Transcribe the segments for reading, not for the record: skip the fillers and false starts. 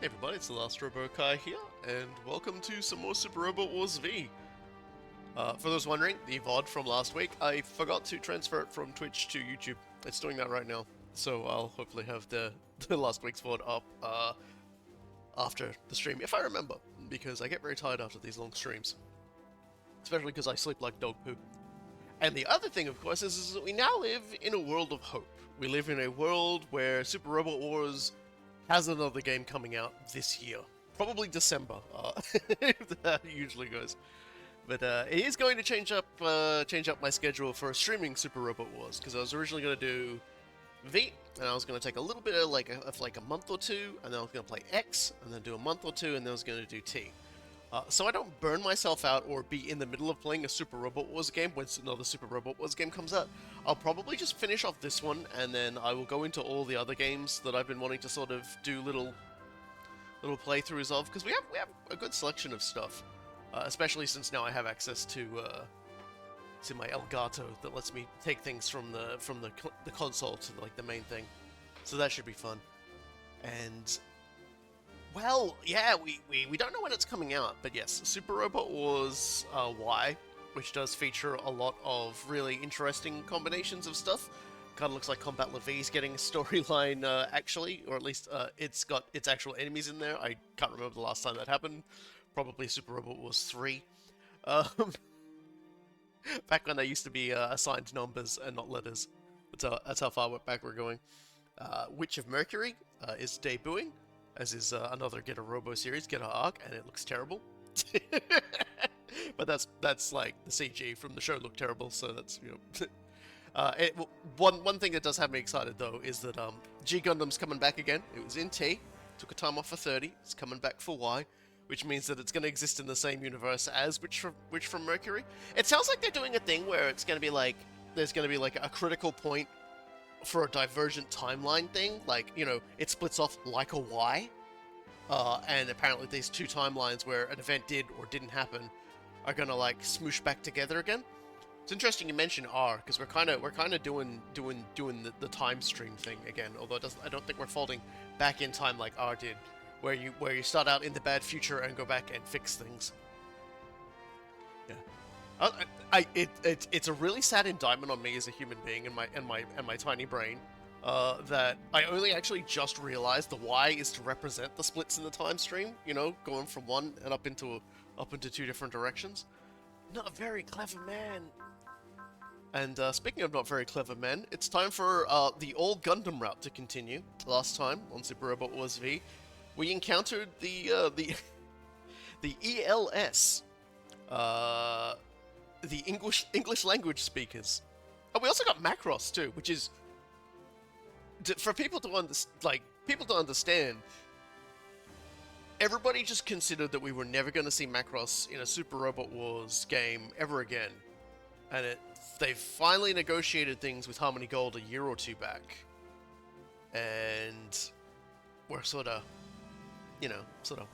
Hey everybody, it's the Last Robo Kai here, and welcome to some more Super Robot Wars V. For those wondering, the VOD from last week, I forgot to transfer it from Twitch to YouTube. It's doing that right now, so I'll hopefully have the last week's VOD up after the stream, if I remember, because I get very tired after these long streams. Especially because I sleep like dog poo. And the other thing, of course, is that we now live in a world of hope. We live in a world where Super Robot Wars has another game coming out this year. Probably December, that usually goes. But it is going to change up my schedule for streaming Super Robot Wars, because I was originally going to do V, and I was going to take a little bit of like a month or two, and then I was going to play X, and then do a month or two, and then I was going to do T. So I don't burn myself out or be in the middle of playing a Super Robot Wars game when another Super Robot Wars game comes out. I'll probably just finish off this one, and then I will go into all the other games that I've been wanting to sort of do little playthroughs of, because we have a good selection of stuff, especially since now I have access to my Elgato that lets me take things from the console to like the main thing. So that should be fun. And well, yeah, we don't know when it's coming out, but yes, Super Robot Wars Y, which does feature a lot of really interesting combinations of stuff. Kind of looks like Combat Levy's getting a storyline, actually, or at least it's got its actual enemies in there. I can't remember the last time that happened. Probably Super Robot Wars 3. Back when they used to be assigned numbers and not letters. That's how far back we're going. Witch of Mercury is debuting, as is another Get a Robo series, Get a Arc, and it looks terrible. But that's like the CG from the show looked terrible, so that's, you know. One thing that does have me excited though is that G Gundam's coming back again. It was in T, took a time off for 30. It's coming back for Y, which means that it's going to exist in the same universe as Witch from Mercury. It sounds like they're doing a thing where it's going to be like there's going to be like a critical point for a divergent timeline thing, like, you know, it splits off like a Y, and apparently these two timelines where an event did or didn't happen are gonna like smoosh back together again. It's interesting you mention R, because we're kind of doing the time stream thing again. Although I don't think we're folding back in time like R did, where you start out in the bad future and go back and fix things. Yeah. It's a really sad indictment on me as a human being and my tiny brain, that I only actually just realized the Y is to represent the splits in the time stream. You know, going from one and up into two different directions. Not a very clever man. And speaking of not very clever men, it's time for the all Gundam route to continue. Last time on Super Robot Wars V, we encountered the the ELS. The English language speakers. Oh, we also got Macross too, which is for people to understand. Everybody just considered that we were never going to see Macross in a Super Robot Wars game ever again, and they finally negotiated things with Harmony Gold a year or two back, and we're sort of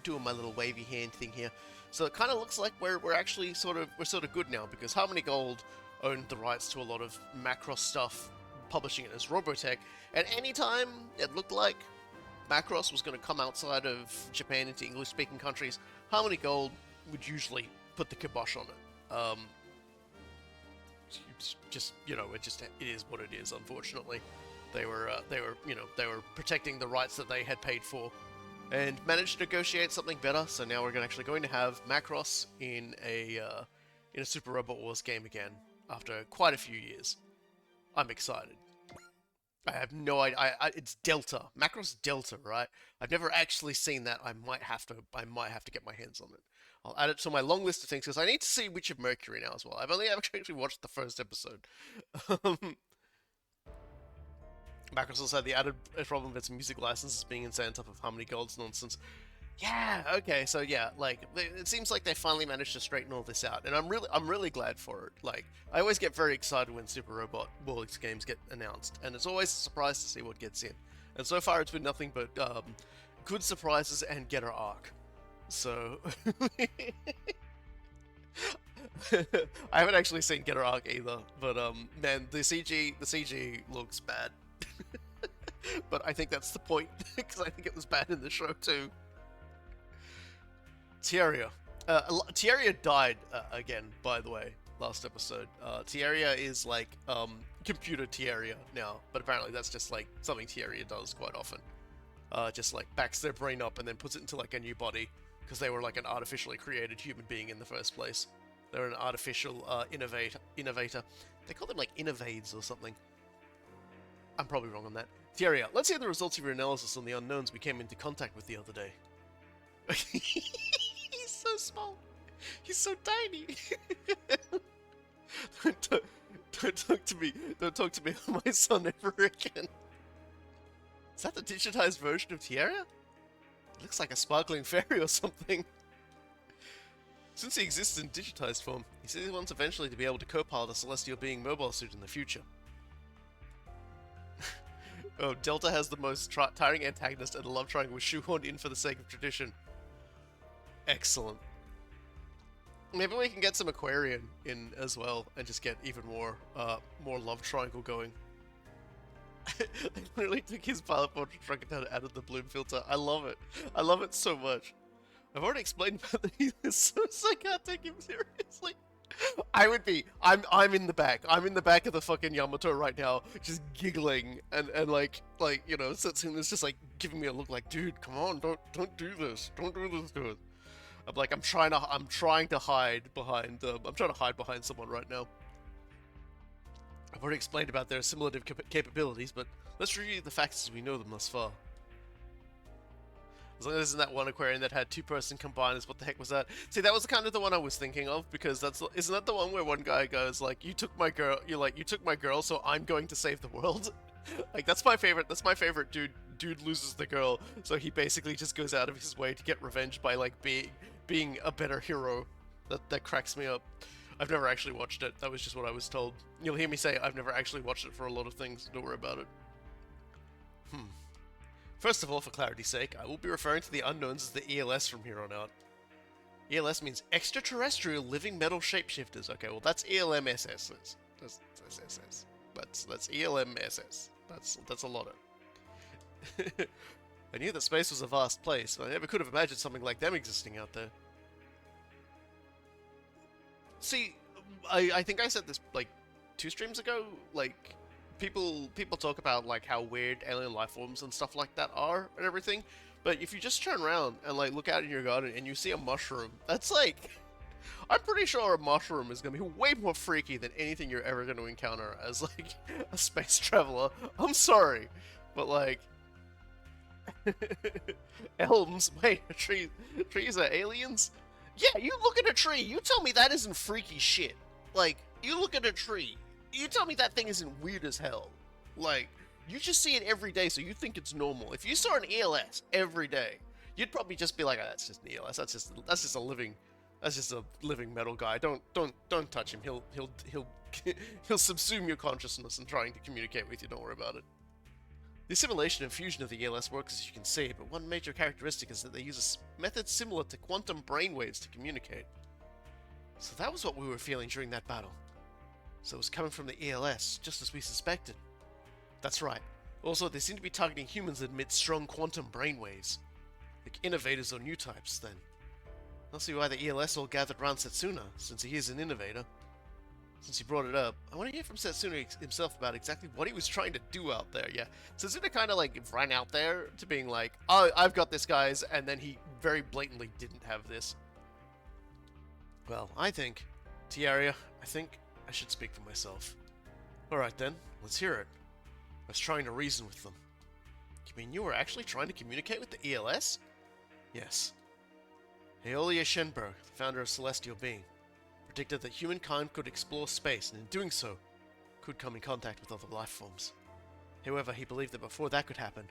doing my little wavy hand thing here. So it kind of looks like we're actually sort of good now, because Harmony Gold owned the rights to a lot of Macross stuff, publishing it as Robotech, and anytime it looked like Macross was going to come outside of Japan into English-speaking countries, Harmony Gold would usually put the kibosh on it. It is what it is. Unfortunately, they were protecting the rights that they had paid for, and managed to negotiate something better. So now we're actually going to have Macross in a Super Robot Wars game again after quite a few years. I'm excited. I have no idea. It's Delta, Macross Delta, right? I've never actually seen that. I might have to get my hands on it. I'll add it to my long list of things, because I need to see Witch of Mercury now as well. I've only actually watched the first episode. Macross also had the added problem of its music licenses being insane on top of Harmony Gold's nonsense. Yeah, okay, so yeah, like, it seems like they finally managed to straighten all this out, and I'm really glad for it. Like, I always get very excited when Super Robot Wars games get announced, and it's always a surprise to see what gets in. And so far it's been nothing but good surprises and Getter Arc. So I haven't actually seen Getter Arc either, but man, the CG looks bad. But I think that's the point, because I think it was bad in the show too. Tierria. Tierria died again, by the way, last episode. Tierria is like computer Tierria now, but apparently that's just like something Tierria does quite often. Just like backs their brain up and then puts it into like a new body because they were like an artificially created human being in the first place. They're an artificial innovator. They call them like innovades or something. I'm probably wrong on that. Tierria, let's hear the results of your analysis on the unknowns we came into contact with the other day. He's so small. He's so tiny. Don't talk to me. Don't talk to me about my son ever again. Is that the digitized version of Tierria? It looks like a sparkling fairy or something. Since he exists in digitized form, he says he wants eventually to be able to co-pilot a celestial being mobile suit in the future. Oh, Delta has the most tiring antagonist, and a love triangle was shoehorned in for the sake of tradition. Excellent. Maybe we can get some Aquarian in as well, and just get even more love triangle going. They literally took his pilot portrait, shrunk it down, and added the bloom filter. I love it. I love it so much. I've already explained about that he is so I can't take him seriously. I'm in the back. I'm in the back of the fucking Yamato right now, just giggling and like you know, Setsuna's just like giving me a look like, dude, come on, don't do this. Don't do this to us. I'm like, I'm trying to hide behind someone right now. I've already explained about their assimilative capabilities, but let's review the facts as we know them thus far. As long as isn't that one Aquarian that had two-person combiners, what the heck was that? See, that was kind of the one I was thinking of, because isn't that the one where one guy goes like, you took my girl, so I'm going to save the world? Like, that's my favorite dude loses the girl, so he basically just goes out of his way to get revenge by like being a better hero. That cracks me up. I've never actually watched it. That was just what I was told. You'll hear me say I've never actually watched it for a lot of things. Don't worry about it. First of all, for clarity's sake, I will be referring to the unknowns as the ELS from here on out. ELS means extraterrestrial living metal shapeshifters. Okay, well that's ELMSS. That's SSS. That's ELMSS. That's a lot of. I knew that space was a vast place, but I never could have imagined something like them existing out there. See, I think I said this like 2 streams ago. Like, people talk about like how weird alien life forms and stuff like that are and everything, but if you just turn around and like look out in your garden and you see a mushroom, that's like, I'm pretty sure a mushroom is gonna be way more freaky than anything you're ever gonna encounter as like a space traveler. I'm sorry, but like. Elms? Wait, trees are aliens? Yeah, you look at a tree, you tell me that isn't freaky shit. Like, you look at a tree, you tell me that thing isn't weird as hell. Like, you just see it every day, so you think it's normal. If you saw an ELS every day, you'd probably just be like, oh, that's just an ELS. That's just a living metal guy. Don't touch him. He'll subsume your consciousness and trying to communicate with you. Don't worry about it. The assimilation and fusion of the ELS works as you can see, but one major characteristic is that they use a method similar to quantum brainwaves to communicate. So that was what we were feeling during that battle. So it was coming from the ELS, just as we suspected. That's right. Also, they seem to be targeting humans that emit strong quantum brainwaves. Like innovators or new types, then. I'll see why the ELS all gathered around Setsuna, since he is an innovator. Since you brought it up, I want to hear from Setsuna himself about exactly what he was trying to do out there, yeah. Setsuna kind of like ran out there to being like, oh, I've got this, guys, and then he very blatantly didn't have this. Well, Tierria, I think I should speak for myself. Alright then, let's hear it. I was trying to reason with them. You mean you were actually trying to communicate with the ELS? Yes. Aeolia Shenberg, the founder of Celestial Being, predicted that humankind could explore space, and in doing so, could come in contact with other life forms. However, he believed that before that could happen,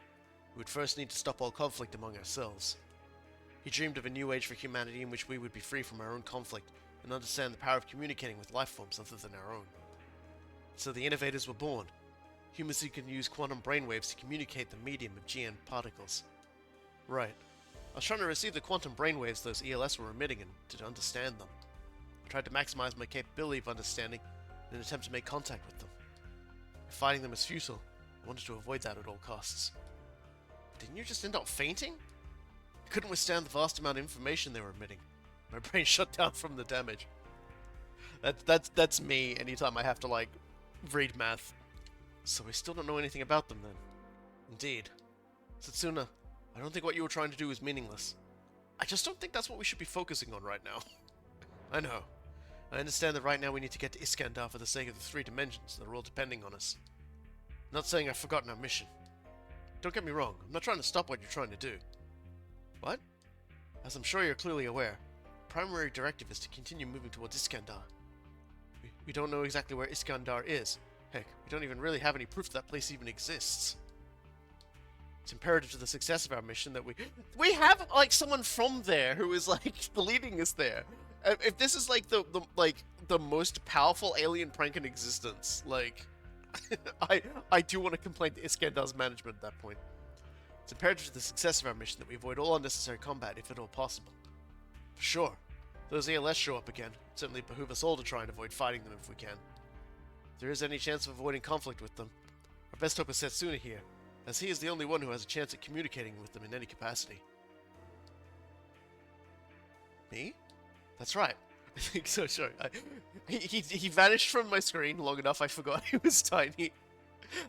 we would first need to stop all conflict among ourselves. He dreamed of a new age for humanity in which we would be free from our own conflict and understand the power of communicating with life forms other than our own. So the innovators were born, humans who can use quantum brainwaves to communicate the medium of GN particles. Right. I was trying to receive the quantum brainwaves those ELS were emitting and to understand them. I tried to maximize my capability of understanding in an attempt to make contact with them. If fighting them was futile, I wanted to avoid that at all costs. Didn't you just end up fainting? I couldn't withstand the vast amount of information they were emitting. My brain shut down from the damage. That's me anytime I have to, like, read math. So we still don't know anything about them then. Indeed. Setsuna, I don't think what you were trying to do is meaningless. I just don't think that's what we should be focusing on right now. I know. I understand that right now we need to get to Iscandar for the sake of the 3 dimensions that are all depending on us. I'm not saying I've forgotten our mission. Don't get me wrong, I'm not trying to stop what you're trying to do. What? As I'm sure you're clearly aware, the primary directive is to continue moving towards Iscandar. We don't know exactly where Iscandar is. Heck, we don't even really have any proof that place even exists. It's imperative to the success of our mission that we have, like, someone from there who is, like, leading us there. If this is, like, the most powerful alien prank in existence, like, I do want to complain to Iscandar's management at that point. It's imperative to the success of our mission that we avoid all unnecessary combat, if at all possible. For sure. If those ALS show up again, it certainly behoove us all to try and avoid fighting them if we can. If there is any chance of avoiding conflict with them, our best hope is Setsuna here, as he is the only one who has a chance at communicating with them in any capacity. Me? That's right. I think so, sure. He vanished from my screen long enough I forgot he was tiny.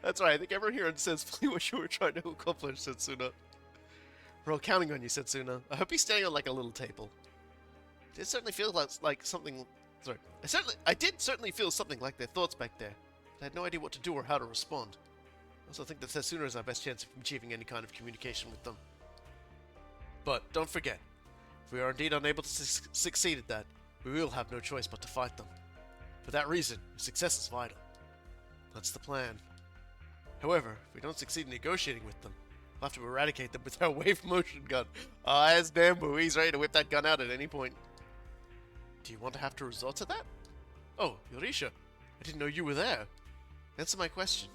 That's right, I think everyone here understands fully what you were trying to accomplish, Setsuna. We're all counting on you, Setsuna. I hope he's standing on, like, a little table. It certainly feels like something... Sorry. I did certainly feel something like their thoughts back there. But I had no idea what to do or how to respond. I also think that Setsuna is our best chance of achieving any kind of communication with them. But don't forget, if we are indeed unable to succeed at that, we will have no choice but to fight them. For that reason, success is vital. That's the plan. However, if we don't succeed in negotiating with them, we'll have to eradicate them with our wave motion gun. That's Nambu. He's ready to whip that gun out at any point. Do you want to have to resort to that? Oh, Yorisha, I didn't know you were there. Answer my question.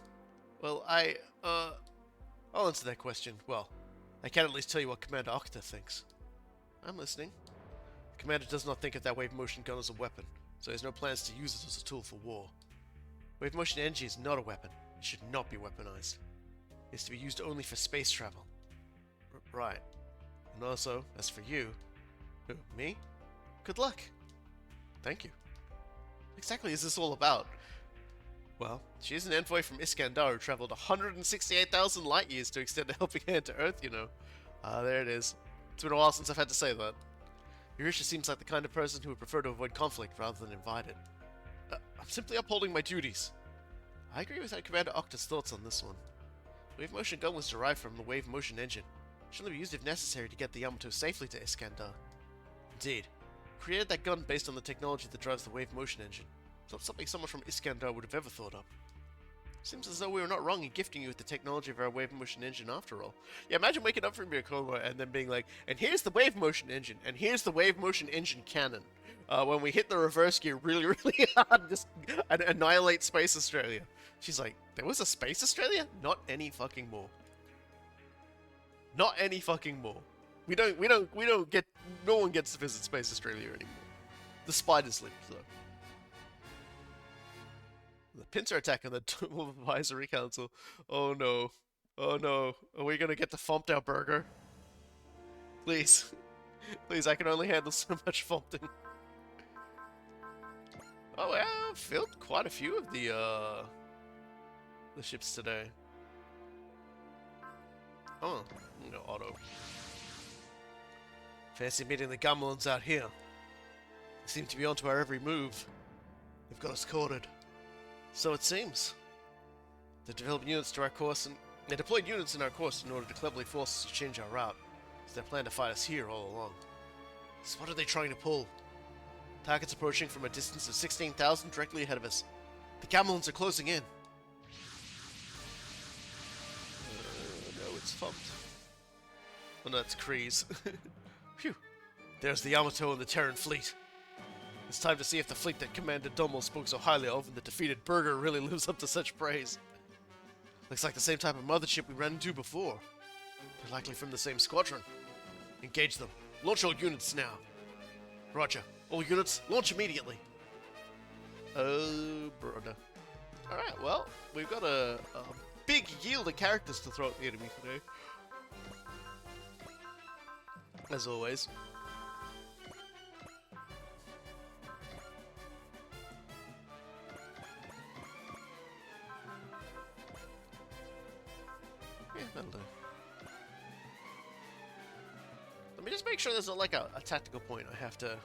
Well, I'll answer that question. Well, I can at least tell you what Commander Octa thinks. I'm listening. The Commander does not think of that wave motion gun as a weapon, so he has no plans to use it as a tool for war. Wave motion energy is not a weapon. It should not be weaponized. It is to be used only for space travel. Right. And also, as for you... Who, me? Good luck. Thank you. What exactly is this all about? Well, she is an envoy from Iscandar who traveled 168,000 light years to extend a helping hand to Earth, you know. There it is. It's been a while since I've had to say that. Yorisha seems like the kind of person who would prefer to avoid conflict rather than invite it. I'm simply upholding my duties. I agree with Commander Octa's thoughts on this one. The wave motion gun was derived from the wave motion engine. It should only be used if necessary to get the Yamato safely to Iscandar. Indeed. We created that gun based on the technology that drives the wave motion engine. It's not something someone from Iscandar would have ever thought up. Seems as though we were not wrong in gifting you with the technology of our wave motion engine after all. Yeah, imagine waking up from your coma and then being like, and here's the wave motion engine, and here's the wave motion engine cannon. When we hit the reverse gear really, really hard, just annihilate Space Australia. She's like, there was a Space Australia? Not any fucking more. Not any fucking more. We don't get, no one gets to visit Space Australia anymore. The spiders live, so. The pincer attack on the Dual Advisory Council. Oh no. Oh no. Are we gonna get to Fomped our burger? Please. Please, I can only handle so much Fompting. Oh, well, I've filled quite a few of the ships today. Oh, no, auto. Fancy meeting the Gamelons out here. They seem to be onto our every move. They've got us cornered. So it seems. They developed units to our course, and they deployed units in our course in order to cleverly force us to change our route. It's their plan to fight us here all along. So what are they trying to pull? Targets approaching from a distance of 16,000 directly ahead of us. The Gamelons are closing in. No, it's Fumped. Oh no, it's Kreese. Phew. There's the Yamato and the Terran fleet. It's time to see if the fleet that Commander Domo spoke so highly of and the defeated Burger really lives up to such praise. Looks like the same type of mothership we ran into before. They're likely from the same squadron. Engage them. Launch all units now. Roger. All units, launch immediately. Oh, brother. Alright, well, we've got a big yield of characters to throw at the enemy today. as always. Yeah, that'll do. Let me just make sure there's not like a tactical point I have to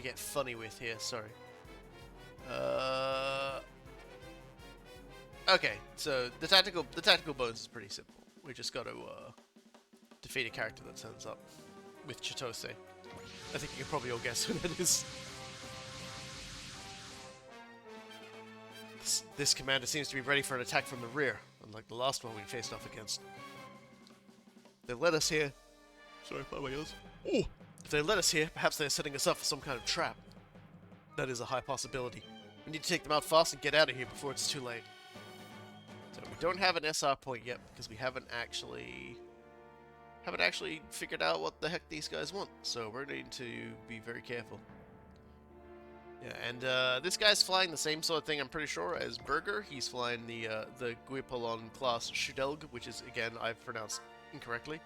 get funny with here. Sorry. Okay, so the tactical bonus is pretty simple. We just got to defeat a character that turns up with Chitose. I think you can probably all guess who that is. This commander seems to be ready for an attack from the rear, unlike the last one we faced off against. They led us here. Sorry, my way goes. Oh! If they let us here, perhaps they're setting us up for some kind of trap. That is a high possibility. We need to take them out fast and get out of here before it's too late. So we don't have an SR point yet because we haven't actually figured out what the heck these guys want. So we're going to be very careful. Yeah, and this guy's flying the same sort of thing, I'm pretty sure, as Burger. He's flying the Guipolon class Shudelg, which is, again, I've pronounced incorrectly.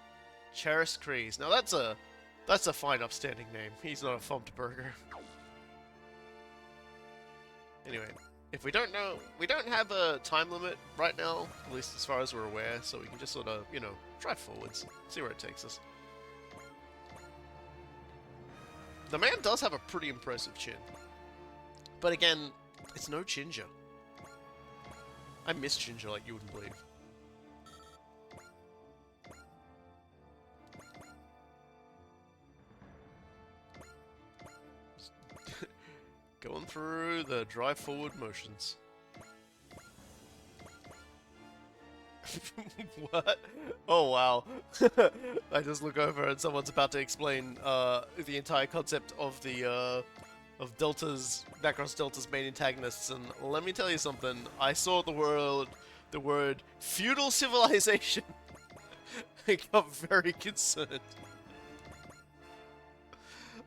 Charis Kreese. Now that's a fine, upstanding name. He's not a thumped burger. Anyway, if we don't know, we don't have a time limit right now, at least as far as we're aware, so we can just sort of, you know, drive forwards, see where it takes us. The man does have a pretty impressive chin. But again, it's no Ginger. I miss Ginger like you wouldn't believe. Going through the drive forward motions. What? Oh wow. I just look over and someone's about to explain the entire concept of the of Macross Delta's main antagonists, and let me tell you something, I saw the word feudal civilization. I got very concerned.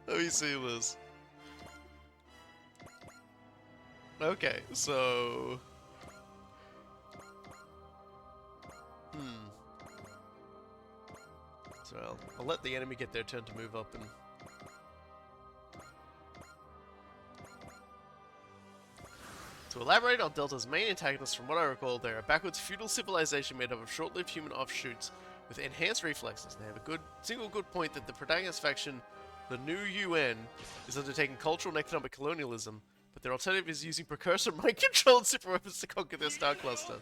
Let me see this. Okay, so... So I'll let the enemy get their turn to move up and... To elaborate on Delta's main antagonists, from what I recall, they're a backwards feudal civilization made up of short-lived human offshoots with enhanced reflexes. They have a single good point that the protagonist faction, the New UN, is undertaking cultural and economic colonialism, but their alternative is using precursor mind control and super weapons to conquer their star cluster.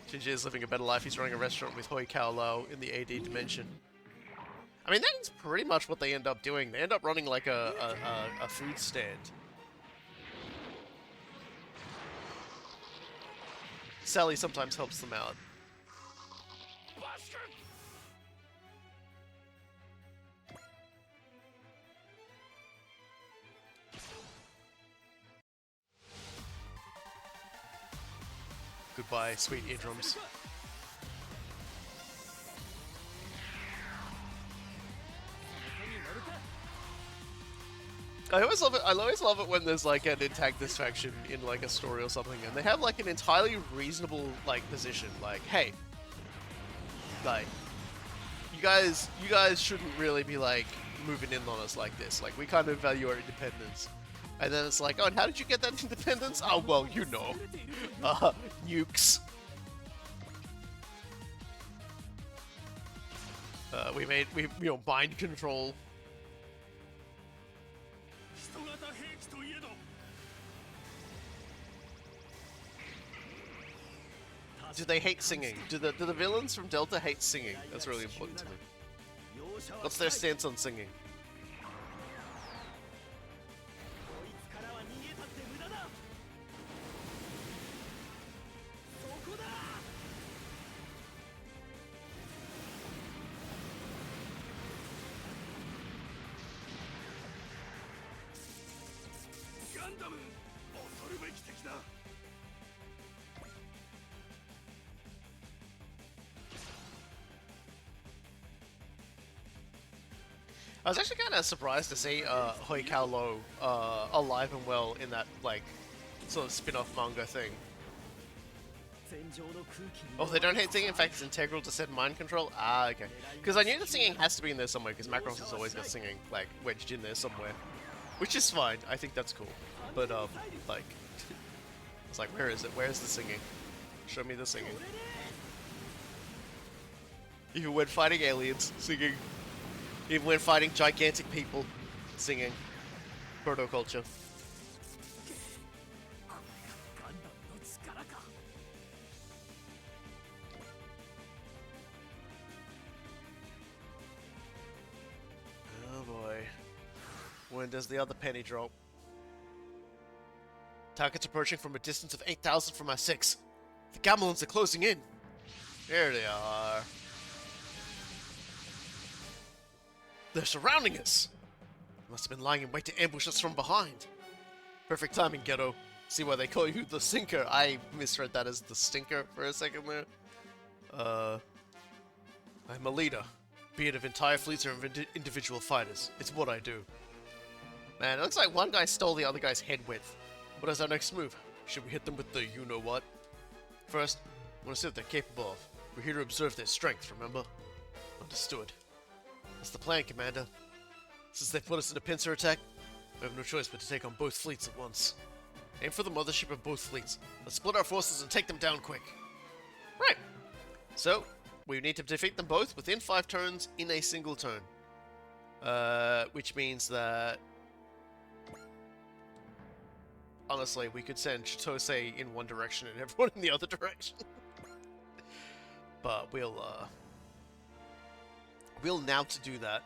Shinji is living a better life. He's running a restaurant with Hoi Kao Lao in the AD dimension. I mean, that is pretty much what they end up doing. They end up running like a food stand. Sally sometimes helps them out. Goodbye, sweet eardrums. I always love it when there's like an antagonist faction in like a story or something, and they have like an entirely reasonable like position. Like, hey, like you guys shouldn't really be like moving in on us like this. Like, we kind of value our independence. And then it's like, oh, and how did you get that independence? Oh, well, you know, nukes. We mind control. Do they hate singing? Do the villains from Delta hate singing? That's really important to me. What's their stance on singing? I was actually kind of surprised to see Hoi Kao Lo alive and well in that, like, sort of spin-off manga thing. Oh, they don't hate singing. In fact, it's integral to said mind control. Ah, okay. Because I knew that singing has to be in there somewhere, because Macross has always got singing, like, wedged in there somewhere. Which is fine. I think that's cool. But, like... it's like, where is it? Where's the singing? Show me the singing. Even when fighting aliens, singing. Even when fighting gigantic people, singing. Proto-culture. Oh boy. When does the other penny drop? Targets approaching from a distance of 8,000 from our 6. The Gamellans are closing in. There they are. They're surrounding us! Must have been lying in wait to ambush us from behind. Perfect timing, Ghetto. See why they call you the Sinker. I misread that as the Stinker for a second there. I'm a leader. Be it of entire fleets or of individual fighters. It's what I do. Man, it looks like one guy stole the other guy's head width. What is our next move? Should we hit them with the you-know-what? First, I want to see what they're capable of. We're here to observe their strength, remember? Understood. That's the plan, Commander. Since they put us in a pincer attack, we have no choice but to take on both fleets at once. Aim for the mothership of both fleets. Let's split our forces and take them down quick. Right. So, we need to defeat them both within 5 turns in a single turn. Which means that... honestly, we could send Chitose in one direction and everyone in the other direction. But we'll now to do that.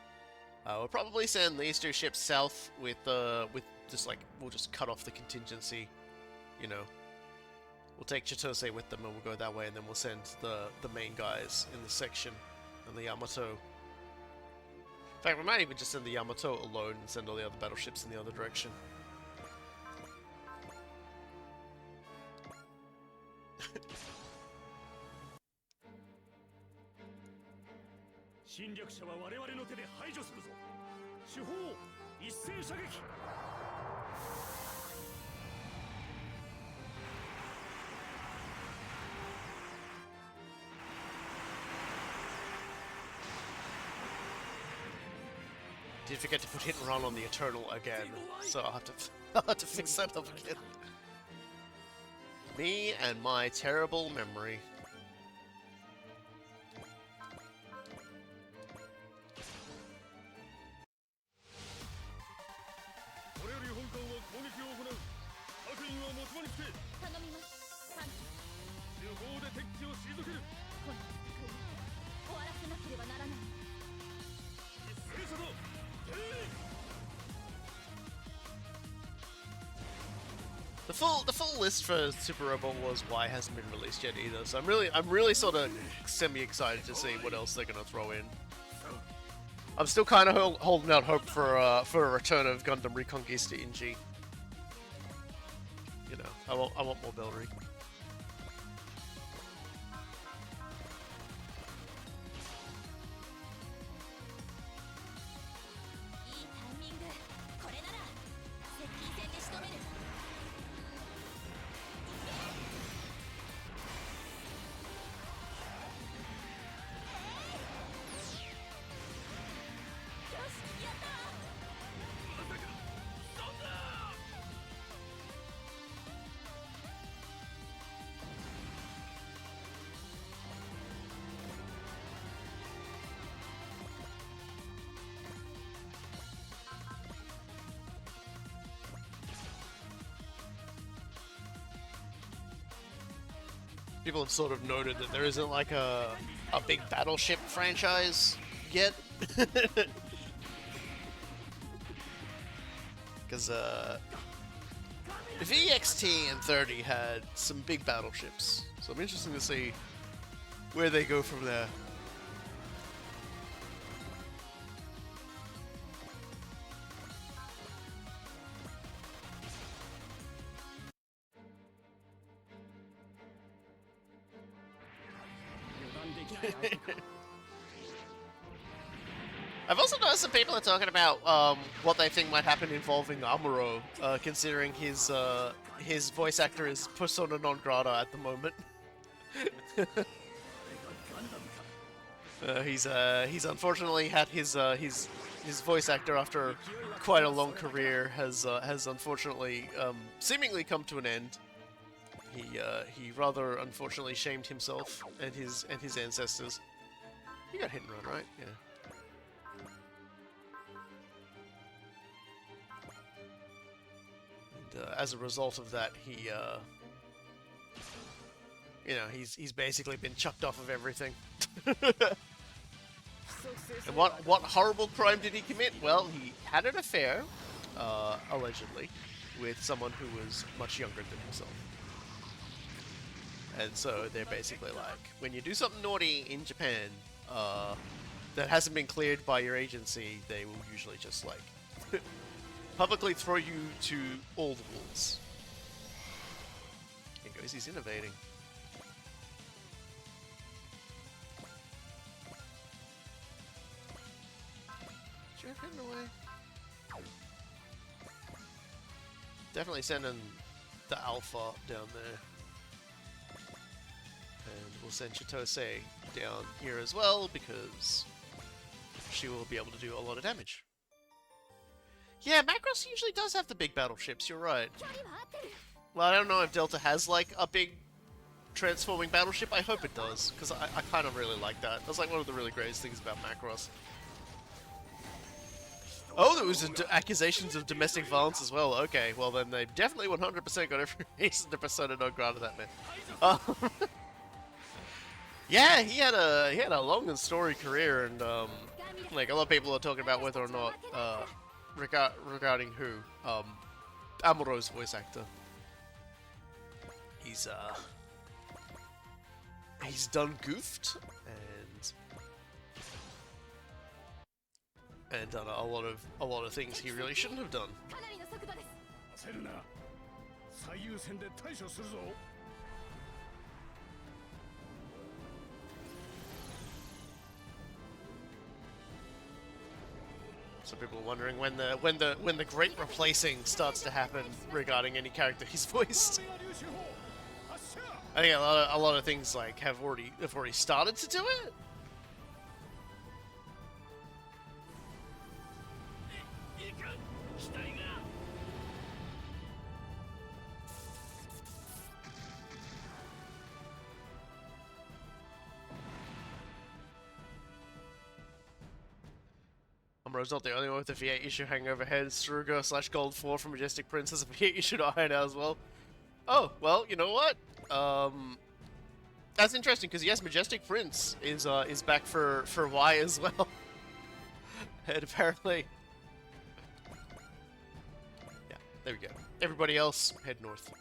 We'll probably send these 2 ships south with just like, we'll just cut off the contingency, you know. We'll take Chitose with them and we'll go that way, and then we'll send the main guys in the section and the Yamato. In fact, we might even just send the Yamato alone and send all the other battleships in the other direction. Did forget to put hit and run on the Eternal again, so I'll have to fix that up again. Me and my terrible memory. The full list for Super Robot Wars Y hasn't been released yet either, so I'm really sort of semi-excited to see what else they're gonna throw in. I'm still kind of holding out hope for a return of Gundam Reconquista in G. You know, I want more Bellry. People have sort of noted that there isn't like a big battleship franchise yet. Because VXT and 30 had some big battleships, so I'm interested to see where they go from there. I've also noticed some people are talking about what they think might happen involving Amuro, considering his voice actor is persona non grata at the moment. He's unfortunately had his voice actor after quite a long career has unfortunately seemingly come to an end. He rather unfortunately shamed himself and his ancestors. He got hit and run, right? Yeah. And as a result of that, he's basically been chucked off of everything. And what horrible crime did he commit? Well, he had an affair, allegedly, with someone who was much younger than himself. And so they're basically like, when you do something naughty in Japan that hasn't been cleared by your agency, they will usually just like publicly throw you to all the wolves. Here goes, he's innovating. Sure, hidden away. Definitely sending the alpha down there. And we'll send Chitose down here as well, because she will be able to do a lot of damage. Yeah, Macross usually does have the big battleships, you're right. Well, I don't know if Delta has, like, a big transforming battleship. I hope it does, because I kind of really like that. That's, like, one of the really greatest things about Macross. Oh, there was accusations of domestic violence as well. Okay, well then they've definitely 100% got every reason to persona non grata that man. Yeah, he had a long and storied career, and like a lot of people are talking about whether or not regarding who Amuro's voice actor. He's done goofed and done a lot of things he really shouldn't have done. So people are wondering when the great replacing starts to happen regarding any character he's voiced. I think a lot of things like have already started to do it. Amuro's not the only one with the V8 issue hanging overhead. Suruga / Gold 4 from Majestic Prince has a V8 issue to iron out as well. Oh, well, you know what? That's interesting, because yes, Majestic Prince is back for Y as well. And apparently... Yeah, there we go. Everybody else, head north.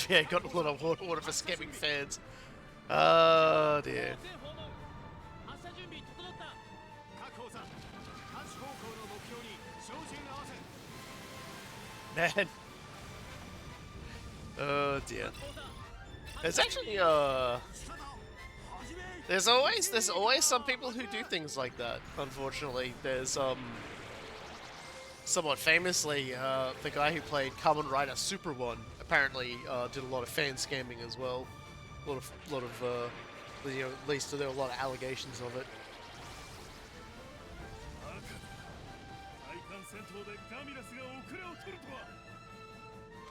Yeah, got a lot of water for scamming fans. Oh dear. Man. Oh dear. There's actually there's always some people who do things like that. Unfortunately, there's somewhat famously the guy who played Kamen Rider Super 1 apparently did a lot of fan scamming as well. A lot of you know, at least there were a lot of allegations of it.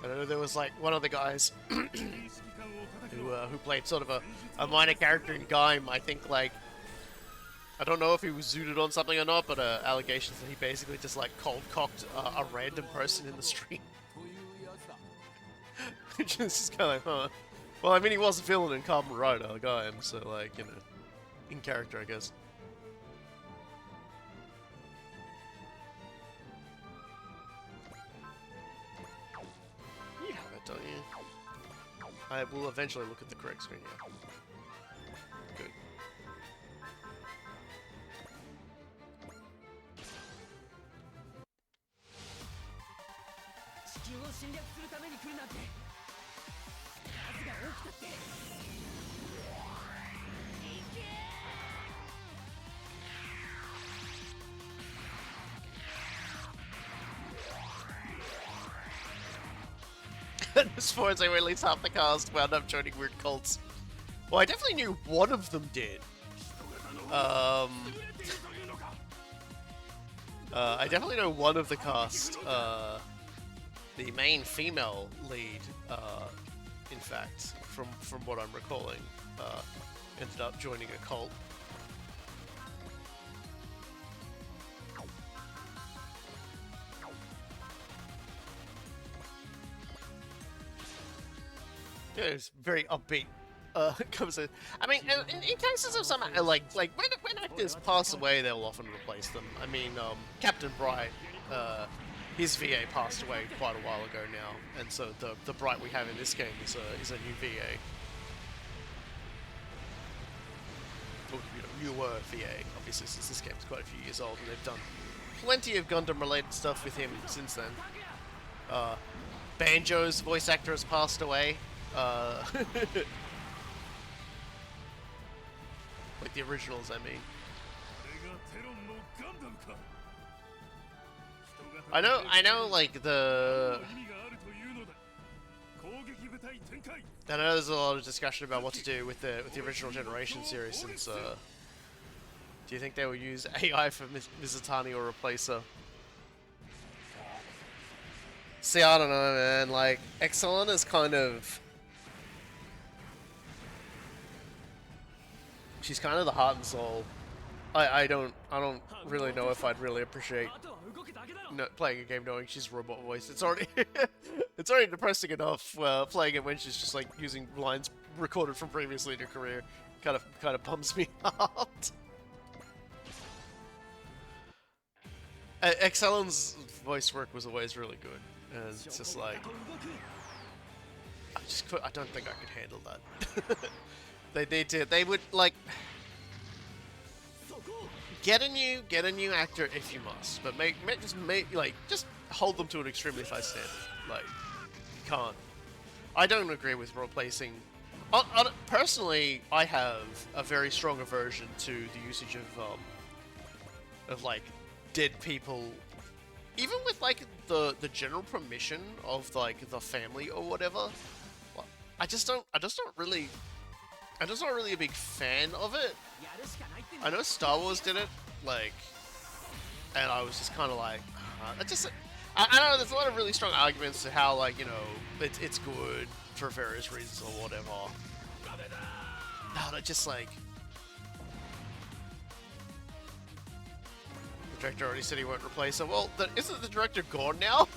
I know there was like one of the guys who played sort of a minor character in Gaim. I think like I don't know if he was zooted on something or not, but allegations that he basically just like cold cocked a random person in the street. Which is just kind of like, huh. Well, I mean, he was a villain in Kamen Rider Gaim, so like, you know, in character, I guess. You have it, don't you? I will eventually look at the correct screen, yeah. Good. as far as I at least half the cast wound up joining weird cults. Well, I definitely knew one of them did. I definitely know one of the cast, the main female lead, in fact, from what I'm recalling, ended up joining a cult. Yeah, it's very upbeat. Comes in. I mean, in cases of some like when actors pass away, they'll often replace them. I mean, Captain Bright, his VA passed away quite a while ago now, and so the Bright we have in this game is a new VA. Or, you know, newer VA, obviously, since this game's quite a few years old, and they've done plenty of Gundam-related stuff with him since then. Banjo's voice actor has passed away. Like the originals, I mean. I know, like the. I know there's a lot of discussion about what to do with the original generation series. Since, do you think they will use AI for Mizutani or replace her? See, I don't know, man. Like, Exxon is kind of. She's kind of the heart and soul. I don't really know if I'd really appreciate playing a game knowing she's a robot voice. It's already it's already depressing enough playing it when she's just like using lines recorded from previously in her career. Kind of bums me out. Excellen's voice work was always really good, and it's just like I don't think I could handle that. They would like get a new actor if you must, but just hold them to an extremely high standard. Like, you can't. I don't agree with replacing. Personally, I have a very strong aversion to the usage of like dead people, even with like the general permission of like the family or whatever. I'm just not really a big fan of it. I know Star Wars did it, like, and I was just kind of like, I know there's a lot of really strong arguments to how, like, you know, it's good for various reasons or whatever. No, just like, the director already said he won't replace her. Well, isn't the director gone now?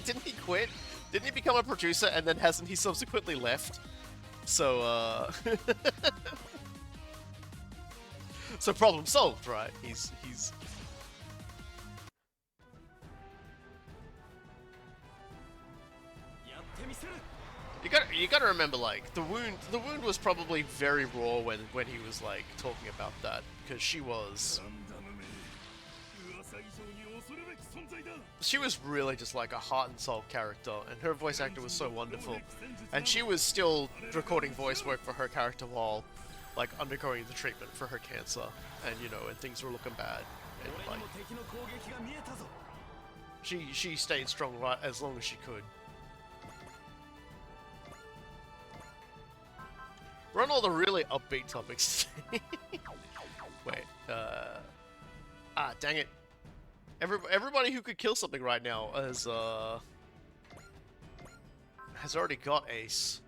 Didn't he quit? Didn't he become a producer and then hasn't he subsequently left? So, so problem solved, right? He's. You gotta remember, like, the wound was probably very raw when he was like talking about that, because she was really just like a heart and soul character, and her voice actor was so wonderful, and she was still recording voice work for her character while like undergoing the treatment for her cancer, and you know, and things were looking bad, and like she stayed strong right as long as she could. We're on all the really upbeat topics. Wait, dang it. Everybody who could kill something right now has already got Ace.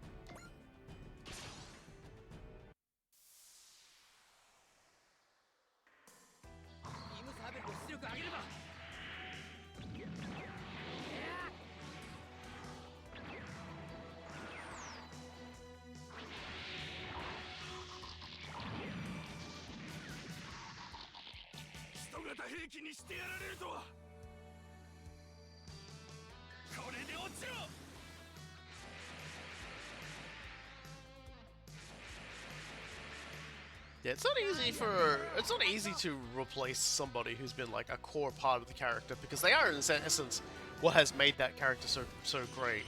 Yeah, it's not easy to replace somebody who's been like a core part of the character, because they are in essence what has made that character so great.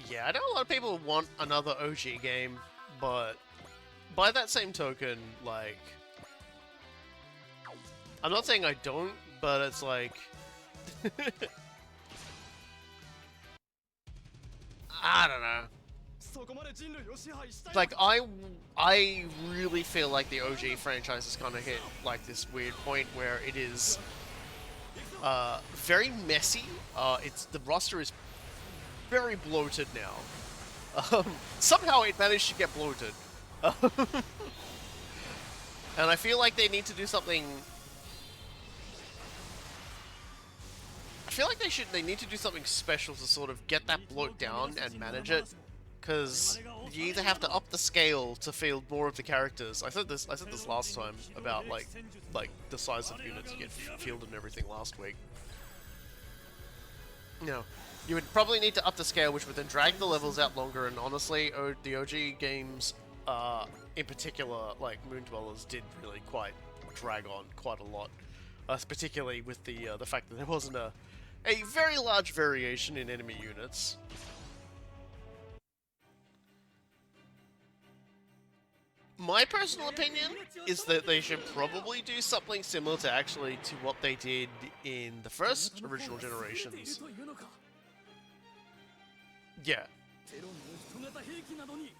Yeah, I know a lot of people want another OG game, but by that same token, like, I'm not saying I don't, but it's like, I don't know. Like, I really feel like the OG franchise has kind of hit like this weird point where it is very messy. The roster is very bloated now. Somehow it managed to get bloated. And I feel like they need to do something. I feel like they need to do something special to sort of get that bloat down and manage it, because you either have to up the scale to field more of the characters. I said this last time about like the size of units you get fielded and everything last week. No, you would probably need to up the scale, which would then drag the levels out longer. And honestly, the OG games, in particular, like Moon Dwellers, did really quite drag on quite a lot, particularly with the fact that there wasn't a very large variation in enemy units. My personal opinion is that they should probably do something similar to what they did in the first original generations. Yeah.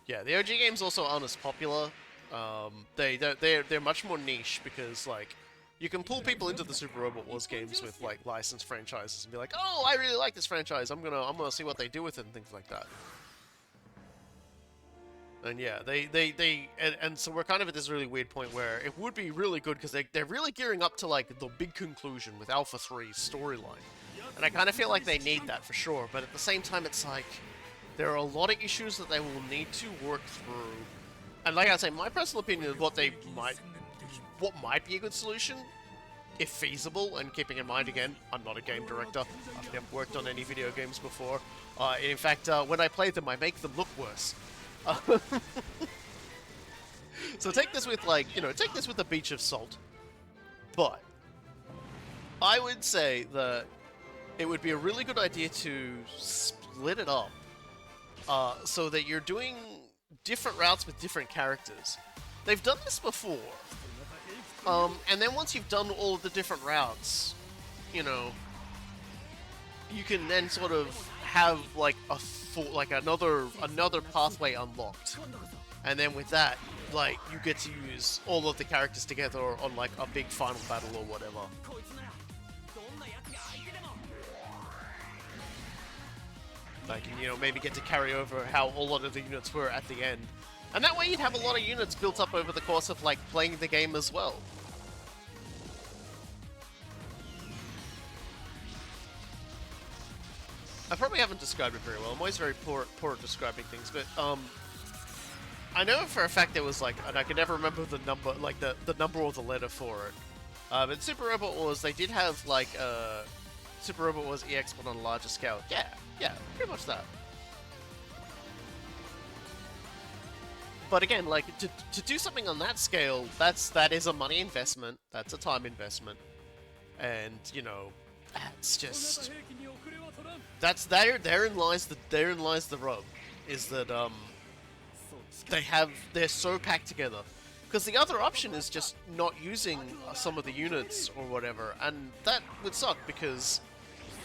Yeah, the OG games also aren't as popular. They're much more niche because, like, you can pull people into the Super Robot Wars games with like licensed franchises and be like, oh, I really like this franchise. I'm gonna see what they do with it and things like that. And yeah, and so we're kind of at this really weird point where it would be really good because they're really gearing up to like the big conclusion with Alpha 3's storyline. And I kind of feel like they need that for sure, but at the same time it's like there are a lot of issues that they will need to work through. And like I say, my personal opinion is what might be a good solution, if feasible, and keeping in mind again, I'm not a game director. I've never worked on any video games before. In fact, when I play them, I make them look worse. So take this with take this with a beach of salt. But I would say that it would be a really good idea to split it up, so that you're doing different routes with different characters. They've done this before. And then once you've done all of the different routes, you can then sort of have like another pathway unlocked, and then with that, like, you get to use all of the characters together on like a big final battle or whatever. Like, maybe get to carry over how a lot of the units were at the end. And that way you'd have a lot of units built up over the course of, like, playing the game as well. I probably haven't described it very well. I'm always very poor at describing things, but, I know for a fact there was, like, and I can never remember the number, like, the number or the letter for it. But Super Robot Wars, they did have, like, Super Robot Wars EX, but on a larger scale. Yeah, pretty much that. But again, like, to do something on that scale, that is a money investment, that's a time investment, and that's just therein lies the rub, is that they're so packed together. Because the other option is just not using some of the units or whatever, and that would suck because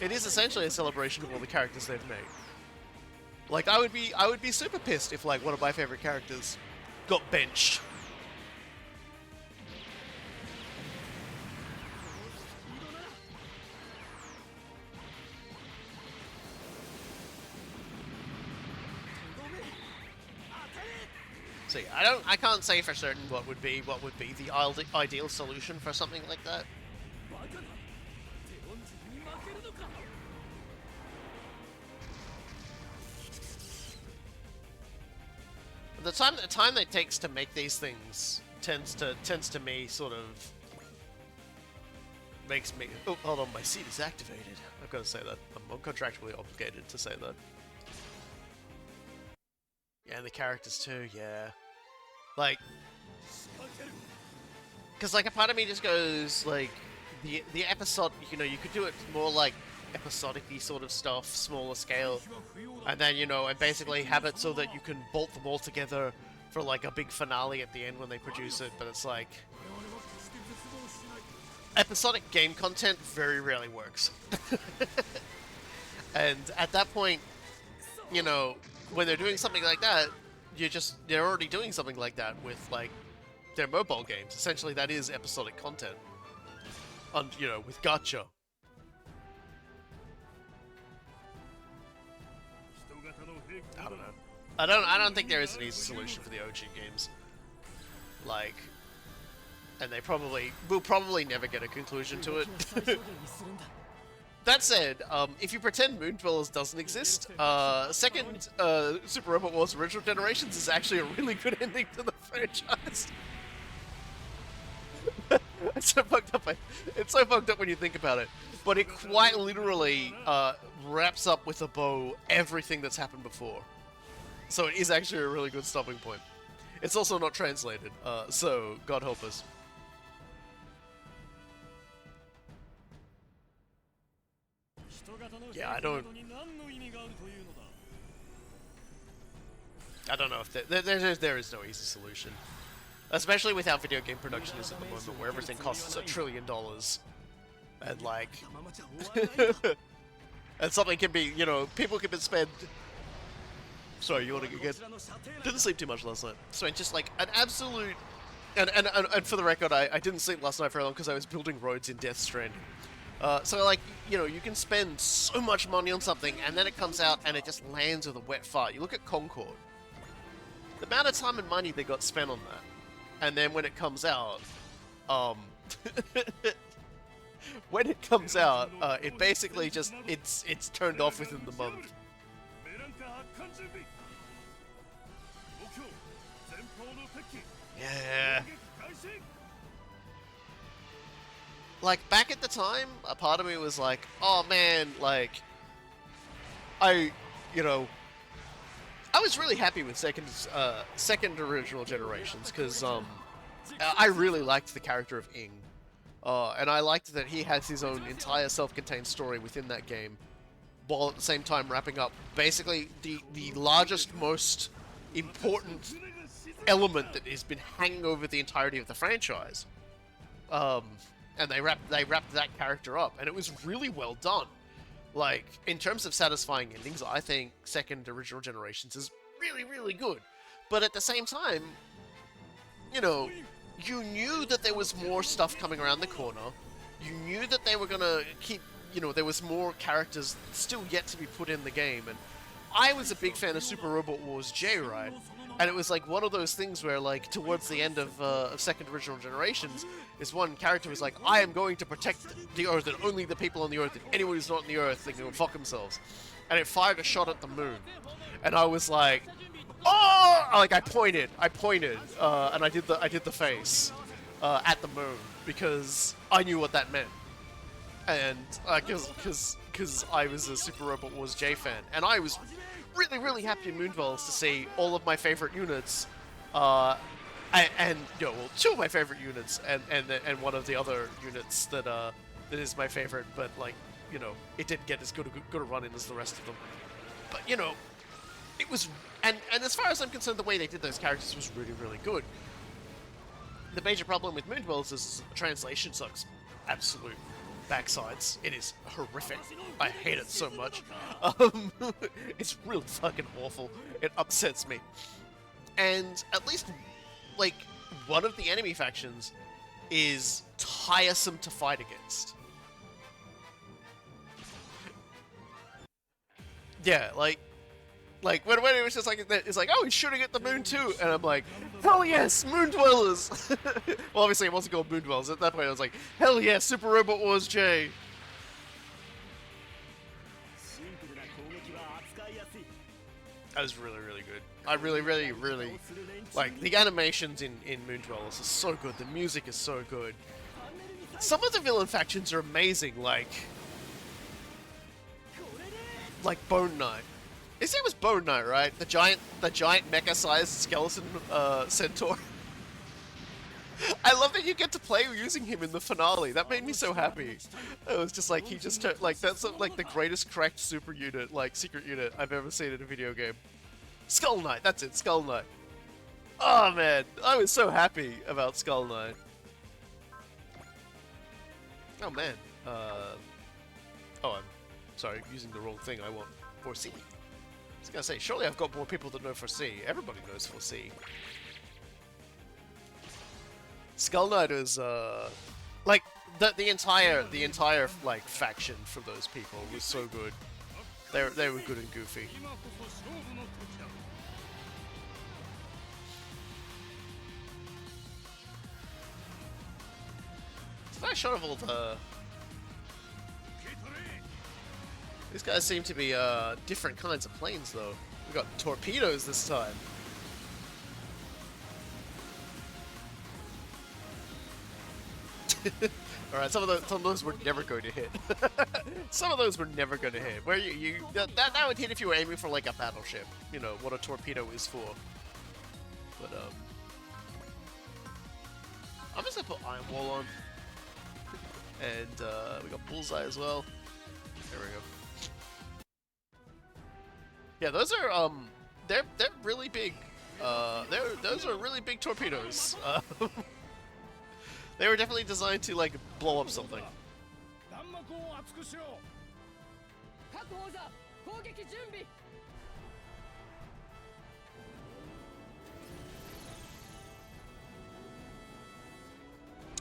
it is essentially a celebration of all the characters they've made. Like, I would be super pissed if, like, one of my favorite characters got benched. See, I can't say for certain what would be the ideal solution for something like that. The time that it takes to make these things tends to me sort of makes me. Oh, hold on, my seat is activated. I've got to say that. I'm contractually obligated to say that. Yeah, and the characters too. Yeah, like, because like a part of me just goes like the episode. You could do it more like episodic-y sort of stuff, smaller scale, and then and basically have it so that you can bolt them all together for like a big finale at the end when they produce it, but it's like episodic game content very rarely works. And at that point, you know, when they're doing something like that, they're already doing something like that with like their mobile games. Essentially, that is episodic content. On, you know, with gacha. I don't know. I don't think there is an easy solution for the OG games. Like, and they will probably never get a conclusion to it. That said, if you pretend Moon Dwellers doesn't exist, second Super Robot Wars Original Generations is actually a really good ending to the franchise. It's so fucked up. It's so fucked up when you think about it. But it quite literally wraps up with a bow everything that's happened before. So it is actually a really good stopping point. It's also not translated, so God help us. Yeah, I don't know if there is no easy solution. Especially with how video game production is at the moment, where everything costs $1 trillion. And like... and something can be, you know, people can spend... Sorry, you want to get... Didn't sleep too much last night. So just like an absolute... And for the record, I didn't sleep last night very long because I was building roads in Death Stranding. So like, you know, you can spend so much money on something and then it comes out and it just lands with a wet fart. You look at Concord. The amount of time and money they got spent on that. And then when it comes out, when it comes out, it basically just, it's turned off within the month. Yeah. Like, back at the time, a part of me was like, oh man, like, you know, I was really happy with second original generations, because I really liked the character of Ing. And I liked that he has his own entire self-contained story within that game, while at the same time wrapping up basically the largest, most important element that has been hanging over the entirety of the franchise. And they wrapped that character up, and it was really well done. Like, in terms of satisfying endings, I think second original generations is really, really good. But at the same time, you know, you knew that there was more stuff coming around the corner. You knew that they were gonna keep, you know, there was more characters still yet to be put in the game. And I was a big fan of Super Robot Wars J, right? And it was like one of those things where, like, towards the end of second original generations, this one character was like, I am going to protect the Earth and only the people on the Earth, and anyone who's not on the Earth, they can fuck themselves. And it fired a shot at the moon. And I was like, oh! Like, I pointed, and I did the face at the moon, because I knew what that meant. And, because I was a Super Robot Wars J fan, and I was really, really happy in Moondwells to see all of my favorite units, and you know, well, two of my favorite units, and one of the other units that is my favorite, but like, you know, it didn't get as good a run in as the rest of them. But you know, it was, and as far as I'm concerned, the way they did those characters was really, really good. The major problem with Moondwells is the translation sucks. Absolute backsides. It is horrific. I hate it so much. It's really fucking awful. It upsets me. And at least, like, one of the enemy factions is tiresome to fight against. Yeah, like when it was just like, it's like, oh, he's shooting at the moon too, and I'm like, hell yes, Moon Dwellers! Well, obviously it wasn't called Moon Dwellers, at that point I was like, hell yes, Super Robot Wars J! That was really, really good. I really, really, really, like, the animations in Moon Dwellers are so good, the music is so good. Some of the villain factions are amazing, like Bone Knight. His name was Bone Knight, right? The giant mecha-sized skeleton centaur. I love that you get to play using him in the finale. That made me so happy. It was just like, he just turned, like, that's like the greatest cracked super unit, like secret unit I've ever seen in a video game. Skull Knight, that's it, Skull Knight. Oh man, I was so happy about Skull Knight. Oh man. Oh, I'm sorry, using the wrong thing. I want 4C. I was gonna say, surely I've got more people that know 4C. Everybody knows 4C. Skull Knight is like the entire like faction from those people was so good. They were good and goofy. It's a nice shot of all the. These guys seem to be different kinds of planes, though. We got torpedoes this time. All right, some of those were never going to hit. Some of those were never going to hit. Where that would hit if you were aiming for like a battleship. You know what a torpedo is for. But I'm just gonna put Iron Wall on, and we got Bullseye as well. There we go. Yeah, those are they're really big. Those are really big torpedoes. They were definitely designed to like blow up something.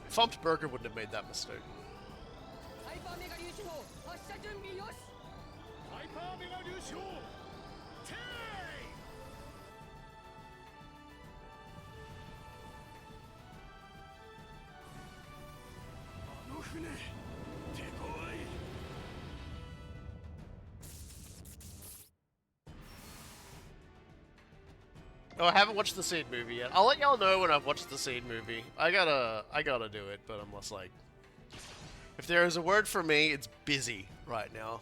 Thumped Burger wouldn't have made that mistake. Oh, I haven't watched the Seed movie yet. I'll let y'all know when I've watched the Seed movie. I gotta do it, but I'm less like... If there is a word for me, it's busy right now.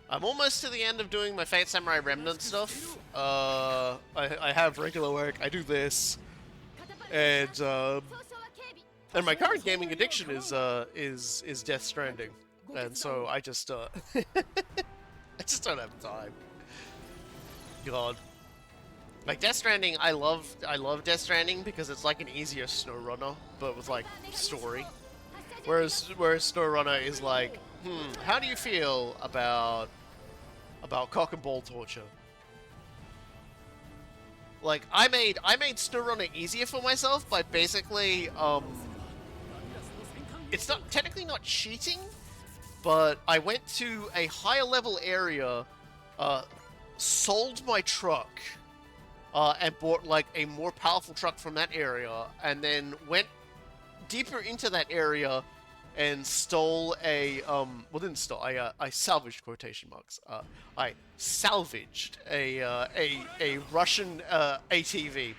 I'm almost to the end of doing my Fate Samurai Remnant stuff. I have regular work, I do this, and my current gaming addiction is Death Stranding, and so I just I just don't have time. God. Like Death Stranding, I love Death Stranding because it's like an easier SnowRunner, but with like story. Whereas SnowRunner is like, how do you feel about cock and ball torture? Like I made SnowRunner easier for myself by basically it's not technically not cheating, but I went to a higher level area, sold my truck. And bought like a more powerful truck from that area, and then went deeper into that area and stole a well, didn't steal. I salvaged quotation marks. I salvaged a Russian ATV,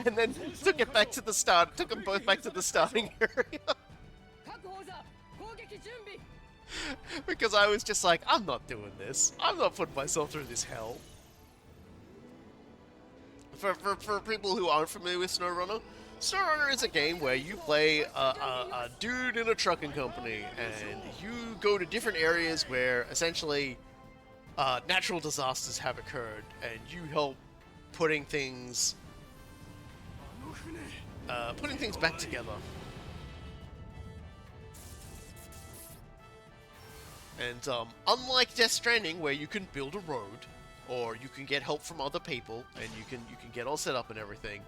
and then took it back to the start. Took them both back to the starting area. Because I was just like, I'm not doing this. I'm not putting myself through this hell. For people who aren't familiar with SnowRunner, SnowRunner is a game where you play a dude in a trucking company, and you go to different areas where essentially natural disasters have occurred, and you help putting things back together. And unlike Death Stranding, where you can build a road, or you can get help from other people, and you can get all set up and everything,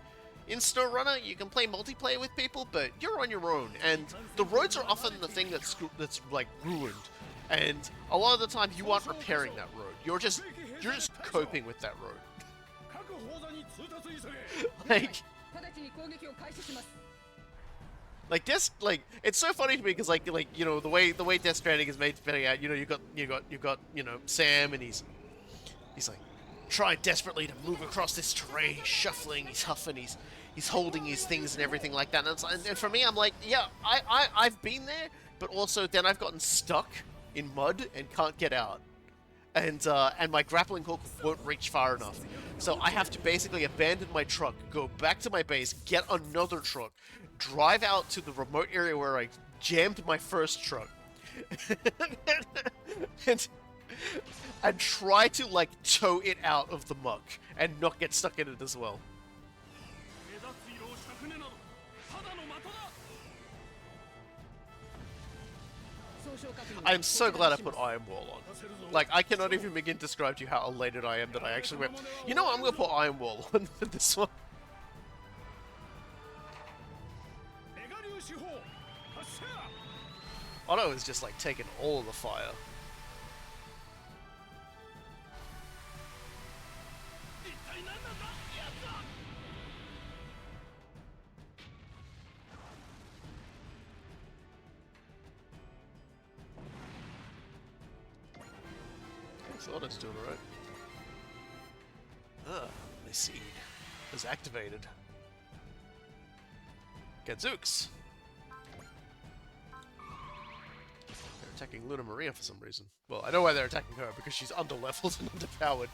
in SnowRunner you can play multiplayer with people, but you're on your own, and the roads are often the thing that's like ruined, and a lot of the time you aren't repairing that road. You're just coping with that road. Like it's so funny to me because like you know the way Death Stranding is made to play out. You know you got Sam, and he's like trying desperately to move across this terrain. He's shuffling, he's huffing, he's holding his things and everything like that. And for me, I'm like, yeah, I've been there, but also then I've gotten stuck in mud and can't get out, and my grappling hook won't reach far enough. So I have to basically abandon my truck, go back to my base, get another truck, drive out to the remote area where I jammed my first truck, and and try to, like, tow it out of the muck and not get stuck in it as well. I'm so glad I put Iron Wall on. Like, I cannot even begin to describe to you how elated I am that I actually went, you know what, I'm gonna put Iron Wall on for this one. Otto is just, like, taking all the fire. Otto's doing alright. Ah, the seed is activated. Gadzooks! They're attacking Luna Maria for some reason. Well, I know why they're attacking her, because she's underleveled and underpowered.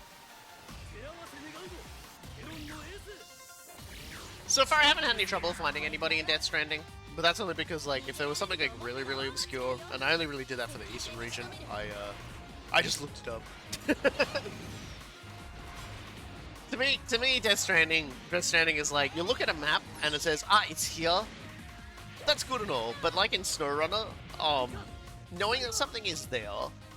So far I haven't had any trouble finding anybody in Death Stranding, but that's only because, like, if there was something, like, really, really obscure, and I only really did that for the Eastern region, I just looked it up. To me, Death Stranding is like, you look at a map and it says, ah, it's here. That's good and all, but like in SnowRunner, knowing that something is there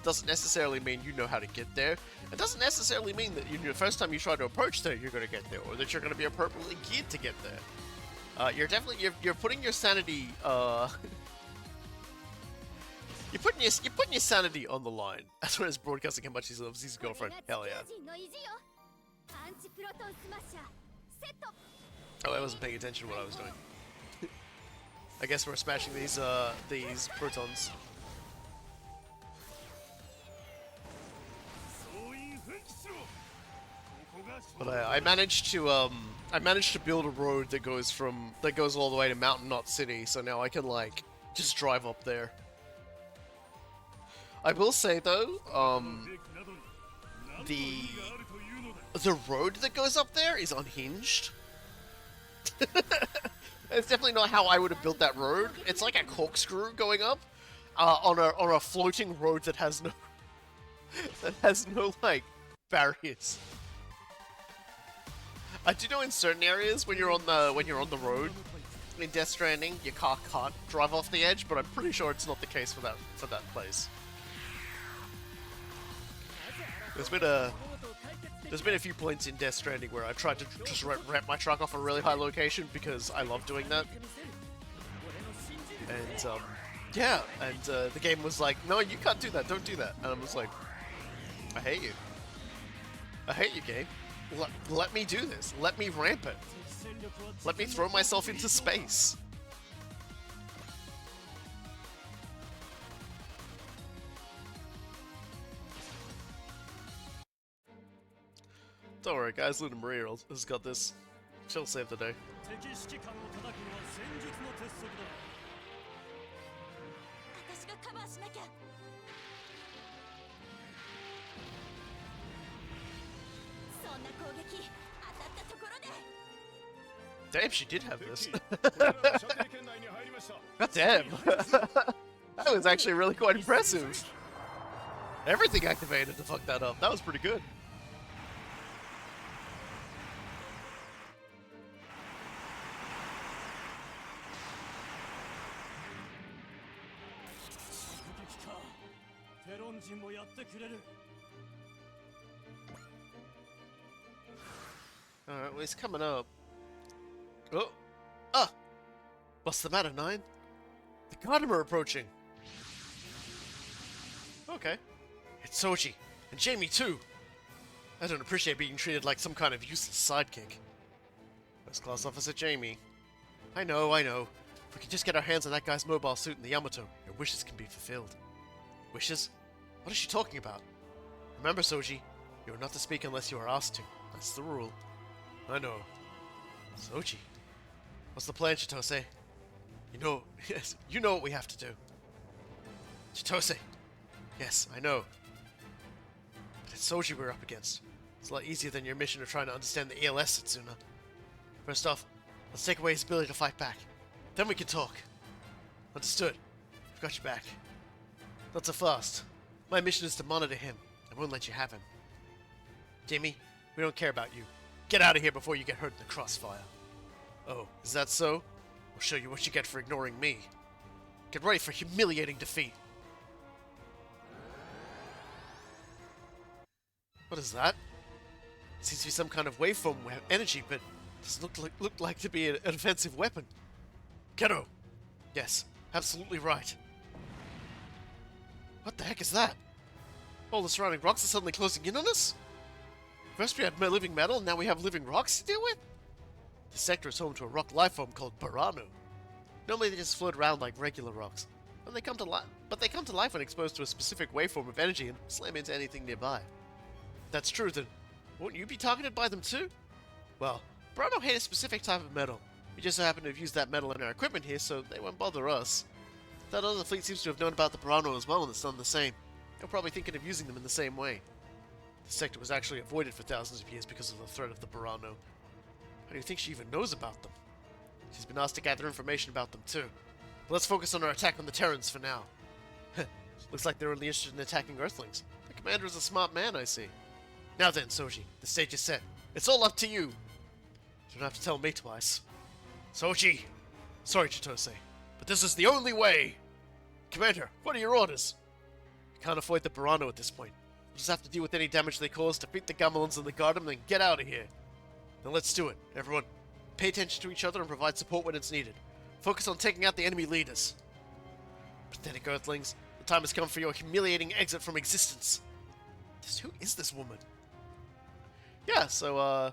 doesn't necessarily mean you know how to get there. It doesn't necessarily mean that the first time you try to approach there, you're going to get there, or that you're going to be appropriately geared to get there. You're putting your sanity, You're putting your sanity on the line. As well as broadcasting how much he loves his girlfriend. Hell yeah. Oh, I wasn't paying attention to what I was doing. I guess we're smashing these protons. But I managed to build a road that goes all the way to Mountain Knot City, so now I can, like, just drive up there. I will say though, the road that goes up there is unhinged. It's definitely not how I would have built that road. It's like a corkscrew going up on a floating road that has no like barriers. I do know in certain areas when you're on the road in Death Stranding, your car can't drive off the edge, but I'm pretty sure it's not the case for that place. There's been a few points in Death Stranding where I've tried to just ramp my truck off a really high location because I love doing that. And yeah, and the game was like, no, you can't do that, don't do that. And I was like, I hate you. I hate you, game. Let me do this. Let me ramp it. Let me throw myself into space. Don't worry, guys. Luna Maria has got this. She'll save the day. Damn, she did have this. God damn. That was actually really quite impressive. Everything activated to fuck that up. That was pretty good. Alright, well, he's coming up. Oh! Ah! What's the matter, Nine? The Gundam are approaching! Okay. It's Soji. And Jamie, too! I don't appreciate being treated like some kind of useless sidekick. First Class Officer Jamie. I know. If we can just get our hands on that guy's mobile suit in the Yamato, your wishes can be fulfilled. Wishes? What is she talking about? Remember, Soji, you are not to speak unless you are asked to. That's the rule. I know. Soji. What's the plan, Chitose? Yes, you know what we have to do. Chitose. Yes, I know. But it's Soji we're up against. It's a lot easier than your mission of trying to understand the ELS, Setsuna. First off, let's take away his ability to fight back. Then we can talk. Understood. I've got your back. Not so fast. My mission is to monitor him, won't let you have him. Jamie, we don't care about you. Get out of here before you get hurt in the crossfire. Oh, is that so? I'll show you what you get for ignoring me. Get ready for humiliating defeat. What is that? It seems to be some kind of waveform energy, but it doesn't look like to be an offensive weapon. Kiddo! Yes, absolutely right. What the heck is that? All the surrounding rocks are suddenly closing in on us? First we had living metal, and now we have living rocks to deal with? This sector is home to a rock lifeform called Burano. Normally they just float around like regular rocks, but they come to life when exposed to a specific waveform of energy and slam into anything nearby. That's true, then won't you be targeted by them too? Well, Burano hate a specific type of metal. We just so happen to have used that metal in our equipment here, so they won't bother us. That other fleet seems to have known about the Burano as well, and it's done the same. They're probably thinking of using them in the same way. The sector was actually avoided for thousands of years because of the threat of the Burano. How do you think she even knows about them? She's been asked to gather information about them too. But let's focus on our attack on the Terrans for now. Looks like they're only interested in attacking Earthlings. The commander is a smart man, I see. Now then, Soji, the stage is set. It's all up to you. You don't have to tell me twice. Soji! Sorry, Chitose, but this is the only way! Commander, what are your orders? We can't avoid the Burano at this point. We'll just have to deal with any damage they cause, defeat the Gamelons and the Gundam, then get out of here. Then let's do it. Everyone, pay attention to each other and provide support when it's needed. Focus on taking out the enemy leaders. Pathetic Earthlings, the time has come for your humiliating exit from existence. Who is this woman? Yeah, so,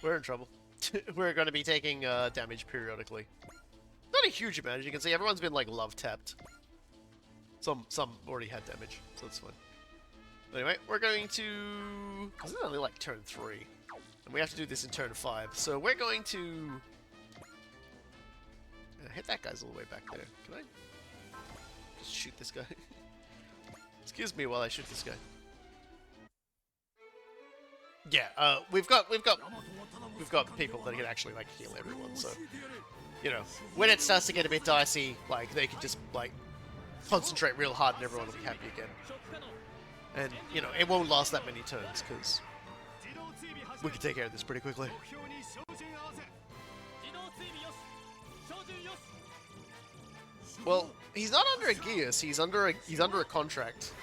we're in trouble. We're going to be taking damage periodically. Not a huge amount, as you can see. Everyone's been, like, love-tapped. Some already had damage, so that's fine. Anyway, we're going to... This is only, like, turn 3. And we have to do this in turn 5. So we're going to... hit that guy's all the way back there. Can I just shoot this guy? Excuse me while I shoot this guy. Yeah, we've got people that can actually like heal everyone, so you know, when it starts to get a bit dicey, like they can just like concentrate real hard and everyone will be happy again. And you know, it won't last that many turns because we can take care of this pretty quickly. Well, he's not under a gears, he's under a contract.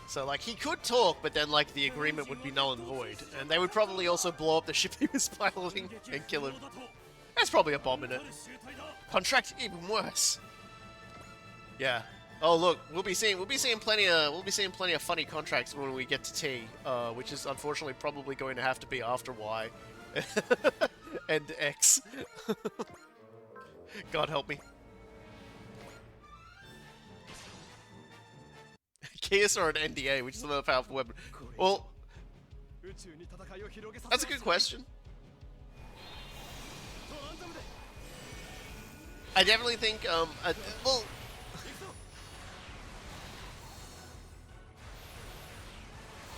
So, like, he could talk, but then, like, the agreement would be null and void. And they would probably also blow up the ship he was piloting and kill him. There's probably a bomb in it. Contract even worse. Yeah. Oh look, we'll be seeing plenty of funny contracts when we get to T, which is unfortunately probably going to have to be after Y and X. God help me. Gears or an NDA, which is another powerful weapon. Well, that's a good question. I definitely think, well,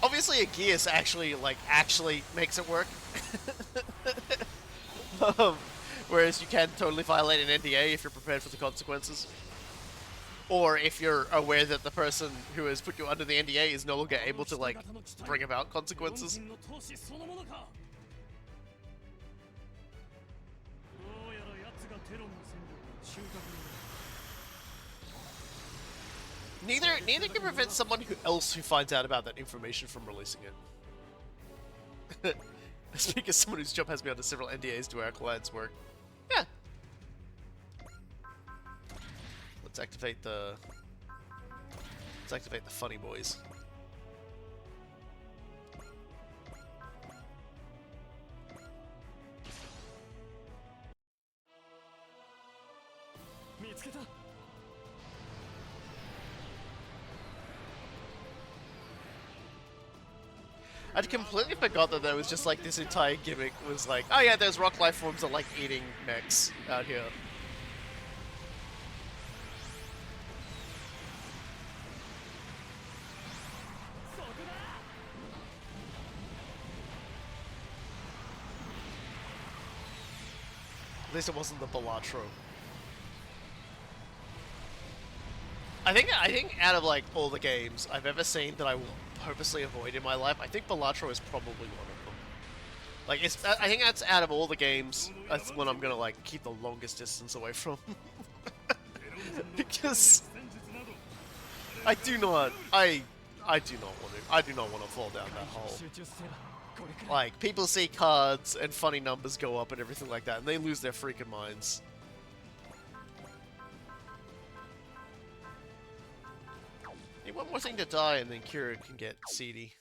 obviously a Gears actually makes it work. Whereas you can totally violate an NDA if you're prepared for the consequences. Or if you're aware that the person who has put you under the NDA is no longer able to, like, bring about consequences. Neither can prevent someone else who finds out about that information from releasing it. Speaking as someone whose job has me under several NDAs to our clients' work. Yeah. Let's activate the funny boys. I'd completely forgot that there was just like this entire gimmick was like, oh yeah, there's rock life forms that like eating mechs out here. At least it wasn't the Balatro. I think out of like all the games I've ever seen that I will purposely avoid in my life, I think Balatro is probably one of them. Like I think that's out of all the games, that's when I'm gonna like keep the longest distance away from. Because I do not want to fall down that hole. Like, people see cards and funny numbers go up and everything like that, and they lose their freaking minds. Need one more thing to die, and then Kira can get seedy.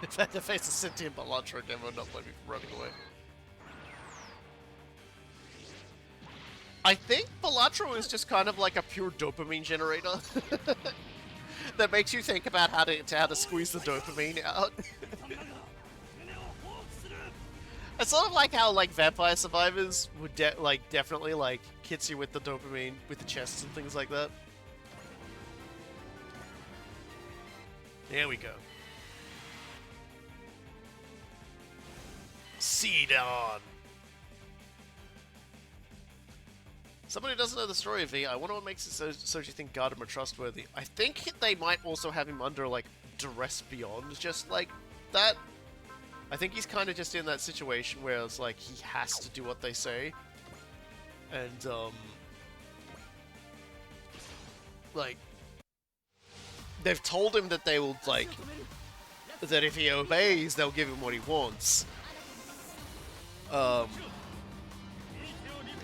If I had to face a sentient Balatro again, I would not blame me for running away. I think Balatro is just kind of like a pure dopamine generator that makes you think about how to squeeze the dopamine out. It's sort of like how like Vampire Survivors would definitely like hits you with the dopamine with the chests and things like that. There we go. Seed on. Somebody who doesn't know the story of V, I wonder what makes it so you think Gundam are trustworthy. I think they might also have him under, like, duress beyond just like that. I think he's kind of just in that situation where it's like he has to do what they say. And, like, they've told him that they will, like, that if he obeys, they'll give him what he wants.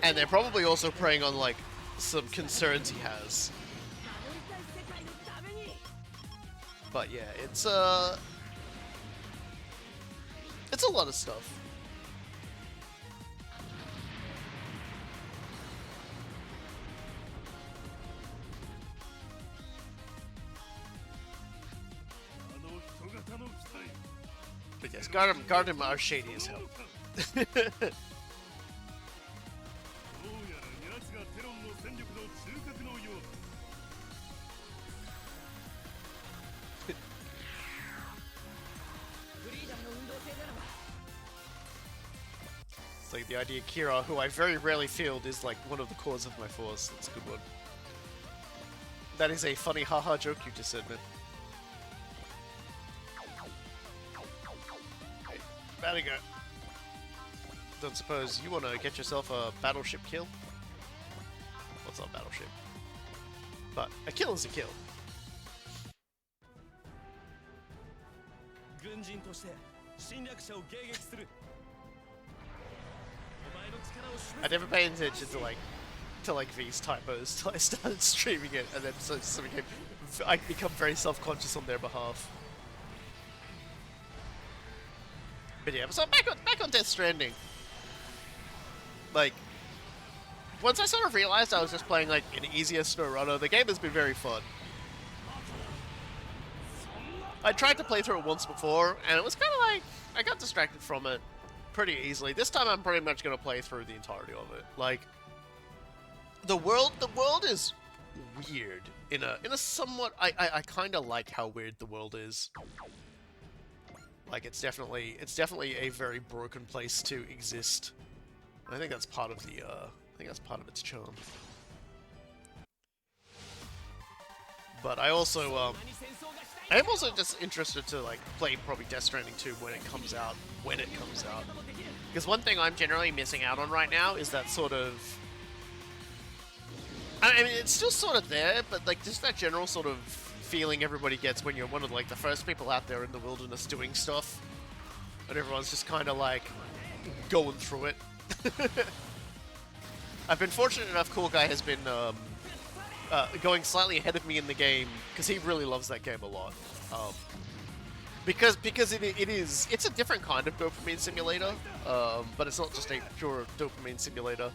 And they're probably also preying on, like, some concerns he has. But yeah, it's a lot of stuff. But yes, Gundam are shady as hell. It's like the idea Kira, who I very rarely field, is like one of the cores of my force. That's a good one. That is a funny haha joke you just said, man. Okay, about to go. Don't suppose you want to get yourself a battleship kill? What's not battleship? But a kill is a kill. I never paid attention to like V's typos till I started streaming it, and then I become very self-conscious on their behalf. But yeah, so back on Death Stranding. Like, once I sort of realized I was just playing like an easier SnowRunner, the game has been very fun. I tried to play through it once before, and it was kind of like I got distracted from it pretty easily. This time I'm pretty much going to play through the entirety of it. Like, the world is weird in a somewhat I kind of like how weird the world is. Like, it's definitely a very broken place to exist. I think that's part of the its charm. But I am also just interested to like play probably Death Stranding 2 when it comes out. Because one thing I'm generally missing out on right now is that sort of... I mean, it's still sort of there, but like just that general sort of feeling everybody gets when you're one of like the first people out there in the wilderness doing stuff. And everyone's just kind of like going through it. I've been fortunate enough, Cool Guy has been going slightly ahead of me in the game, because he really loves that game a lot. Because it's a different kind of dopamine simulator, but it's not just a pure dopamine simulator.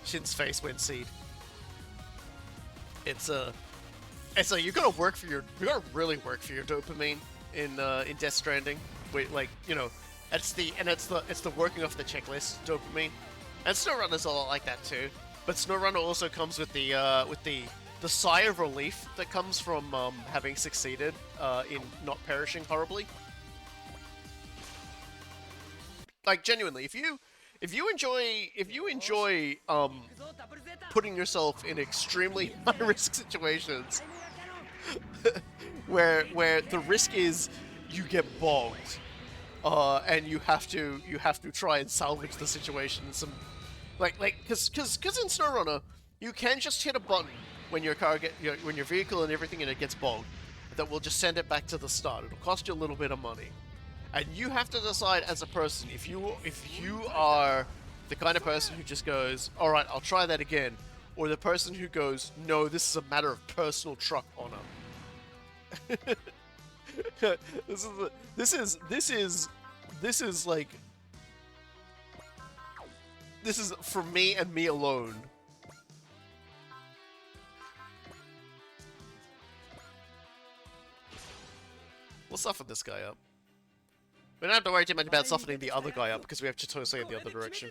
Shin's face went seed. You gotta really work for your dopamine in Death Stranding. Wait, like, you know, it's the working off the checklist dopamine. And SnowRunner's a lot like that too. But SnowRunner also comes with the sigh of relief that comes from having succeeded in not perishing horribly. Like genuinely, if you enjoy putting yourself in extremely high risk situations where the risk is you get bogged and you have to try and salvage the situation in some because in SnowRunner you can just hit a button when your car when your vehicle and everything and it gets bogged that will just send it back to the start. It'll cost you a little bit of money. And you have to decide as a person if you are the kind of person who just goes, all right, I'll try that again, or the person who goes, no, this is a matter of personal truck honor. This is for me and me alone. We'll soften this guy up. We don't have to worry too much about softening the other guy up because we have Chitose in the other direction.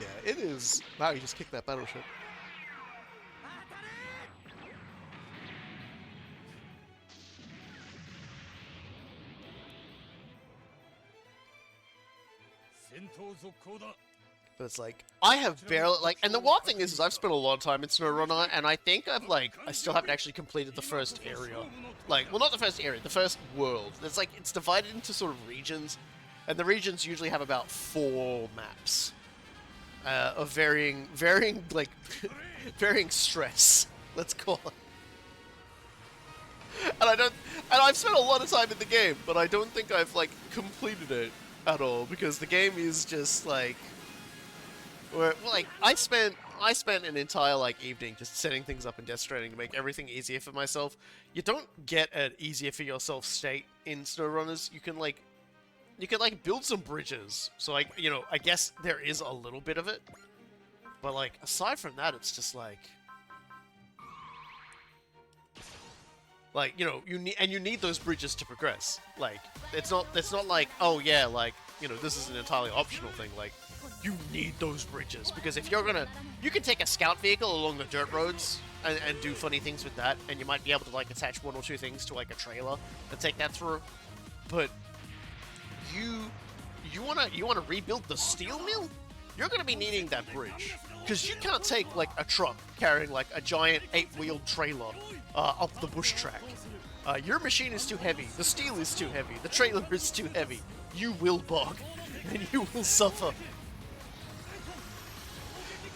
Yeah, it is. Wow, you just kicked that battleship. But it's like, I have barely, like, and the wild thing is I've spent a lot of time in SnowRunner, and I think I still haven't actually completed the first area. Like, well, not the first area, the first world. It's like, it's divided into sort of regions, and the regions usually have about 4 maps. Of varying, like, varying stress, let's call it. And I've spent a lot of time in the game, but I don't think I've, like, completed it at all, because the game is just, like, I spent an entire, like, evening just setting things up in Death Stranding to make everything easier for myself. You don't get an easier for yourself state in SnowRunners. You can build some bridges. So, like, you know, I guess there is a little bit of it. But, like, aside from that, it's just, like, you know, you need those bridges to progress. Like, it's not like, oh yeah, like, you know, this is an entirely optional thing. Like, you need those bridges, because if you can take a scout vehicle along the dirt roads and do funny things with that, and you might be able to, like, attach 1 or 2 things to, like, a trailer and take that through. But you wanna rebuild the steel mill? You're gonna be needing that bridge, because you can't take, like, a truck carrying, like, a giant 8-wheeled trailer up the bush track. Your machine is too heavy. The steel is too heavy. The trailer is too heavy. You will bog, and you will suffer.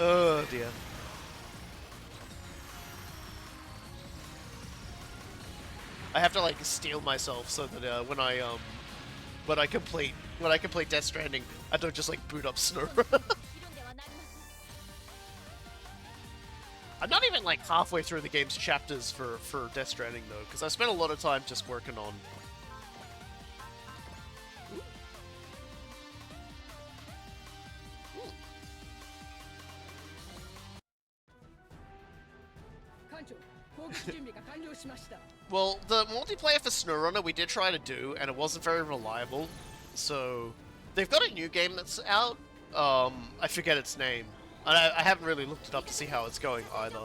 Oh dear. I have to, like, steel myself so that when I complete Death Stranding, I don't just, like, boot up SnowRunner. I'm not even, like, halfway through the game's chapters for Death Stranding, though, because I spent a lot of time just working on... Well, the multiplayer for SnowRunner we did try to do, and it wasn't very reliable, so... They've got a new game that's out, I forget its name. I haven't really looked it up to see how it's going either.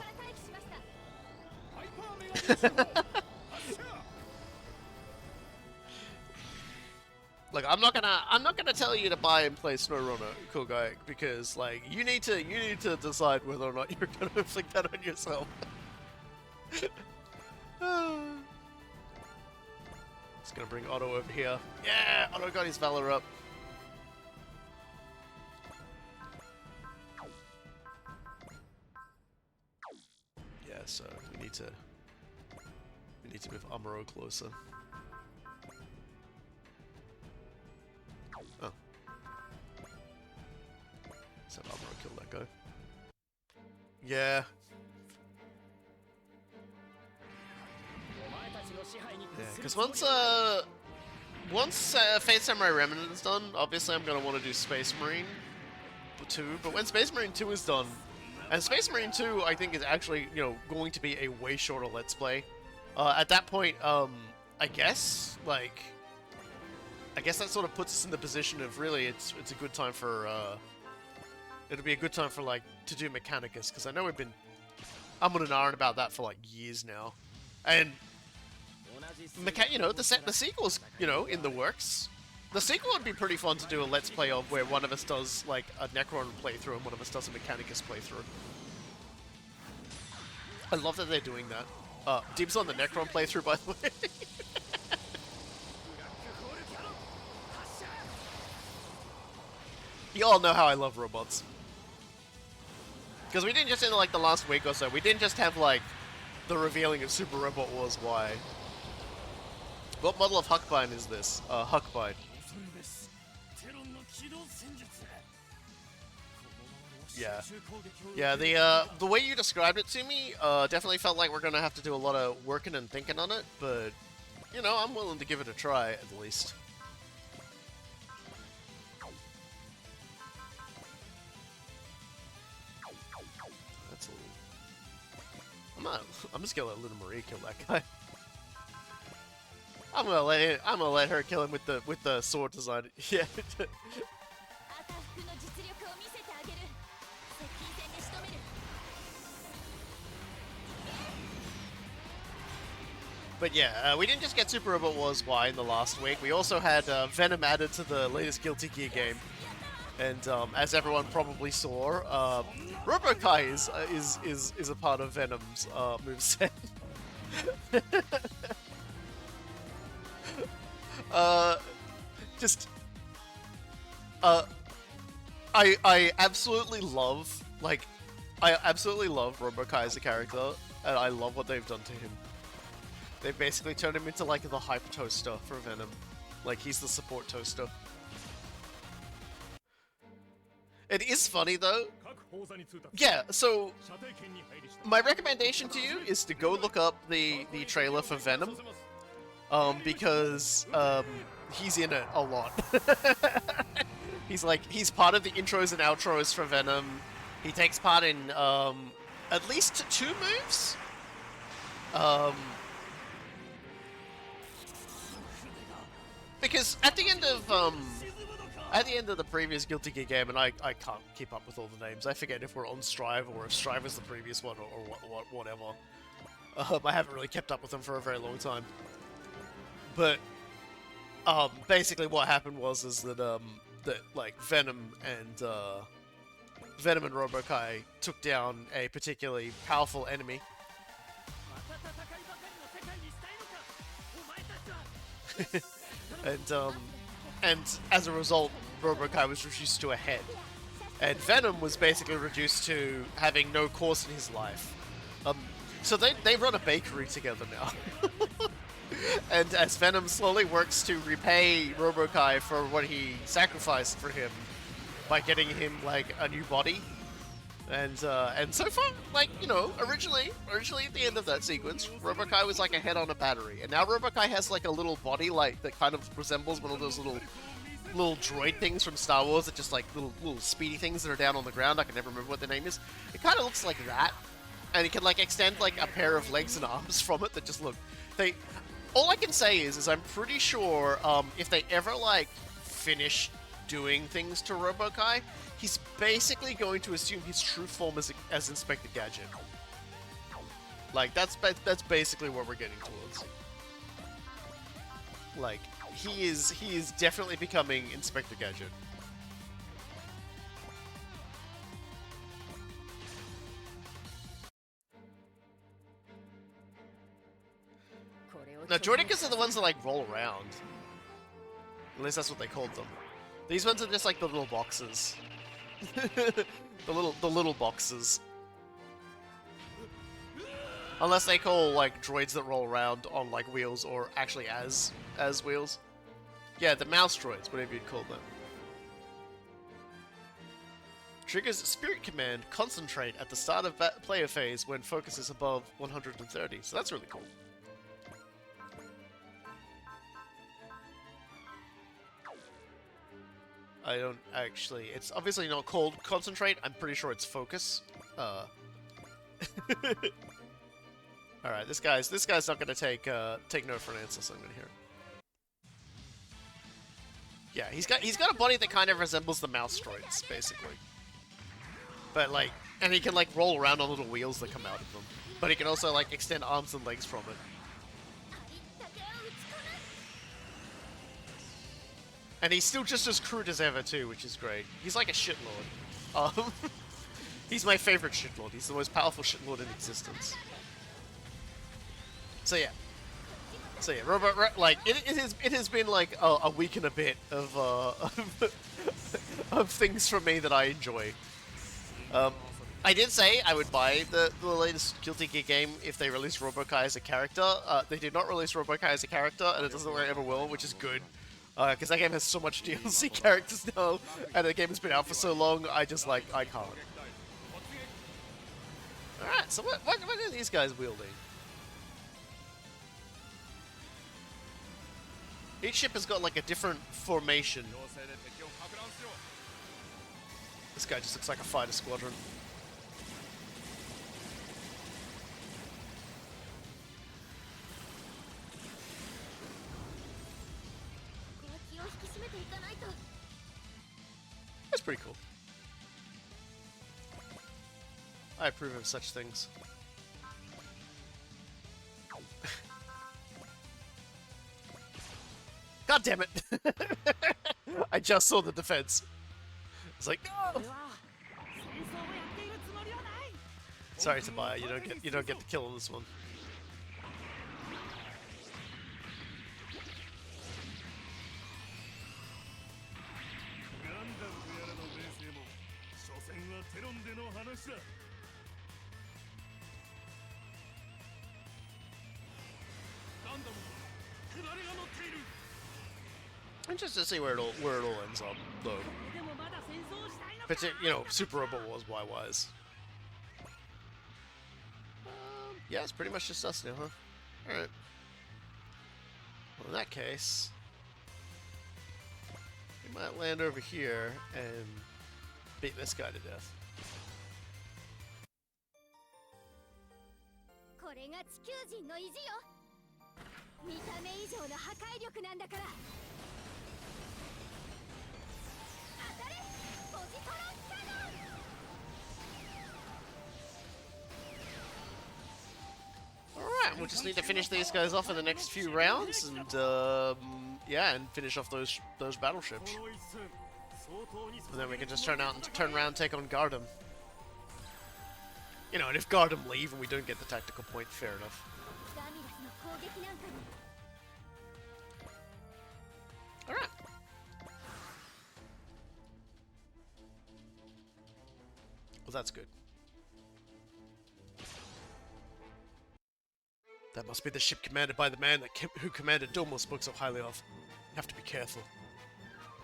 Like, I'm not gonna tell you to buy and play SnowRunner, cool guy, because, like, you need to decide whether or not you're gonna inflict that on yourself. Just gonna bring Otto over here. Yeah, Otto got his Valor up. Yeah, so we need to move Amuro closer. Oh. So Amuro killed that guy. Yeah. Yeah, because once Fate Samurai Remnant is done, obviously I'm gonna want to do Space Marine 2. But when Space Marine 2 is done, And Space Marine 2, I think, is actually, you know, going to be a way shorter Let's Play. At that point, I guess, like, I guess that sort of puts us in the position of really, it's a good time for, it'll be a good time for, like, to do Mechanicus, because I know we've been umming and ahhing about that for, like, years now. And, you know, the sequel's, you know, in the works. The sequel would be pretty fun to do a Let's Play of, where one of us does, like, a Necron playthrough and one of us does a Mechanicus playthrough. I love that they're doing that. Dibs on the Necron playthrough, by the way. You all know how I love robots. Because we didn't just, in like the last week or so, we didn't just have like the revealing of Super Robot Wars Y. What model of Huckbine is this? Huckbine. Yeah. Yeah, the way you described it to me, definitely felt like we're gonna have to do a lot of working and thinking on it, but, you know, I'm willing to give it a try, at least. That's a little... I'm just gonna let Little Marie kill that guy. I'm gonna let her kill him with the sword design. Yeah. But yeah, we didn't just get Super Robot Wars Y in the last week. We also had Venom added to the latest Guilty Gear game, and as everyone probably saw, Robokai is a part of Venom's moveset. I absolutely love, like, I absolutely love Robokai as a character, and I love what they've done to him. They basically turned him into, like, the hype toaster for Venom. Like, he's the support toaster. It is funny, though. Yeah, so my recommendation to you is to go look up the trailer for Venom, because he's in it a lot. He's part of the intros and outros for Venom. He takes part in at least 2 moves. Because at the end of the previous Guilty Gear game, and I can't keep up with all the names. I forget if we're on Strive or if Strive is the previous one or whatever. I haven't really kept up with them for a very long time. But basically, what happened was that like Venom and Robokai took down a particularly powerful enemy. And as a result, Robokai was reduced to a head. And Venom was basically reduced to having no course in his life. So they run a bakery together now. And as Venom slowly works to repay Robokai for what he sacrificed for him by getting him, like, a new body. And so far, like, you know, originally at the end of that sequence, Robokai was like a head on a battery, and now Robokai has like a little body, like, that kind of resembles one of those little droid things from Star Wars that just, like, little speedy things that are down on the ground. I can never remember what the name is. It kind of looks like that, and it can, like, extend like a pair of legs and arms from it that just look. All I can say is I'm pretty sure if they ever, like, finish doing things to Robokai, he's basically going to assume his true form as Inspector Gadget. Like, that's basically what we're getting towards. Like, he is definitely becoming Inspector Gadget. Now, Droidekas are the ones that, like, roll around. At least that's what they called them. These ones are just like the little boxes. the little boxes. Unless they call, like, droids that roll around on, like, wheels or actually as wheels. Yeah, the mouse droids, whatever you'd call them. Triggers Spirit Command Concentrate at the start of player phase when focus is above 130. So that's really cool. I don't actually... It's obviously not called Concentrate. I'm pretty sure it's Focus. All right, this guy's not gonna take no for an answer. So I'm gonna hear. Yeah, he's got a body that kind of resembles the mouse droids, basically. But like, and he can like roll around on little wheels that come out of them. But he can also like extend arms and legs from it. And he's still just as crude as ever too, which is great. He's like a shitlord. He's my favorite shitlord. He's the most powerful shitlord in existence. So yeah, Robot, like it has been like a week and a bit of of things from me that I enjoy. I did say I would buy the latest Guilty Gear game if they released Robokai as a character. They did not release Robokai as a character, and it doesn't look like it ever will, which is good. Because that game has so much DLC characters now, and the game has been out for so long, I just like, I can't. Alright, so what are these guys wielding? Each ship has got like a different formation. This guy just looks like a fighter squadron. That's pretty cool. I approve of such things. God damn it! I just saw the defense. It's like, no! Sorry, Tobiah, you don't get the kill on this one. Interested to see where it all ends up, though. But you know, Super Robot Wars wise. Yeah, it's pretty much just us now, huh? All right. Well, in that case, we might land over here and beat this guy to death. Alright, we'll just need to finish these guys off in the next few rounds, and yeah, and finish off those battleships. And then we can just turn around and take on Gundam. You know, and if Gundam leave and we don't get the tactical point, fair enough. Alright. Well, that's good. That must be the ship commanded by the man who commanded Domo spoke so highly of. You have to be careful.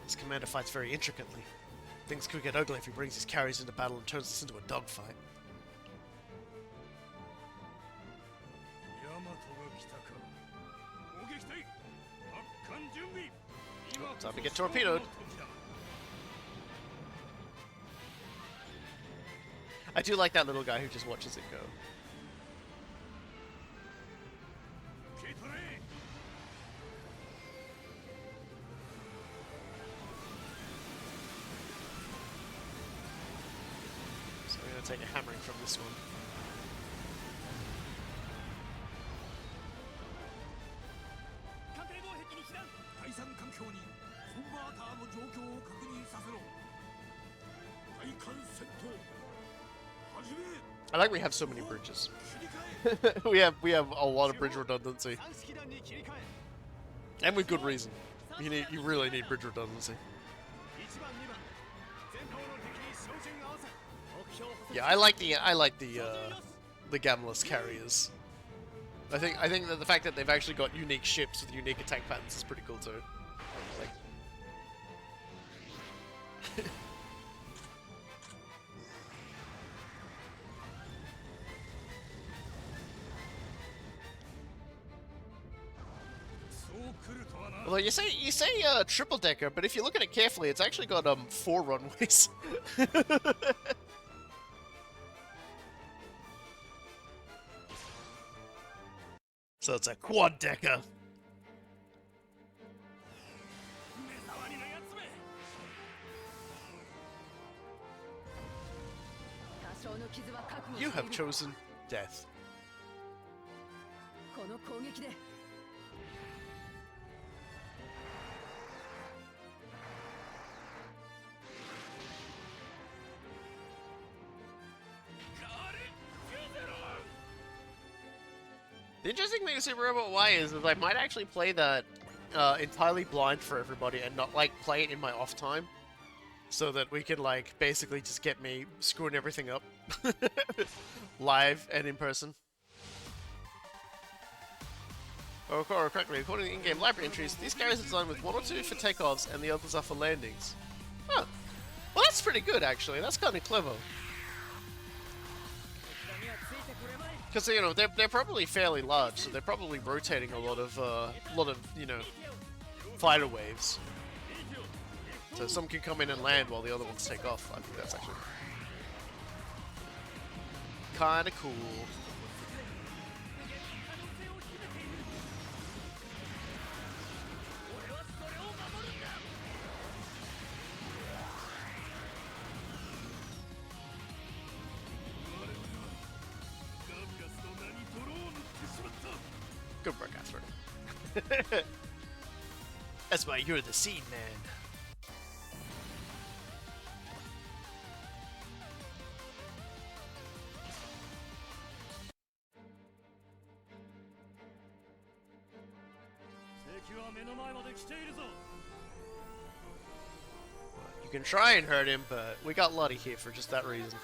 This commander fights very intricately. Things could get ugly if he brings his carriers into battle and turns this into a dogfight. Oh, time to get torpedoed. I do like that little guy who just watches it go. So we're going to take a hammering from this one. I like we have so many bridges. we have a lot of bridge redundancy. And with good reason. You really need bridge redundancy. Yeah, I like the Gamless carriers. I think that the fact that they've actually got unique ships with unique attack patterns is pretty cool too. Like well, you say triple decker, but if you look at it carefully, it's actually got 4 runways. So it's a quad decker. You have chosen death. The interesting thing with Super Robot Y is that I might actually play that entirely blind for everybody and not like play it in my off time, so that we can like basically just get me screwing everything up live and in person. Or correctly, according to in-game library entries, these carriers are designed with 1 or 2 for takeoffs and the others are for landings. Huh. Well, that's pretty good actually. That's kind of clever. Because you know they're probably fairly large, so they're probably rotating a lot of you know fighter waves. So some can come in and land while the other ones take off. I think that's actually kind of cool. Good work, Catherine. That's why you're the seed man. You can try and hurt him, but we got Lottie here for just that reason.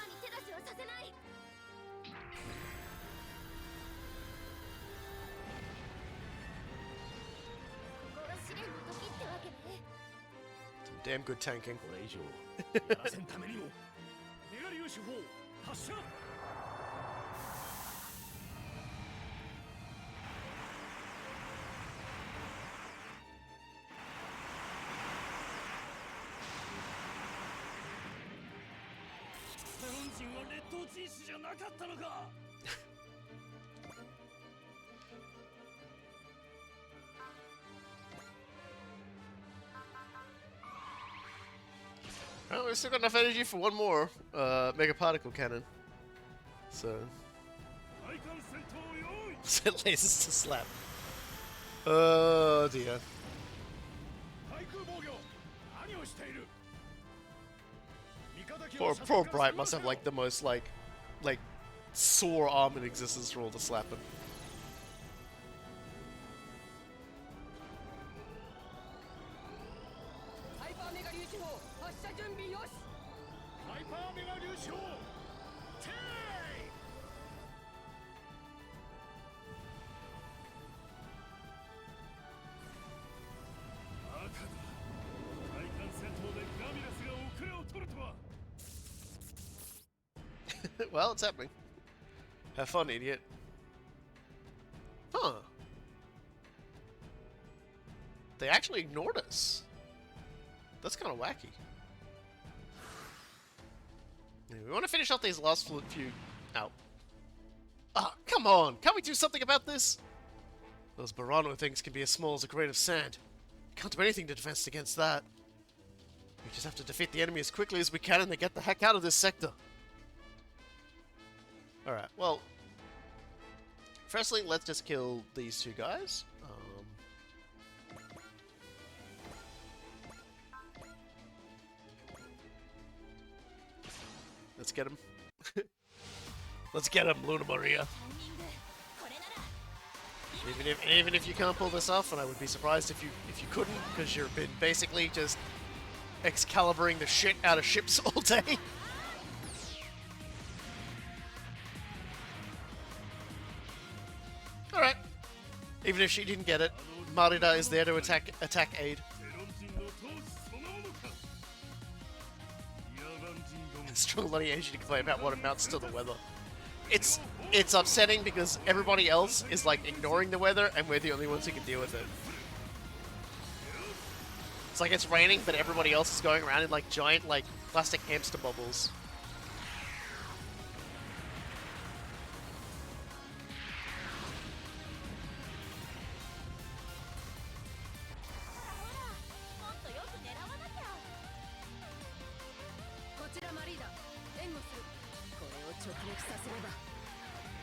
Damn good tanking. Well, we've still got enough energy for one more Mega Particle Cannon. So... set lasers to slap. Oh dear. Poor Bright must have like the most like sore arm in existence for all the slapping. Well, it's happening. Have fun, idiot. Huh. They actually ignored us. That's kind of wacky. Yeah, we want to finish off these last few... Ow. Ah, come on! Can't we do something about this? Those Barano things can be as small as a grain of sand. We can't do anything to defend against that. We just have to defeat the enemy as quickly as we can and then get the heck out of this sector. Alright, well... Firstly, let's just kill these two guys. Let's get him. Let's get him, Luna Maria. Even if you can't pull this off, and I would be surprised if you couldn't, because you've been basically just Excalibring the shit out of ships all day. Alright. Even if she didn't get it, Marida is there to attack aid. Strong bloody energy to complain about what amounts to the weather. It's upsetting because everybody else is like ignoring the weather and we're the only ones who can deal with it. It's like it's raining but everybody else is going around in like giant like plastic hamster bubbles.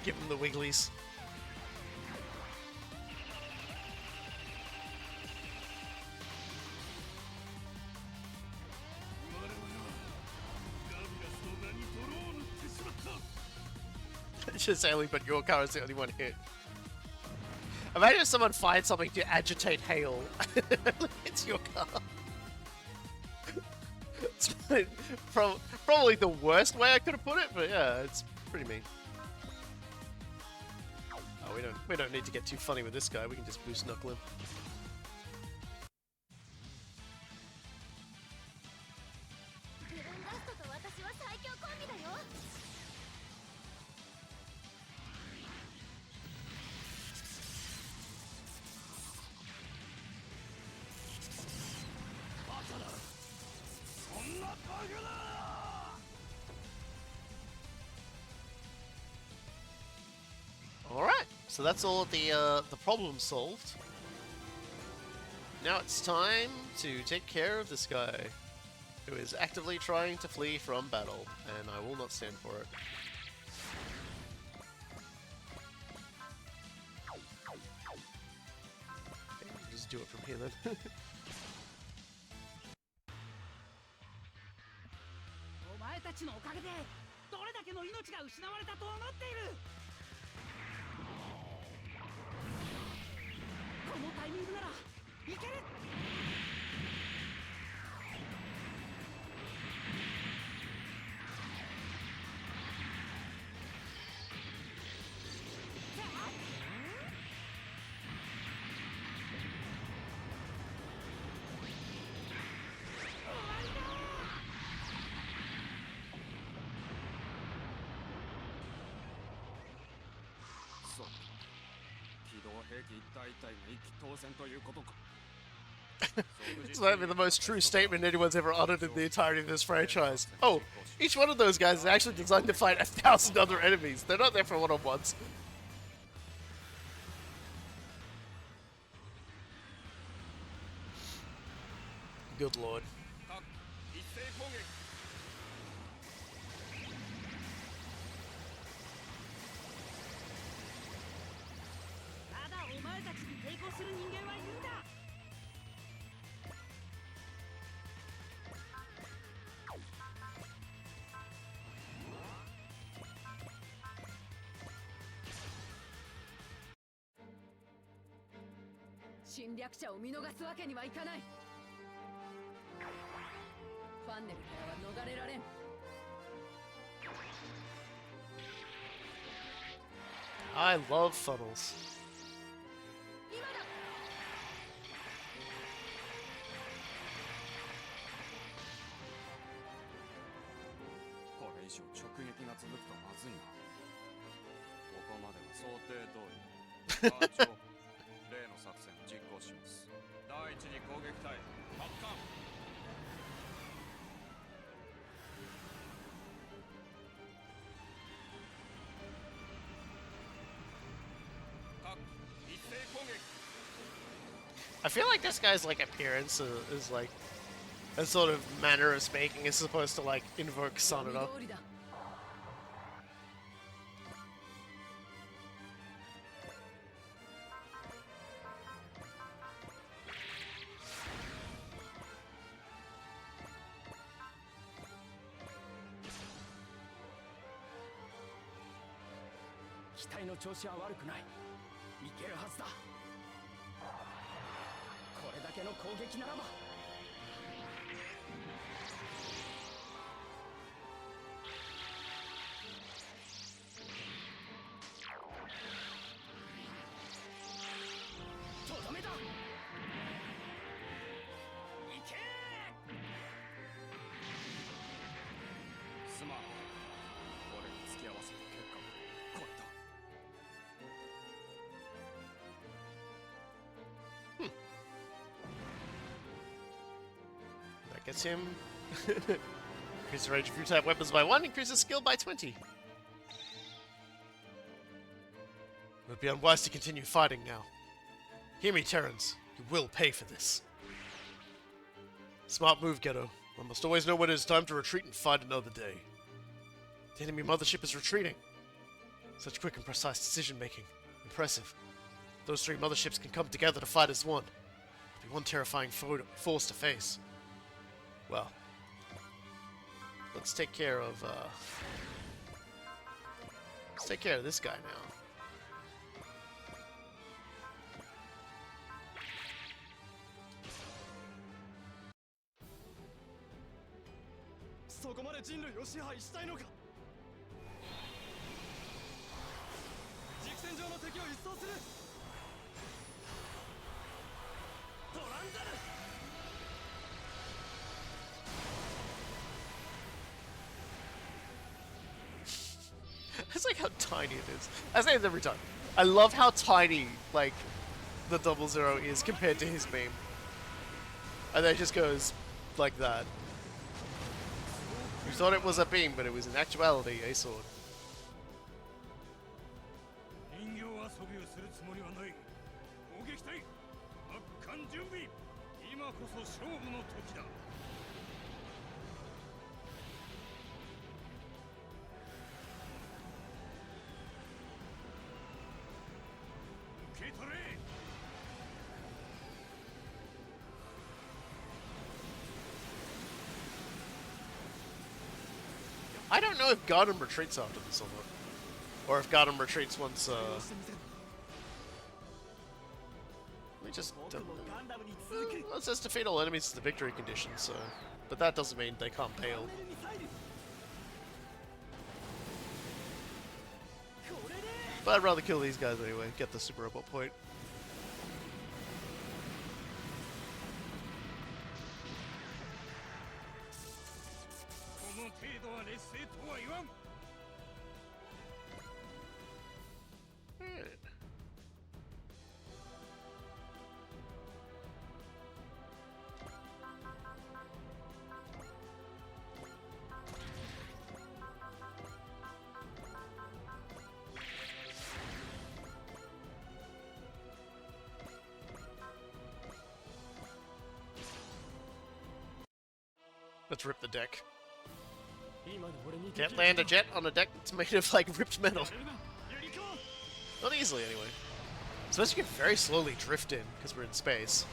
Give him the wigglies. Just sailing, but your car is the only one hit. Imagine if someone finds something to agitate hail. It's your car. It's probably the worst way I could have put it, but yeah, it's pretty mean. Oh, we don't need to get too funny with this guy. We can just boost knuckle him. Alright, so that's all of the problem solved. Now it's time to take care of this guy, who is actively trying to flee from battle, and I will not stand for it. Okay, just do it from here then. お前たちのおかげでどれだけの命が失われたと思っている。このタイミングならいける。This might be the most true statement anyone's ever uttered in the entirety of this franchise. Oh, each one of those guys is actually designed to fight 1,000 other enemies. They're not there for one-on-ones. Good lord. I love funnels. I feel like this guy's like appearance is like a sort of manner of speaking is supposed to like invoke Sanada. That gets him. Increases range of few-type weapons by 1, increases skill by 20. It would be unwise to continue fighting now. Hear me, Terrans. You will pay for this. Smart move, Ghetto. One must always know when it is time to retreat and fight another day. The enemy mothership is retreating. Such quick and precise decision making. Impressive. Those three motherships can come together to fight as one. It'll be one terrifying force to face. Well, let's take care of this guy now. It's like how tiny it is. I say it every time. I love how tiny, like, the 00 is compared to his beam. And then it just goes like that. You thought it was a beam, but it was in actuality a sword. I don't know if Gundam retreats after this or not. Or if Gundam retreats once, let me just... let's just defeat all enemies to the victory condition, so... But that doesn't mean they can't bail. But I'd rather kill these guys anyway, get the super robot point. Let's rip the deck. Can't land a jet on a deck that's made of, like, ripped metal. Not easily, anyway. So this you can very slowly drift in, because we're in space.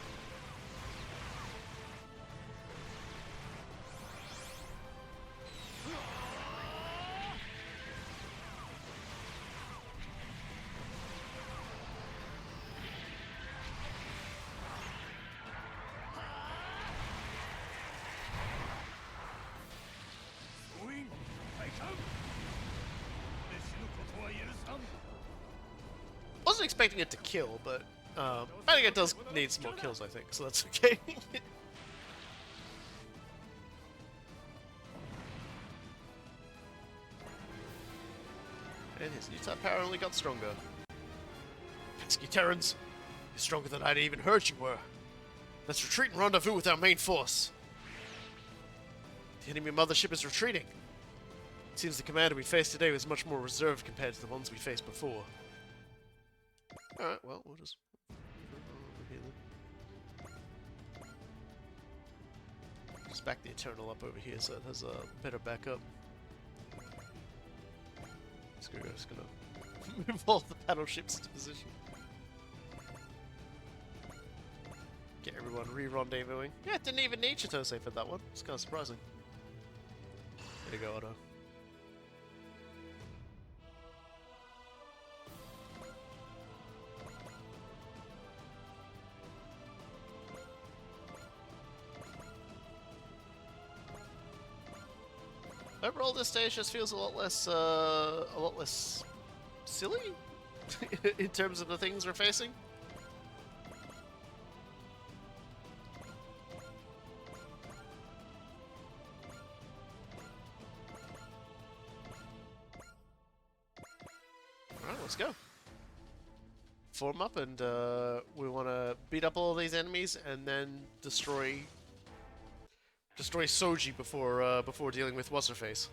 Wasn't expecting it to kill, but I think it does need some more kills, I think, so that's okay. And his new type power only got stronger. Pesky Terrans, you're stronger than I'd even heard you were. Let's retreat and rendezvous with our main force. The enemy mothership is retreating. It seems the commander we faced today was much more reserved compared to the ones we faced before. Alright, well, we'll just... Just back the Eternal up over here so it has a better backup. Just gonna move all the battleships into position. Get everyone re-rendezvousing. Yeah, it didn't even need Chitose for that one. It's kind of surprising. There you go, Otto. Overall, this stage just feels a lot less silly in terms of the things we're facing. Alright, let's go. Form up, and we want to beat up all these enemies and then destroy Soji before dealing with What's-Her-Face.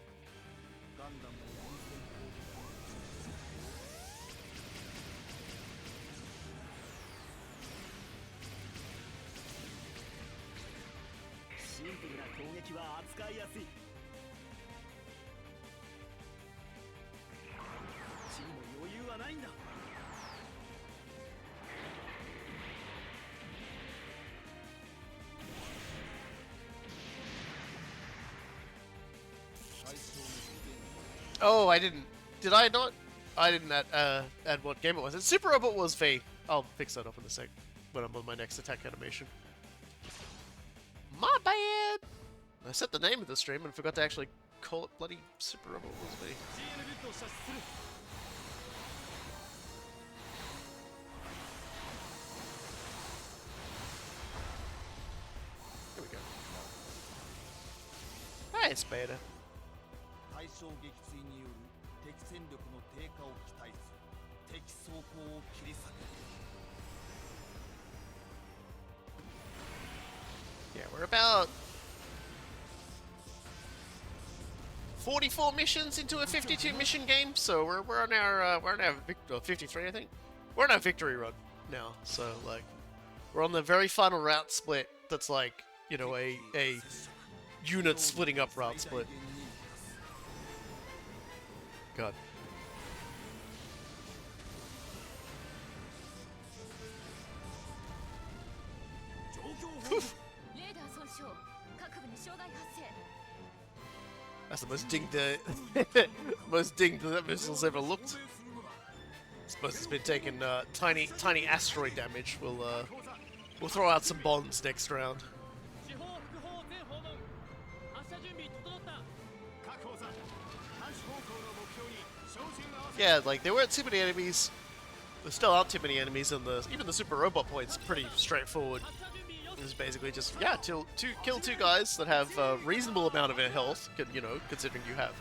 ないんだ。 Oh, I didn't. Did I not? I didn't add what game it was. It's Super Robot Wars V. I'll fix that up in a sec when I'm on my next attack animation. My bad! I set the name of the stream and forgot to actually call it bloody Super Robot Wars V. Here we go. Hey, it's beta. Yeah, we're about 44 missions into a 52 mission game, so we're on our 53, I think. We're on our victory run now, so like we're on the very final route split. That's like, you know, a unit splitting up route split. God. That's the most dinged, most dinged that missile's ever looked. I suppose it's been taking tiny asteroid damage. We'll throw out some bombs next round. Yeah, like there weren't too many enemies. There still aren't too many enemies, and even the super robot point's pretty straightforward. It's basically just kill two guys that have a reasonable amount of health. You know, considering you have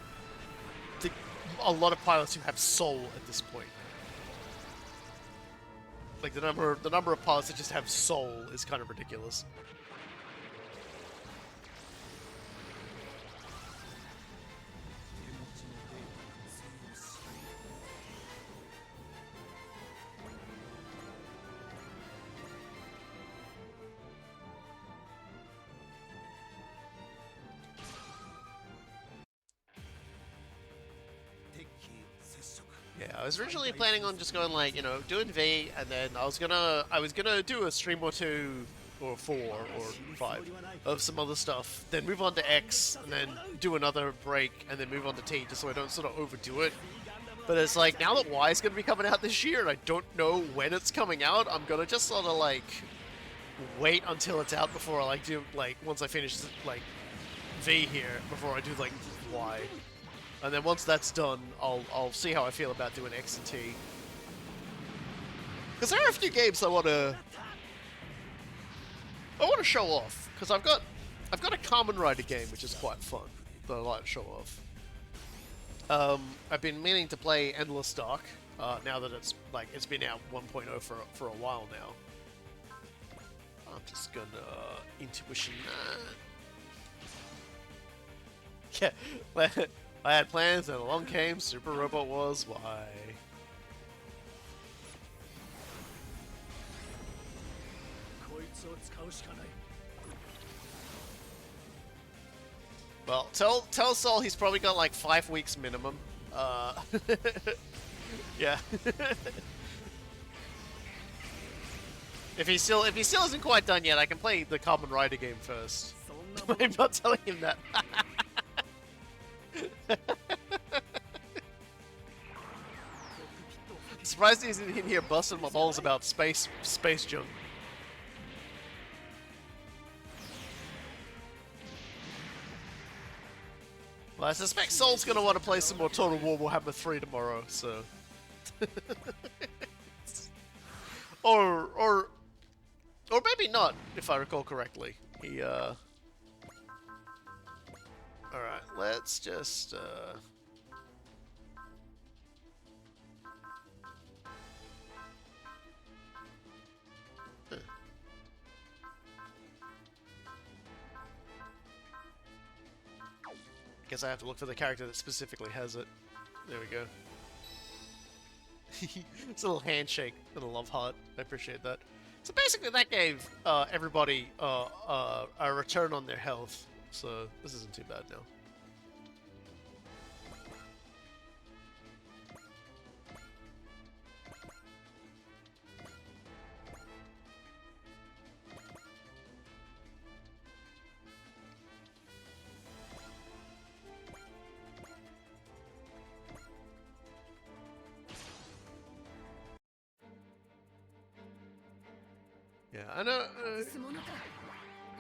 a lot of pilots who have soul at this point. Like the number of pilots that just have soul is kind of ridiculous. Yeah, I was originally planning on just going like, you know, doing V, and then I was gonna do a stream or 2 or 4 or 5 of some other stuff, then move on to X, and then do another break, and then move on to T, just so I don't sort of overdo it. But it's like, now that Y is gonna be coming out this year, and I don't know when it's coming out, I'm gonna just sort of like wait until it's out before I like do like once I finish like V here before I do like Y. And then once that's done, I'll see how I feel about doing X and T. Because there are a few games I want to show off. Because I've got a Kamen Rider game which is quite fun that I like to show off. I've been meaning to play Endless Dark. Now that it's been out 1.0 for a while now. I'm just gonna intuition that. Yeah. I had plans, and along came Super Robot Wars Y. Well, tell Sol he's probably got like 5 weeks minimum. Yeah. If he still isn't quite done yet, I can play the Kamen Rider game first. I'm not telling him that. I'm surprised he's in here busting my balls about space junk. Well, I suspect Sol's gonna want to play some more Total War Warhammer 3 tomorrow, so. or maybe not, if I recall correctly. He Alright, let's just guess I have to look for the character that specifically has it. There we go. It's a little handshake and a love heart. I appreciate that. So basically that gave everybody a return on their health. So this isn't too bad now. Yeah, I know. 外すものか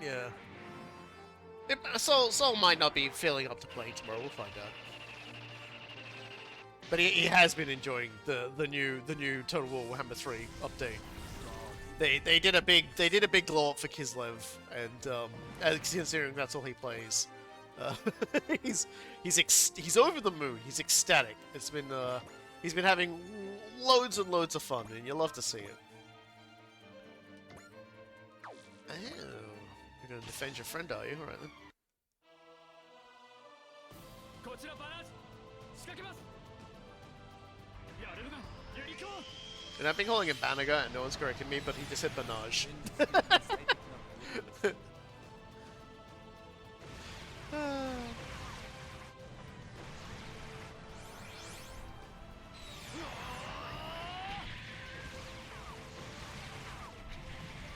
Yeah. Soul might not be feeling up to playing tomorrow. We'll find out. But he has been enjoying the new Total War Warhammer 3 update. They did a big glow up for Kislev, and considering that's all he plays, he's over the moon. He's ecstatic. It's been he's been having loads and loads of fun, and you love to see it. Oh, you're gonna defend your friend, are you? All right then. こちらバラージ仕掛けますやれるなユニコーン And I've been calling him Banaga, and no one's correcting me, but he just said Banage.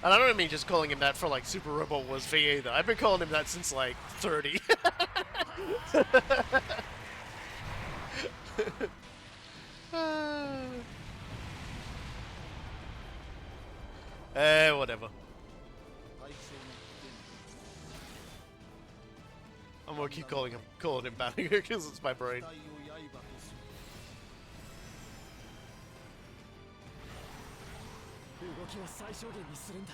And I don't mean just calling him that for like Super Robot Wars V either. I've been calling him that since like 30. Whatever. I'm gonna keep calling him Banner because it's my brain. 動きは最小限にするんだ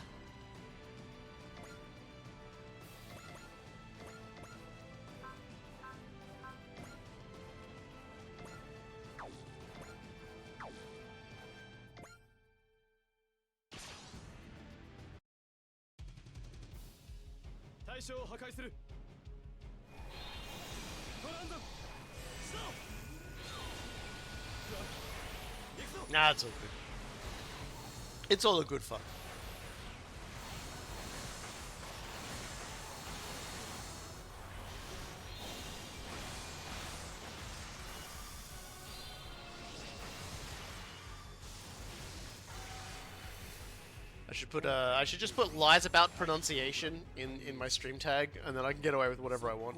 対象を破壊するトランドストップ行くぞ Nah, it's all good. It's all a good fun. I should just put lies about pronunciation in my stream tag, and then I can get away with whatever I want.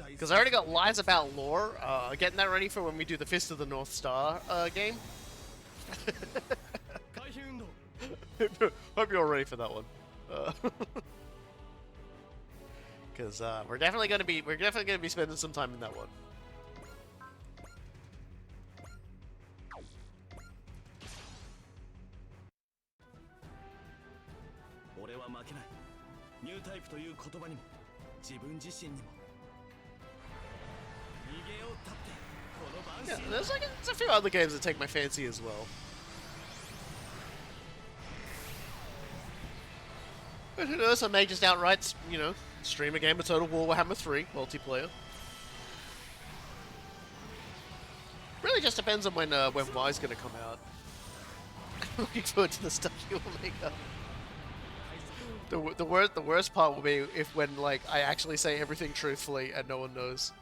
Because I already got lies about lore. Getting that ready for when we do the Fist of the North Star game. Hope you're ready for that one. Because we're definitely gonna be spending some time in that one. Yeah, there's a few other games that take my fancy as well. But who knows, I may just outright, you know, stream a game of Total War Warhammer 3 multiplayer. Really just depends on when Y's gonna come out. I'm looking forward to the stuff you'll make up. The worst part will be if when like I actually say everything truthfully and no one knows.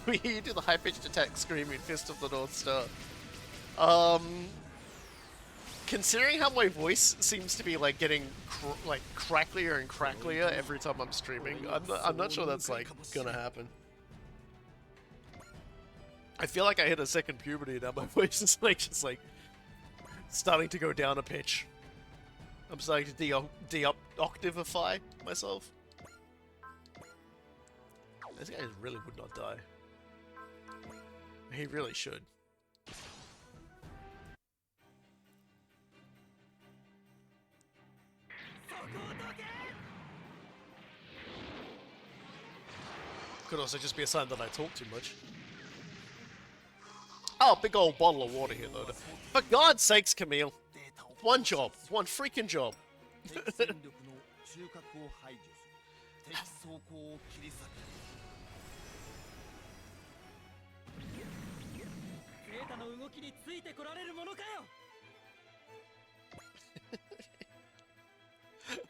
You do the high-pitched attack screaming Fist of the North Star. Considering how my voice seems to be like getting cracklier and cracklier every time I'm streaming, I'm not sure that's like gonna happen. I feel like I hit a second puberty now. My voice is like just like starting to go down a pitch. I'm starting to de-octavify myself. This guy really would not die. He really should. Could also just be a sign that I talk too much. Oh, big old bottle of water here, though. For God's sakes, Camille. One job. One freaking job.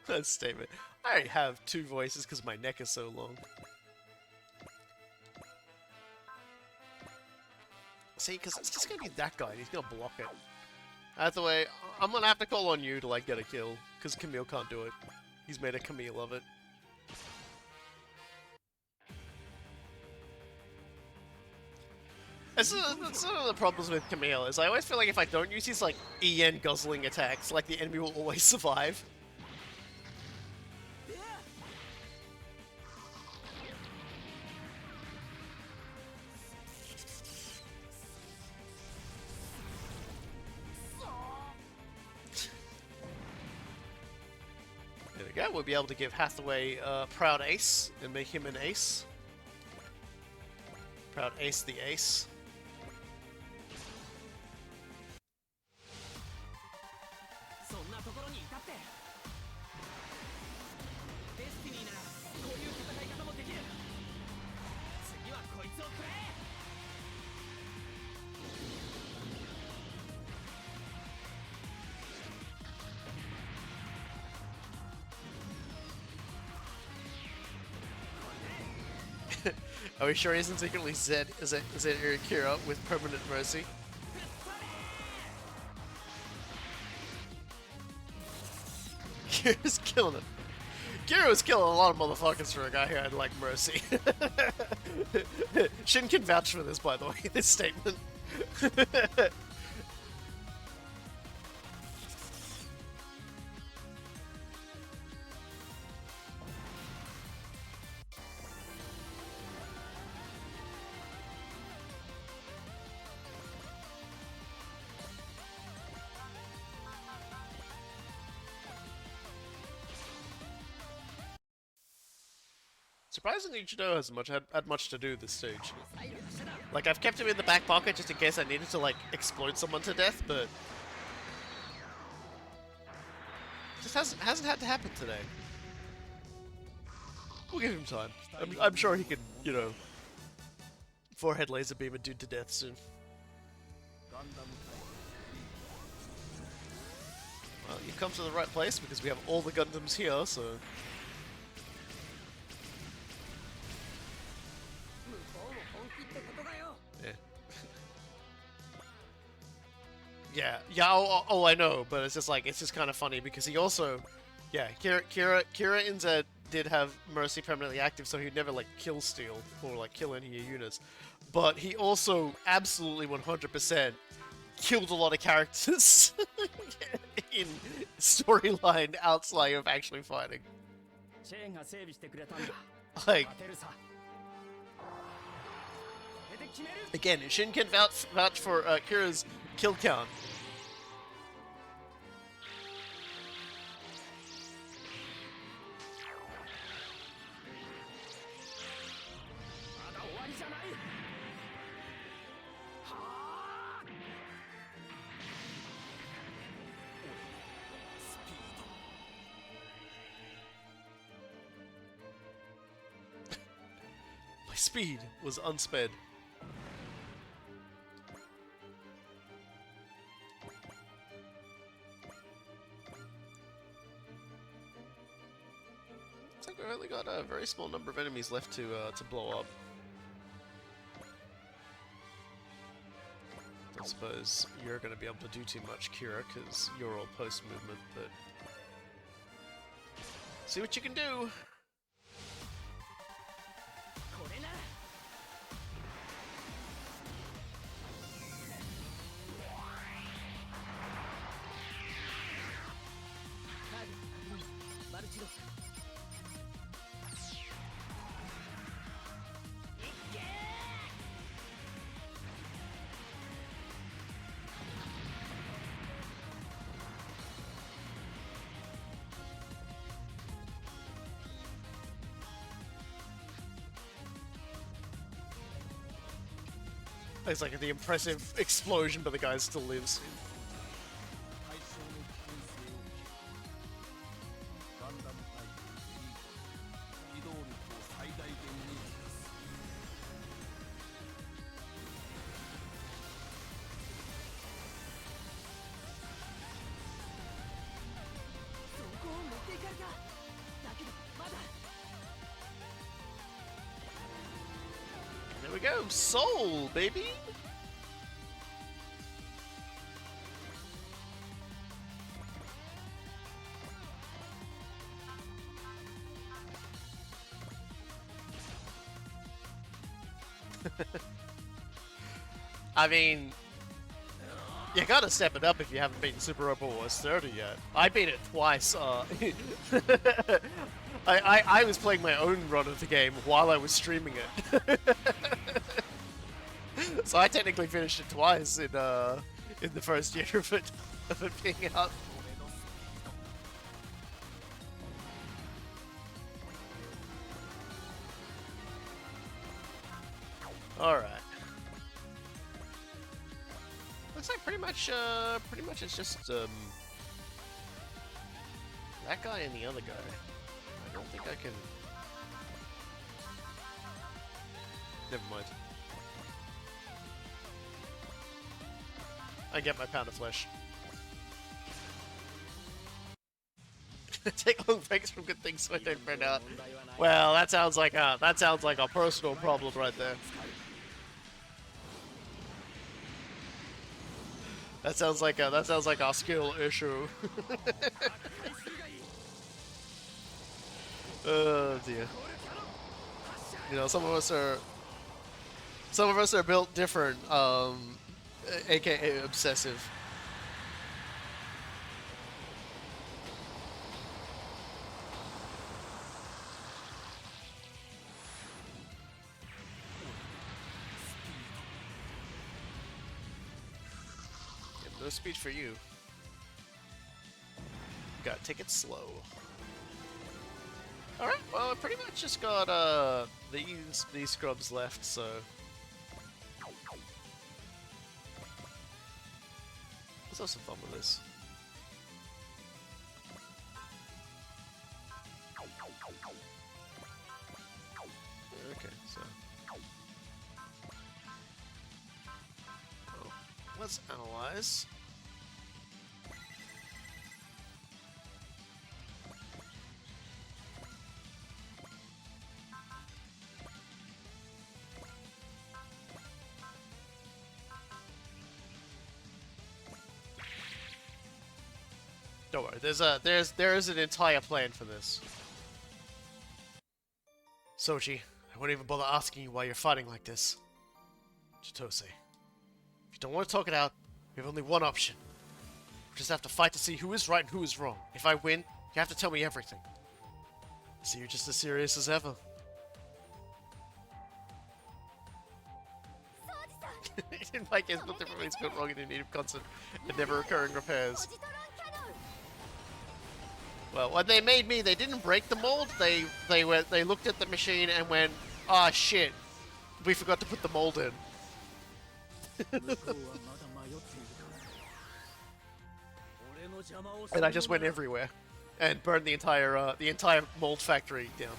That statement. I have two voices because my neck is so long. See, because it's just gonna be that guy, and he's gonna block it. That's the way. I'm gonna have to call on you to like get a kill, because Camille can't do it. He's made a Camille of it. That's one of the problems with Camille, is I always feel like if I don't use his, like, EN guzzling attacks, like, the enemy will always survive. There we go, we'll be able to give Hathaway Proud Ace, and make him an ace. Proud Ace the Ace. Are we sure he isn't secretly Zed Kira with permanent mercy? Kira's killing it. Kira was killing a lot of motherfuckers for a guy who had, like, mercy. Shin can vouch for this, by the way, this statement. Surprisingly, Judo hasn't had much to do this stage. Like, I've kept him in the back pocket just in case I needed to, like, explode someone to death, but just hasn't had to happen today. We'll give him time. I'm sure he can, you know, forehead laser beam a dude to death soon. Well, you've come to the right place because we have all the Gundams here, so. Yeah, oh, I know, but it's just like, it's just kind of funny because he also, yeah, Kira and Zed did have Mercy permanently active, so he'd never, like, kill steal or, like, kill any of your units. But he also absolutely 100% killed a lot of characters in storyline outside of actually fighting. Like, again, Shin can vouch for Kira's kill count. My speed was unsped. Looks like we've only got a very small number of enemies left to blow up. I suppose you're going to be able to do too much, Kira, because you're all post-movement, but see what you can do! It's like the impressive explosion, but the guy still lives. There we go, Soul, baby! I mean, you gotta step it up if you haven't beaten Super Robot Wars 30 yet. I beat it twice. I was playing my own run of the game while I was streaming it. So I technically finished it twice in the first year of it being out. All right. Looks like pretty much it's just that guy and the other guy. I don't think I can. Never mind. I get my pound of flesh. Take long breaks from good things so I don't burn out. Well, that sounds like a personal problem right there. That sounds like our skill issue. Oh dear. You know, some of us are built different, aka obsessive. No speech for you. Gotta take it slow. Alright, well I pretty much just got these scrubs left, so let's have some fun with this. Okay, so let's analyze. Don't worry, there is an entire plan for this. Soji, I won't even bother asking you why you're fighting like this. Chitose. If you don't want to talk it out, we have only one option. We just have to fight to see who is right and who is wrong. If I win, you have to tell me everything. So you're just as serious as ever. In my case, nothing remains good wrong in a need of constant and never recurring repairs. Well, when they made me, they didn't break the mold. They looked at the machine and went, "Ah, shit, we forgot to put the mold in." And I just went everywhere and burned the entire mold factory down.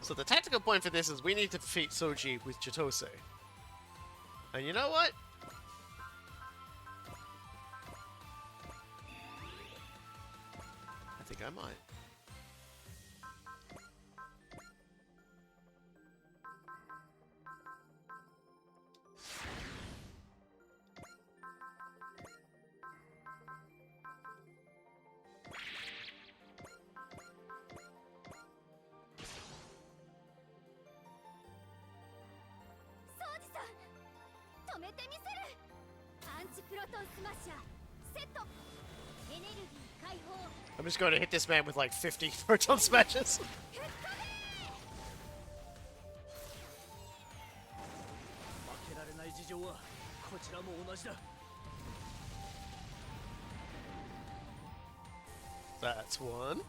So the tactical point for this is we need to defeat Soji with Chitose. And you know what? I think I might. I'm just going to hit this man with like 50 proton smashes. That's one.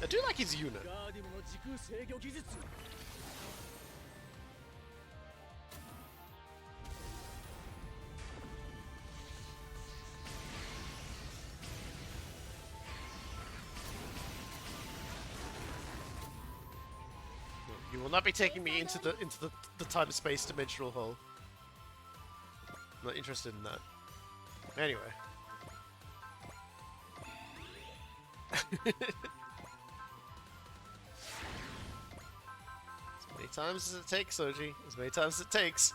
I do like his unit. You will not be taking me into the time-space dimensional hole. I'm not interested in that. Anyway. As many times as it takes, Soji. As many times as it takes.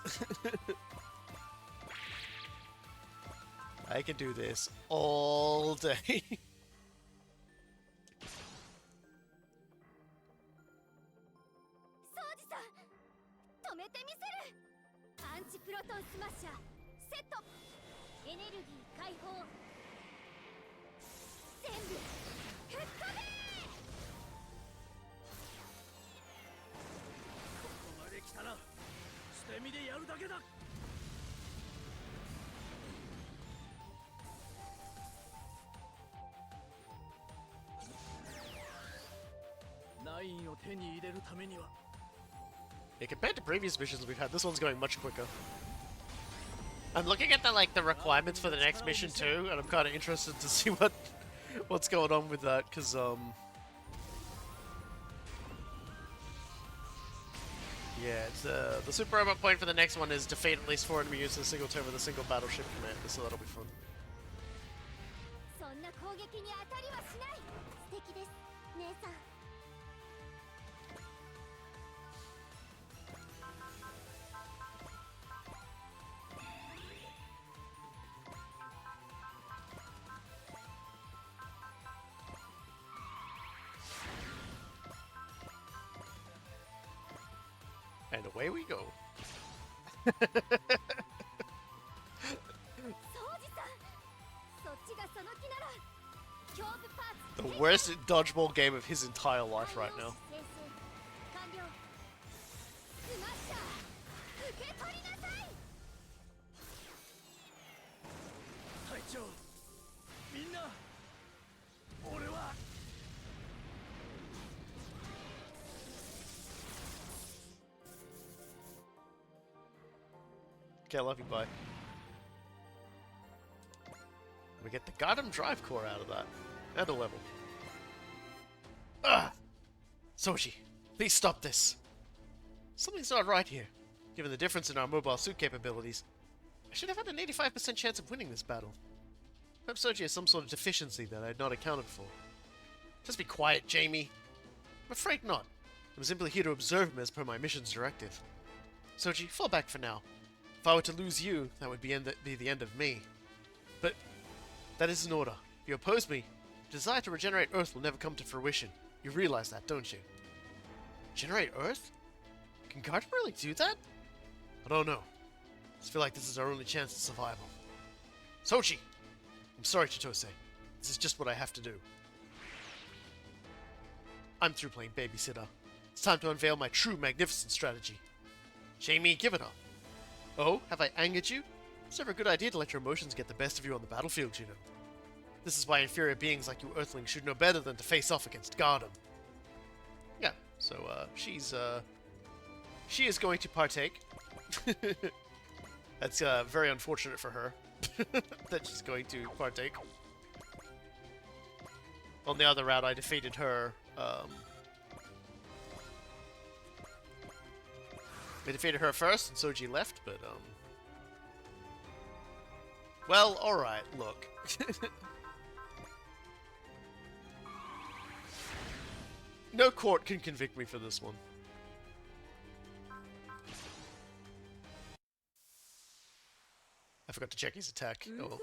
I can do this all day. 止めてみせる。アンチプロトンスマッシャーセット。エネルギー解放。全部吹っ飛べ。ここまで来たら捨て身でやるだけだ。ナインを手に入れるためには。 Yeah, compared to previous missions we've had, this one's going much quicker. I'm looking at the requirements for the next mission too, and I'm kind of interested to see what's going on with that, because yeah, it's the super robot point for the next one is defeat at least 4 enemy units in a single turn with a single battleship commander, so that'll be fun. そんな攻撃に当たりはしない。素敵です、姉さん。 And away we go. The worst dodgeball game of his entire life right now. Okay, I love you, bye. We get the Gundam drive core out of that. And a level. Ah! Soji, please stop this. Something's not right here. Given the difference in our mobile suit capabilities, I should have had an 85% chance of winning this battle. Perhaps Soji has some sort of deficiency that I had not accounted for. Just be quiet, Jamie. I'm afraid not. I'm simply here to observe him as per my mission's directive. Soji, fall back for now. If I were to lose you, that would be the end of me. But that is an order. If you oppose me, your desire to regenerate Earth will never come to fruition. You realize that, don't you? Generate Earth? Can Gundam really do that? I don't know. I just feel like this is our only chance at survival. Soji! I'm sorry, Chitose. This is just what I have to do. I'm through playing babysitter. It's time to unveil my true magnificent strategy. Jamie, give it up. Oh, have I angered you? It's never a good idea to let your emotions get the best of you on the battlefield, you know. This is why inferior beings like you Earthlings should know better than to face off against Gundam. Yeah, so, she is going to partake. That's, very unfortunate for her. That she's going to partake. On the other route, I defeated her, I defeated her first, and Soji left, but, well, alright, look. No court can convict me for this one. I forgot to check his attack. Oh well.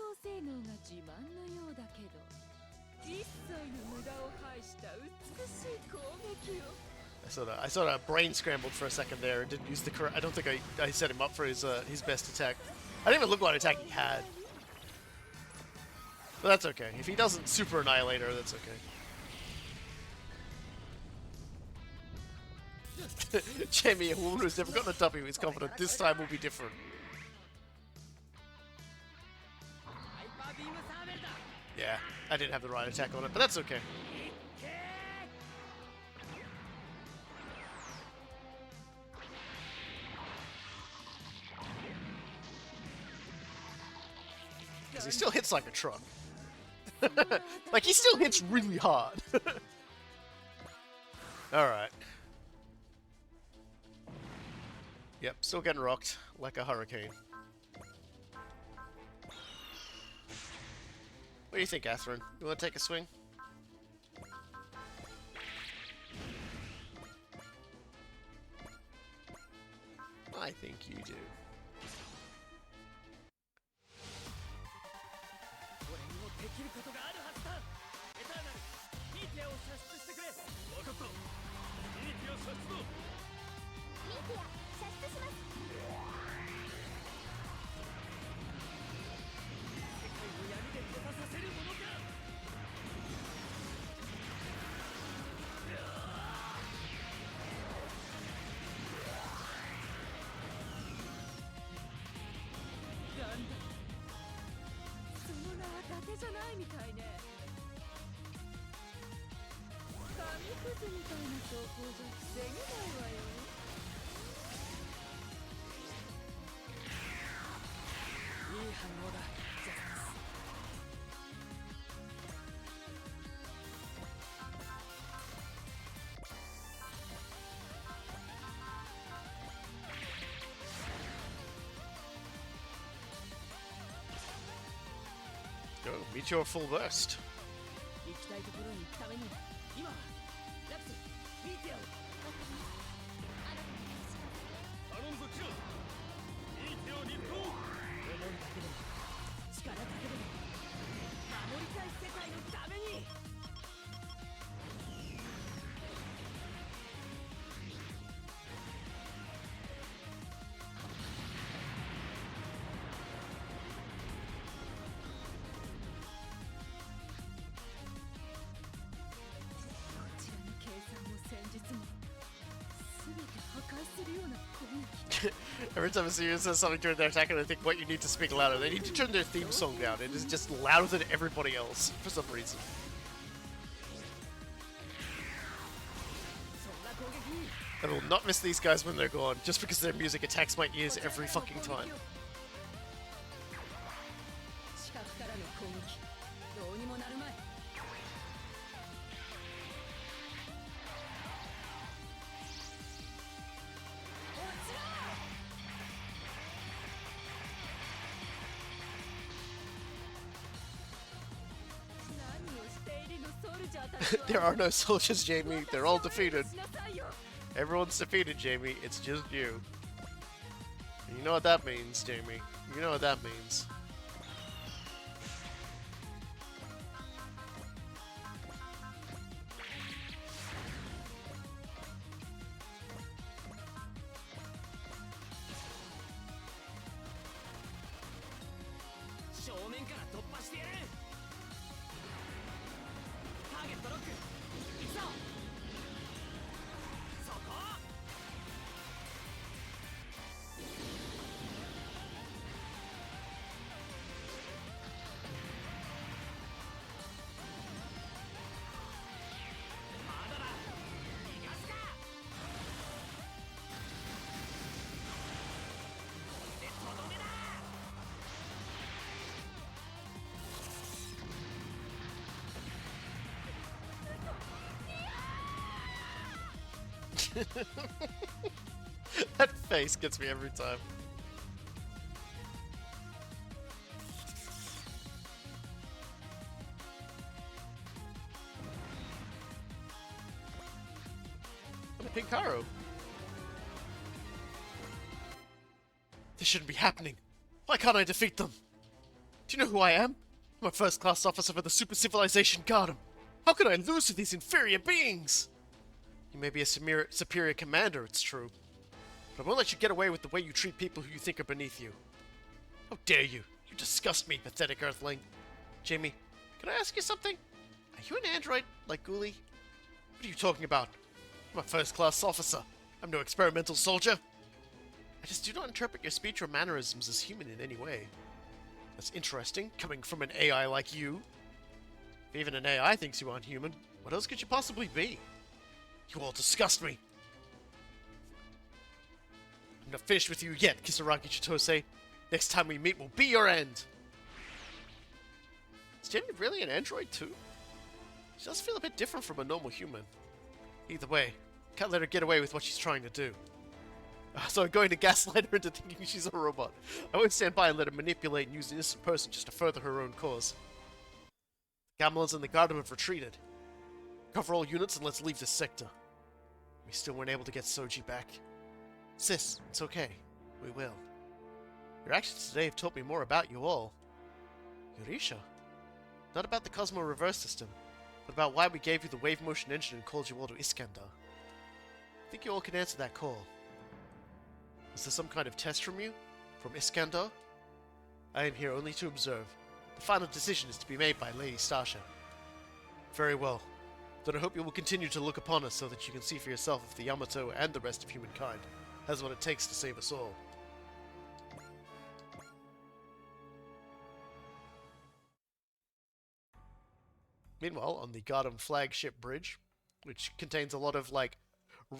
I sort of brain scrambled for a second there and didn't use the correct. I don't think I set him up for his best attack. I didn't even look what attack he had. But that's okay. If he doesn't super annihilate her, that's okay. Jamie, a woman who's never gotten a W is confident this time will be different. Yeah, I didn't have the right attack on it, but that's okay. Because he still hits like a truck. Like, he still hits really hard. Alright. Yep, still getting rocked like a hurricane. What do you think, Catherine? You want to take a swing? I think you do. 俺にもできることがあるはずだ。エターナル、ミーティアを射出してくれ。分かった。ミーティア射出だ。ミーティア射出します。世界を闇で閉ざさせるものか。なんだ。その名は伊達じゃないみたいね。紙くずみたいな走行じゃ防げないわよ。いい反応だ、ジャスミス。Go, meet your full burst. 行きたいところに行くために今はラクス、ミーティアを。頼むぞキラ、ミーティアを立冬。思いだけでも力だけでも守りたい世界のために。こちらの計算も戦術も全て破壊するような攻撃。 Every time a Sirius says something during their attack, and I think, what, you need to speak louder. They need to turn their theme song down. It is just louder than everybody else, for some reason. そんな攻撃に I will not miss these guys when they're gone, just because their music attacks my ears every fucking time. 近くからの攻撃どうにもなるまい。落ちろ。何をしているのソルジャーたちは。 There are no soldiers, Jamie. They're all defeated. しなさいよ。 Everyone's defeated, Jamie. It's just you. And you know what that means, Jamie. You know what that means. 正面から突破してやる。ターゲットロック、行くぞ。そこ。まだだ、逃がすか。これでとどめだ。 That face gets me every time. What a Pinkaro. This shouldn't be happening. Why can't I defeat them? Do you know who I am? I'm a first-class officer for the super civilization Gundam. How could I lose to these inferior beings? You may be a superior commander, it's true. But I won't let you get away with the way you treat people who you think are beneath you. How dare you! You disgust me, pathetic earthling. Jamie, can I ask you something? Are you an android, like Ghoulie? What are you talking about? I'm a first-class officer. I'm no experimental soldier. I just do not interpret your speech or mannerisms as human in any way. That's interesting, coming from an AI like you. If even an AI thinks you aren't human, what else could you possibly be? You all disgust me. I'm not finished with you yet, Kisaragi Chitose. Next time we meet will be your end. Is Jenny really an android too? She does feel a bit different from a normal human. Either way, can't let her get away with what she's trying to do. So I'm going to gaslight her into thinking she's a robot. I won't stand by and let her manipulate and use an innocent person just to further her own cause. Gamelans and the Gundam have retreated. Cover all units and let's leave this sector. We still weren't able to get Soji back. Sis, it's okay. We will. Your actions today have taught me more about you all. Yurisha? Not about the Cosmo reverse system, but about why we gave you the wave motion engine and called you all to Iscandar. I think you all can answer that call. Is there some kind of test from you? From Iscandar? I am here only to observe. The final decision is to be made by Lady Stasha. Very well. Then I hope you will continue to look upon us so that you can see for yourself if the Yamato and the rest of humankind has what it takes to save us all. Meanwhile, on the Gundam flagship bridge, which contains a lot of, like,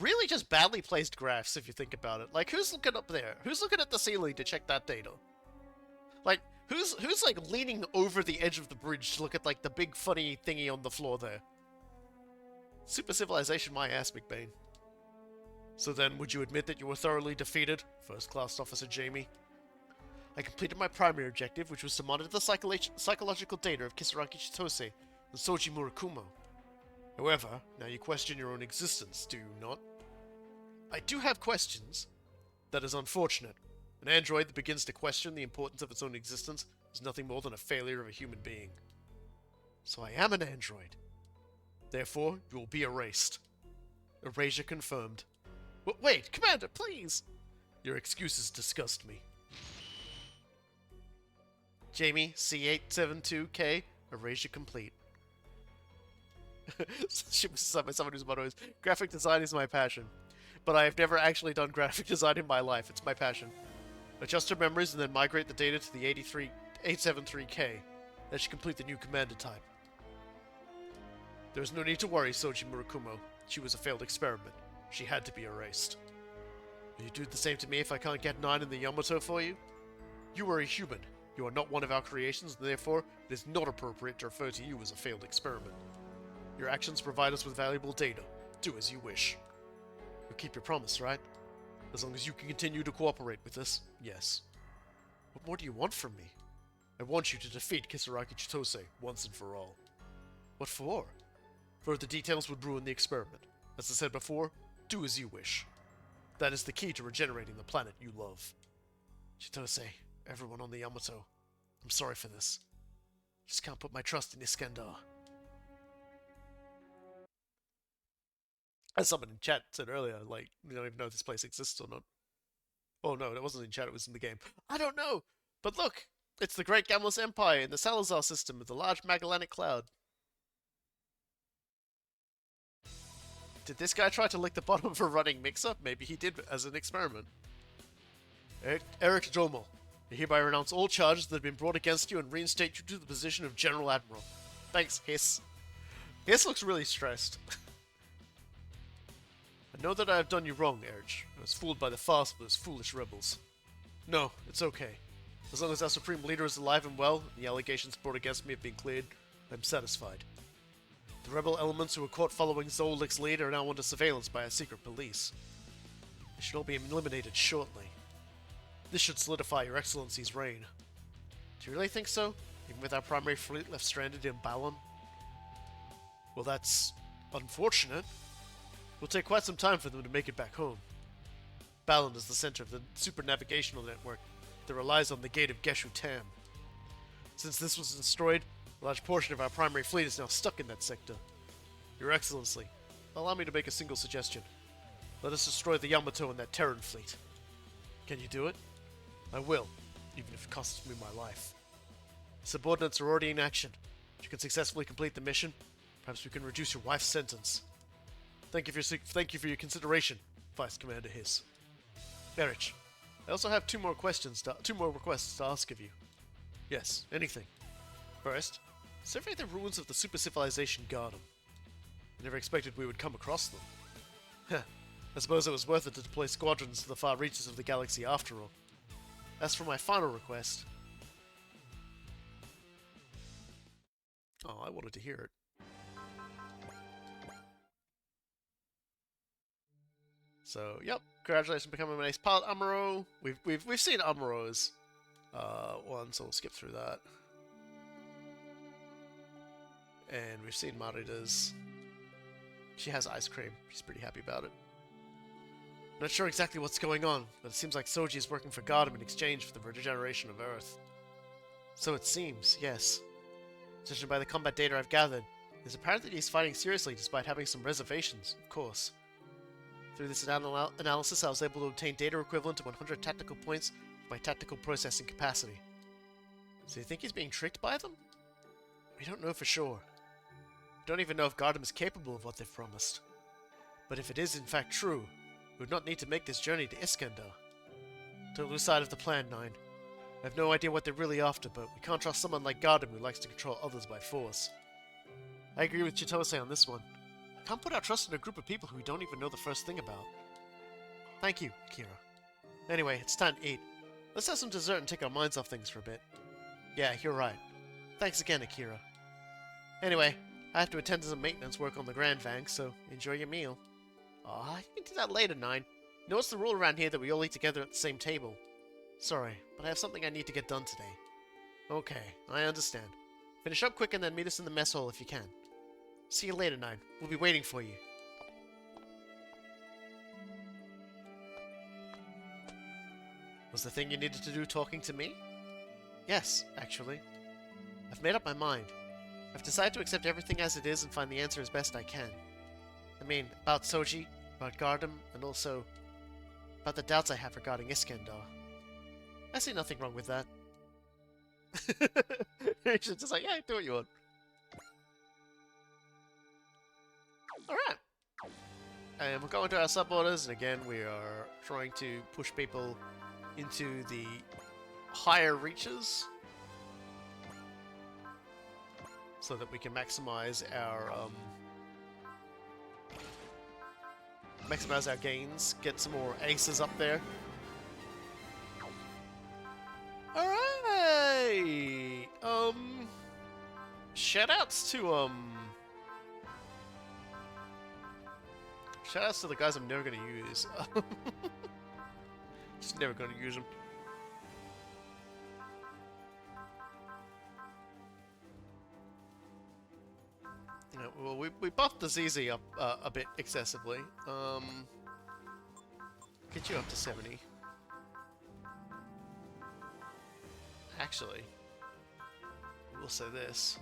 really just badly placed graphs, if you think about it. Like, who's looking up there? Who's looking at the ceiling to check that data? Like, who's like, leaning over the edge of the bridge to look at, like, the big funny thingy on the floor there? Super Civilization my ass, McBain. So then, would you admit that you were thoroughly defeated, First Class Officer Jamie? I completed my primary objective, which was to monitor the psychological data of Kisaraki Chitose and Soji Murakumo. However, now you question your own existence, do you not? I do have questions. That is unfortunate. An android that begins to question the importance of its own existence is nothing more than a failure of a human being. So I am an android. Therefore, you will be erased. Erasure confirmed. Wait, Commander, please! Your excuses disgust me. Jamie, C872K, erasure complete. She was sent by someone whose motto is, graphic design is my passion. But I have never actually done graphic design in my life. It's my passion. Adjust your memories and then migrate the data to the 873K. That should complete the new commander type. There is no need to worry, Soji Murakumo. She was a failed experiment. She had to be erased. Will you do the same to me if I can't get 9 in the Yamato for you? You are a human. You are not one of our creations, and therefore it is not appropriate to refer to you as a failed experiment. Your actions provide us with valuable data. Do as you wish. You'll keep your promise, right? As long as you can continue to cooperate with us, yes. What more do you want from me? I want you to defeat Kisaraki Chitose once and for all. What for? Further details would ruin the experiment. As I said before, do as you wish. That is the key to regenerating the planet you love. Chitose, everyone on the Yamato, I'm sorry for this. Just can't put my trust in Iscandar. As someone in chat said earlier, like, we don't even know if this place exists or not. Oh no, that wasn't in chat, it was in the game. I don't know! But look! It's the Great Gambless Empire in the Salazar system of the Large Magellanic Cloud. Did this guy try to lick the bottom of a running mixer? Maybe he did as an experiment. Eric Drommel, I hereby renounce all charges that have been brought against you and reinstate you to the position of General Admiral. Thanks, Hiss. Hiss looks really stressed. I know that I have done you wrong, Erich. I was fooled by the farce of those foolish rebels. No, it's okay. As long as our Supreme Leader is alive and well, and the allegations brought against me have been cleared, I'm satisfied. The rebel elements who were caught following Zolik's lead are now under surveillance by our secret police. They should all be eliminated shortly. This should solidify Your Excellency's reign. Do you really think so? Even with our primary fleet left stranded in Balon? Well, that's unfortunate. It will take quite some time for them to make it back home. Balon is the center of the super navigational network that relies on the gate of Geshu Tam. Since this was destroyed, a large portion of our primary fleet is now stuck in that sector. Your Excellency, allow me to make a single suggestion. Let us destroy the Yamato and that Terran fleet. Can you do it? I will, even if it costs me my life. Subordinates are already in action. If you can successfully complete the mission, perhaps we can reduce your wife's sentence. Thank you for your consideration, Vice Commander Hiss. Erich, I also have two more requests to ask of you. Yes, anything. First, survey the ruins of the Super Civilization Gundam. I never expected we would come across them. Heh, I suppose it was worth it to deploy squadrons to the far reaches of the galaxy after all. As for my final request... Oh, I wanted to hear it. So, yep, congratulations on becoming an ace pilot, Amuro. We've seen Amuro's one, so we'll skip through that. And we've seen Marida's. She has ice cream. She's pretty happy about it. Not sure exactly what's going on, but it seems like Soji is working for Gundam in exchange for the regeneration of Earth. So it seems, yes. Judging by the combat data I've gathered, it's apparent that he's fighting seriously despite having some reservations, of course. Through this analysis, I was able to obtain data equivalent to 100 tactical points for my tactical processing capacity. So you think he's being tricked by them? We don't know for sure. We don't even know if Gundam is capable of what they've promised. But if it is in fact true, we would not need to make this journey to Iscandar. Don't lose sight of the plan, Nine. I have no idea what they're really after, but we can't trust someone like Gundam who likes to control others by force. I agree with Chitose on this one. Can't put our trust in a group of people who we don't even know the first thing about. Thank you, Akira. Anyway, it's time to eat. Let's have some dessert and take our minds off things for a bit. Yeah, you're right. Thanks again, Akira. Anyway, I have to attend to some maintenance work on the Grand Vank, so enjoy your meal. Aw, you can do that later, Nine. You know it's the rule around here that we all eat together at the same table. Sorry, but I have something I need to get done today. Okay, I understand. Finish up quick and then meet us in the mess hall if you can. See you later, Nine. We'll be waiting for you. Was the thing you needed to do talking to me? Yes, actually. I've made up my mind. I've decided to accept everything as it is and find the answer as best I can. I mean, about Soji, about Gundam, and also about the doubts I have regarding Iskandar. I see nothing wrong with that. She's just like, yeah, do what you want. Alright. And we're going to our sub orders, and again, we are trying to push people into the higher reaches so that we can maximize our gains, get some more aces up there. Alright! Shoutouts to, shoutouts to the guys I'm never gonna use. Just never gonna use them. Yeah, well, we buffed the ZZ up a bit excessively. Get you up to 70. Actually, we'll say this.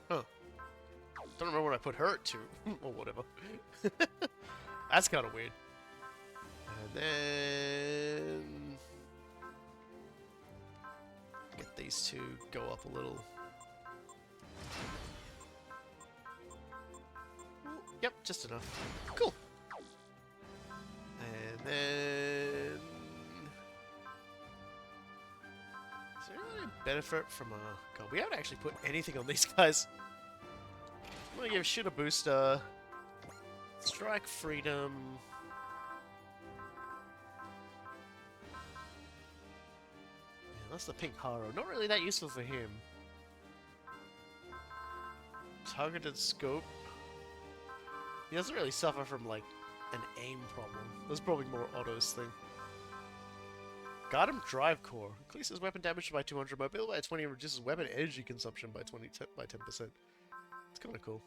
Huh. Don't remember what I put her to, or whatever. That's kind of weird. And then get these two go up a little. Yep, just enough. Cool. And then is there any benefit from a... God, we haven't actually put anything on these guys. I'm gonna give Shoot a Booster, Strike Freedom. Yeah, that's the Pink Haro. Not really that useful for him. Targeted Scope. He doesn't really suffer from, like, an aim problem. That's probably more Otto's thing. Gundam Drive Core. Increases weapon damage by 200, mobility by 20, and reduces weapon energy consumption by 10%. It's kind of cool.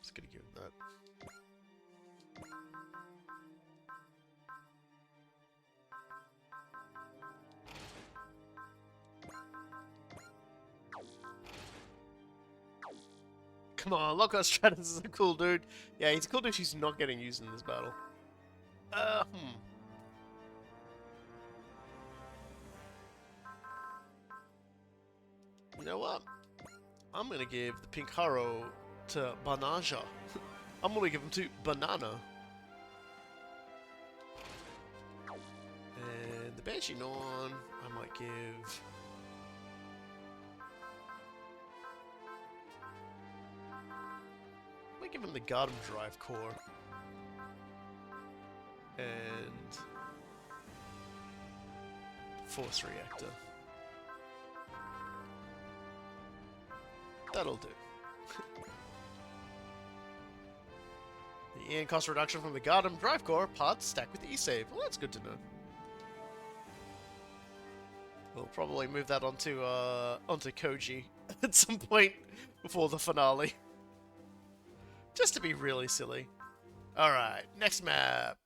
Just gonna give him that. Come on, Lockhart Stratus is a cool dude. Yeah, he's a cool dude. He's not getting used in this battle. You know what? I'm gonna give the Pink Haro to Banaja. I'm gonna give him to Banana. And the Banshee Non, I might give... I might give him the Gundam Drive Core. And... Force Reactor. That'll do. The EN cost reduction from the Gundam Drive Core pods stack with e-save. Well, that's good to know. We'll probably move that onto Koji at some point before the finale. Just to be really silly. Alright, next map.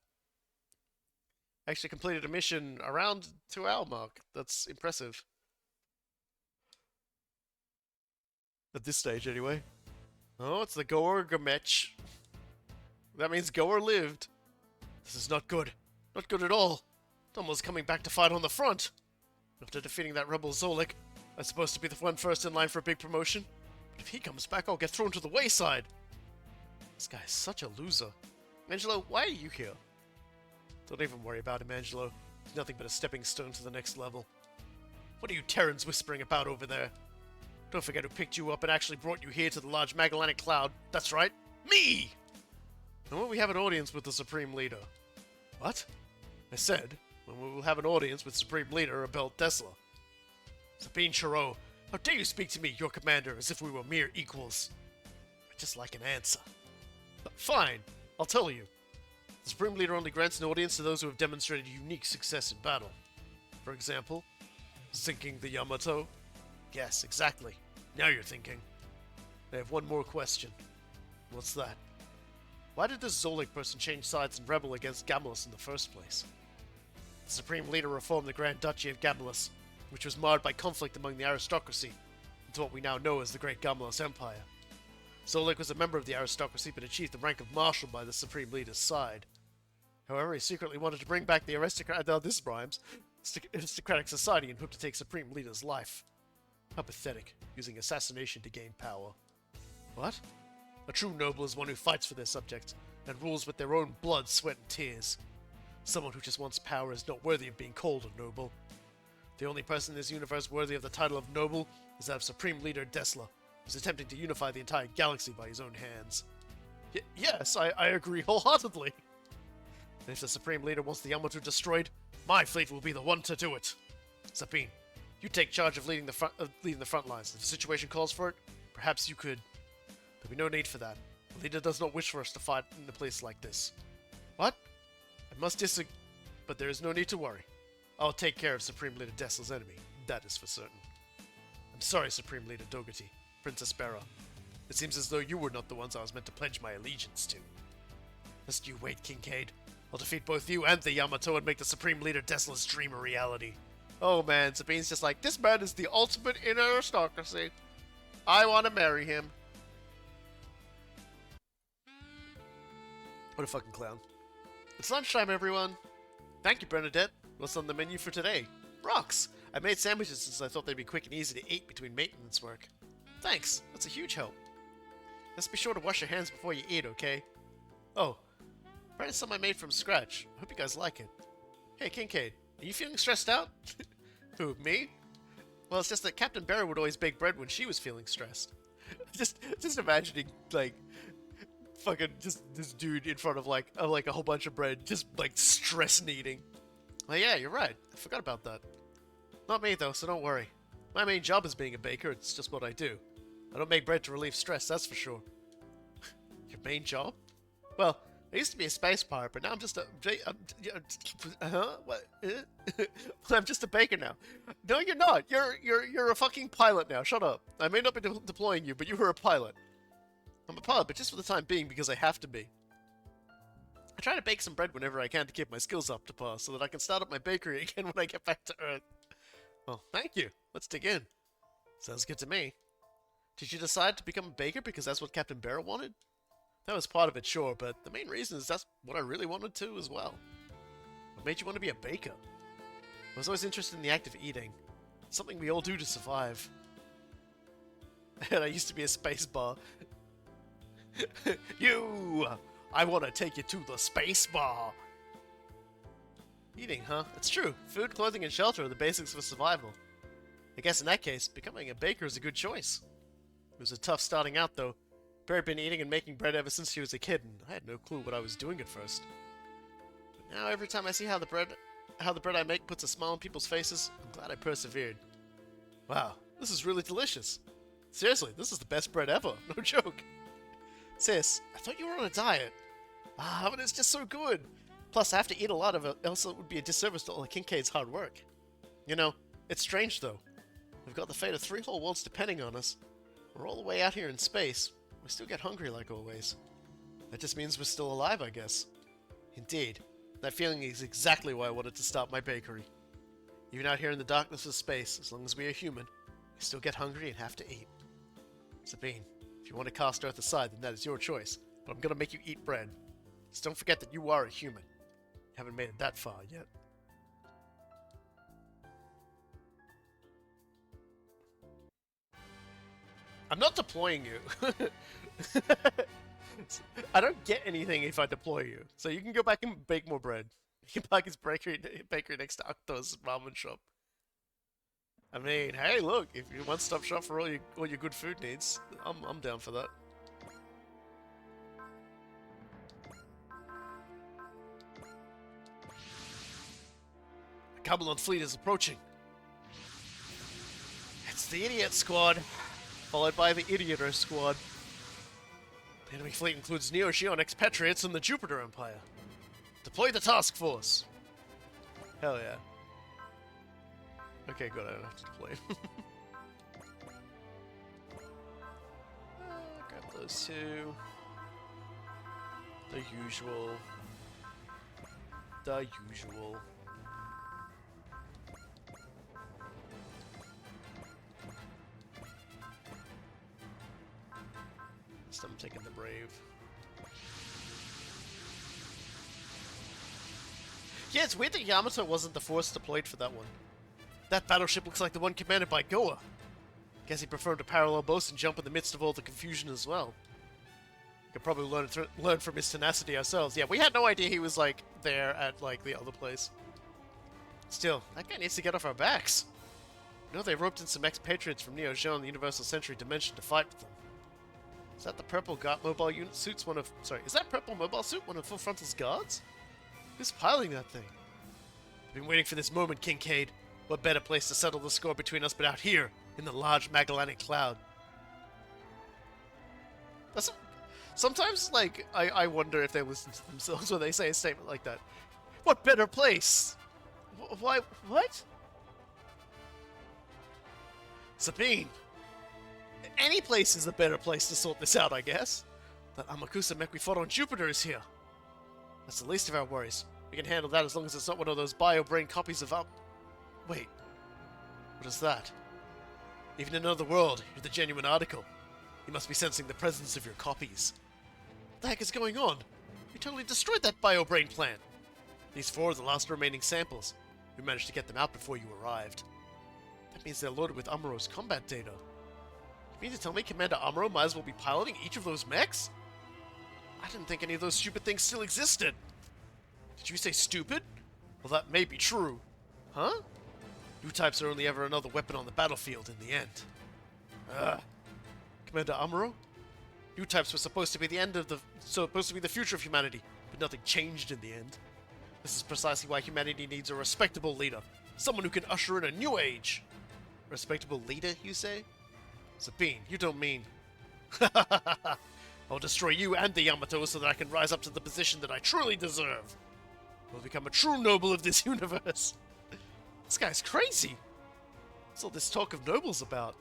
Actually completed a mission around 2-hour mark. That's impressive. At this stage, anyway. Oh, it's the Goer Gamech. That means Goer lived. This is not good. Not good at all. Tomo's coming back to fight on the front. After defeating that rebel Zolik, I'm supposed to be the one first in line for a big promotion. But if he comes back, I'll get thrown to the wayside. This guy is such a loser. Angelo, why are you here? Don't even worry about him, Angelo. He's nothing but a stepping stone to the next level. What are you Terrans whispering about over there? Don't forget who picked you up and actually brought you here to the Large Magellanic Cloud. That's right, me! And when we have an audience with the Supreme Leader. What? I said, when we will have an audience with Supreme Leader Abel Tesla. Sabine Chiro, how dare you speak to me, your commander, as if we were mere equals? I'd just like an answer. Fine, I'll tell you. The Supreme Leader only grants an audience to those who have demonstrated unique success in battle. For example, sinking the Yamato. Yes, exactly. Now you're thinking. I have one more question. What's that? Why did this Zolik person change sides and rebel against Gamulus in the first place? The Supreme Leader reformed the Grand Duchy of Gamulus, which was marred by conflict among the aristocracy, into what we now know as the Great Gamulus Empire. Zolik was a member of the aristocracy but achieved the rank of Marshal by the Supreme Leader's side. However, he secretly wanted to bring back the aristocratic society and hoped to take Supreme Leader's life. How pathetic, using assassination to gain power. What? A true noble is one who fights for their subjects, and rules with their own blood, sweat, and tears. Someone who just wants power is not worthy of being called a noble. The only person in this universe worthy of the title of noble is that of Supreme Leader Desla, who's attempting to unify the entire galaxy by his own hands. Yes, I agree wholeheartedly. And if the Supreme Leader wants the Yamato destroyed, my fleet will be the one to do it. Sabine, you take charge of leading the front lines. If the situation calls for it, perhaps you could. There'll be no need for that. The leader does not wish for us to fight in a place like this. What? I must disagree, but there is no need to worry. I'll take care of Supreme Leader Desla's enemy. That is for certain. I'm sorry, Supreme Leader Dogati, Princess Bera. It seems as though you were not the ones I was meant to pledge my allegiance to. Just you wait, Kincaid. I'll defeat both you and the Yamato and make the Supreme Leader Desla's dream a reality. Oh man, Sabine's just like, this man is the ultimate in aristocracy. I want to marry him. What a fucking clown. It's lunchtime, everyone. Thank you, Bernadette. What's on the menu for today? Rocks. I made sandwiches since I thought they'd be quick and easy to eat between maintenance work. Thanks. That's a huge help. Just be sure to wash your hands before you eat, okay? Oh. Bread is something I made from scratch. I hope you guys like it. Hey, Kincaid. Are you feeling stressed out? Who, me? Well, it's just that Captain Barra would always bake bread when she was feeling stressed. just imagining, like, fucking just this dude in front of, like a whole bunch of bread, just, like, stress-needing. Well, yeah, you're right. I forgot about that. Not me, though, so don't worry. My main job is being a baker. It's just what I do. I don't make bread to relieve stress, that's for sure. Your main job? Well, I used to be a space pirate, but now I'm just a... What? Well, I'm just a baker now. No, you're not. You're a fucking pilot now. Shut up. I may not be deploying you, but you were a pilot. I'm a pilot, but just for the time being, because I have to be. I try to bake some bread whenever I can to keep my skills up to par, so that I can start up my bakery again when I get back to Earth. Well, thank you. Let's dig in. Sounds good to me. Did you decide to become a baker because that's what Captain Barra wanted? That was part of it, sure, but the main reason is that's what I really wanted to as well. What made you want to be a baker? I was always interested in the act of eating. It's something we all do to survive. And I used to be a space bar. I want to take you to the space bar! Eating, huh? It's true. Food, clothing, and shelter are the basics for survival. I guess in that case, becoming a baker is a good choice. It was a tough starting out, though. Barry had been eating and making bread ever since she was a kid, and I had no clue what I was doing at first. But now every time I see how the bread I make puts a smile on people's faces, I'm glad I persevered. Wow, this is really delicious. Seriously, this is the best bread ever. No joke. Sis, I thought you were on a diet. Ah, but it's just so good. Plus, I have to eat a lot of it, else it would be a disservice to all the Kincaid's hard work. You know, it's strange though. We've got the fate of 3 whole worlds depending on us. We're all the way out here in space. We still get hungry like always. That just means we're still alive, I guess. Indeed. That feeling is exactly why I wanted to start my bakery. Even out here in the darkness of space, as long as we are human, we still get hungry and have to eat. Sabine, if you want to cast Earth aside, then that is your choice. But I'm gonna make you eat bread. Just don't forget that you are a human. You haven't made it that far yet. I'm not deploying you. I don't get anything if I deploy you. So you can go back and bake more bread. You can park his bakery next to Octo's ramen shop. I mean, hey, look, if you one-stop shop for all your good food needs, I'm down for that. The Camelon fleet is approaching. It's the Idiot Squad, followed by the Idioter Squad. The enemy fleet includes Neo-Geon expatriates and the Jupiter Empire. Deploy the task force! Hell yeah. Okay, good, I don't have to deploy. Grab those two. The usual. The usual. I'm taking the Brave. Yeah, it's weird that Yamato wasn't the force deployed for that one. That battleship looks like the one commanded by Goa. Guess he preferred to parallel boast and jump in the midst of all the confusion as well. We could probably learn from his tenacity ourselves. Yeah, we had no idea he was, like, there at, like, the other place. Still, that guy needs to get off our backs. You know, they roped in some expatriates from Neo-Geon, the Universal Century Dimension, to fight with them. Is that the purple mobile unit suits one of... Sorry, is that purple mobile suit one of Full Frontal's guards? Who's piloting that thing? I've been waiting for this moment, Kincaid. What better place to settle the score between us but out here, in the Large Magellanic Cloud? That's... Sometimes, like, I wonder if they listen to themselves when they say a statement like that. What better place? Why... What? Sabine! Any place is a better place to sort this out, I guess. That Amakusa mech we fought on Jupiter is here. That's the least of our worries. We can handle that as long as it's not one of those bio-brain copies of Wait. What is that? Even in another world, you're the genuine article. You must be sensing the presence of your copies. What the heck is going on? You totally destroyed that bio-brain plant. These 4 are the last remaining samples. We managed to get them out before you arrived. That means they're loaded with Amuro's combat data. You mean to tell me Commander Amuro might as well be piloting each of those mechs? I didn't think any of those stupid things still existed. Did you say stupid? Well, that may be true. Huh? New types are only ever another weapon on the battlefield in the end. Commander Amuro? New types were supposed to be the future of humanity, but nothing changed in the end. This is precisely why humanity needs a respectable leader. Someone who can usher in a new age. Respectable leader, you say? Sabine, you don't mean... I'll destroy you and the Yamato so that I can rise up to the position that I truly deserve. I'll become a true noble of this universe. This guy's crazy. What's all this talk of nobles about?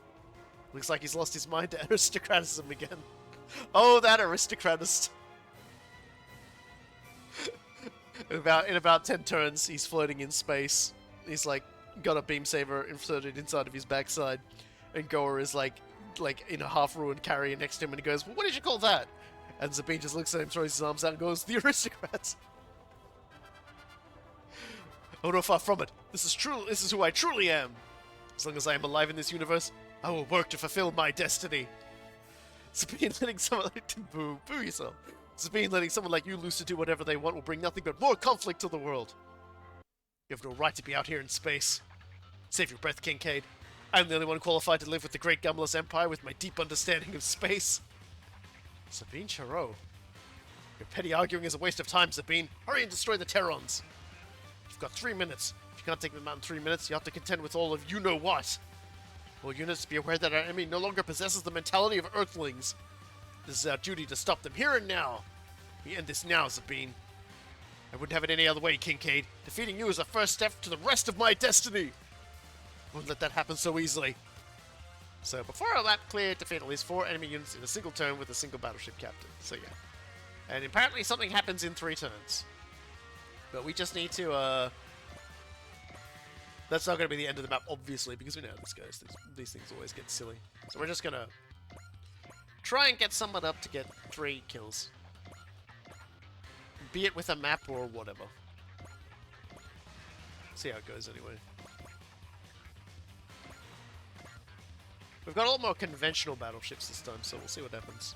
Looks like he's lost his mind to aristocratism again. Oh, that aristocratist. in about 10 turns, he's floating in space. He's like, got a beam saber inserted inside of his backside. And Goa is like in a half-ruined carrier next to him, and he goes, well, what did you call that? And Sabine just looks at him, throws his arms out, and goes, the aristocrats. Oh no, far from it. This is who I truly am. As long as I am alive in this universe, I will work to fulfill my destiny. Sabine letting someone like boo yourself. Sabine letting someone like you loose to do whatever they want will bring nothing but more conflict to the world. You have no right to be out here in space. Save your breath, Kincaid. I'm the only one qualified to live with the Great Gumless Empire with my deep understanding of space. Sabine Charot. Your petty arguing is a waste of time, Sabine. Hurry and destroy the Terrons. You've got 3 minutes. If you can't take them out in 3 minutes, you have to contend with all of you-know-what. All units be aware that our enemy no longer possesses the mentality of Earthlings. This is our duty to stop them here and now. We end this now, Sabine. I wouldn't have it any other way, Kincaid. Defeating you is the first step to the rest of my destiny. I won't let that happen so easily. So before our lap clear, defeat at least 4 enemy units in a single turn with a single battleship captain. So yeah. And apparently something happens in 3 turns. But we just need to, That's not going to be the end of the map, obviously, because we know how this goes. These things always get silly. So we're just going to try and get someone up to get 3 kills. Be it with a map or whatever. See how it goes anyway. We've got a lot more conventional battleships this time, so we'll see what happens.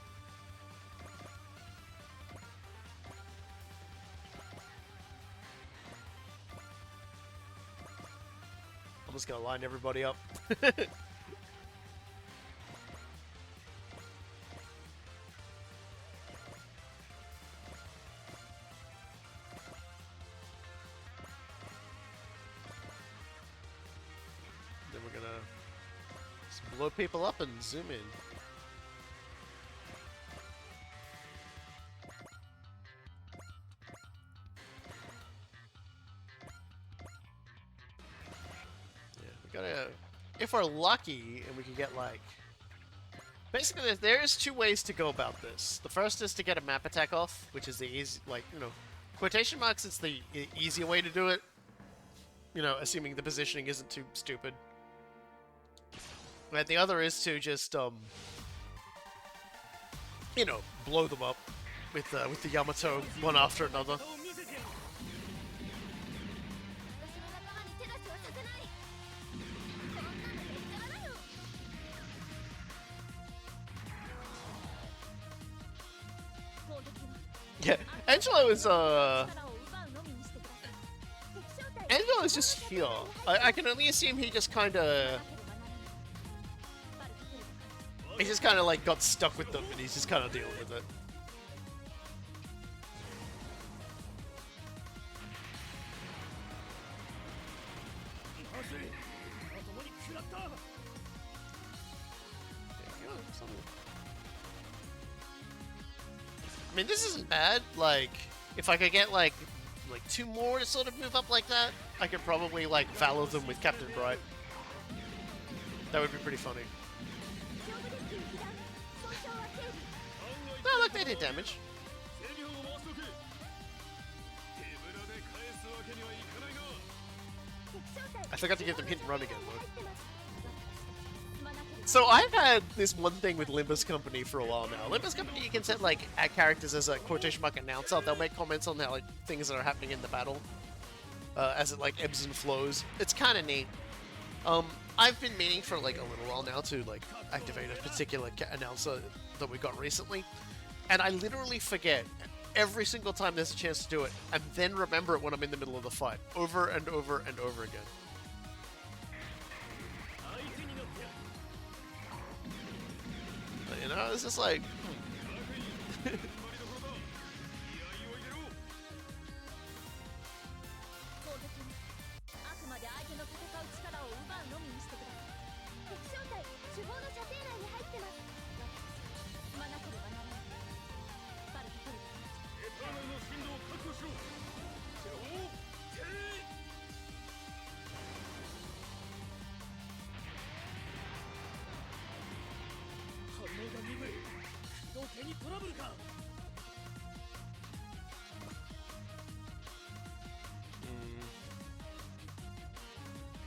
I'm just gonna line everybody up. Then we're gonna just blow people up and zoom in. If we're lucky and we can get like... Basically, there's 2 ways to go about this. The first is to get a map attack off, which is the easy, like, you know, quotation marks, it's the easier way to do it. You know, assuming the positioning isn't too stupid. And the other is to just, you know, blow them up with the Yamato one after another. Yeah, Angelo is just here. I can only assume he just kinda... He just kinda like got stuck with them and he's just kinda dealing with it. I mean, this isn't bad. Like, if I could get like 2 more to sort of move up like that, I could probably like valor them with Captain Bright. That would be pretty funny. Oh, look, they did damage. I forgot to give them hit and run again, though. So I've had this one thing with Limbus Company for a while now. Limbus Company, you can set like add characters as a quotation mark announcer. They'll make comments on how like things that are happening in the battle as it like ebbs and flows. It's kind of neat. I've been meaning for like a little while now to like activate a particular announcer that we got recently, and I literally forget every single time there's a chance to do it, and then remember it when I'm in the middle of the fight, over and over and over again. You know, it's just like...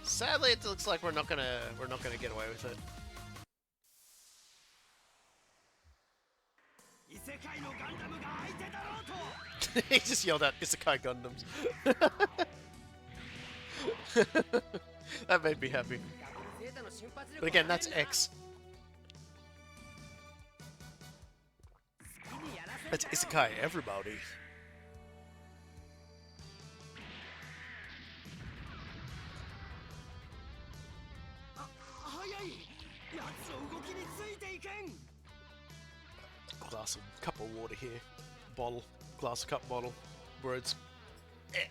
Sadly, it looks like we're not gonna get away with it. He just yelled out Isekai Gundams. That made me happy. But again, that's X. That's Isekai everybody. Glass of cup of water here. Bottle. Glass of cup bottle. Words. Eh.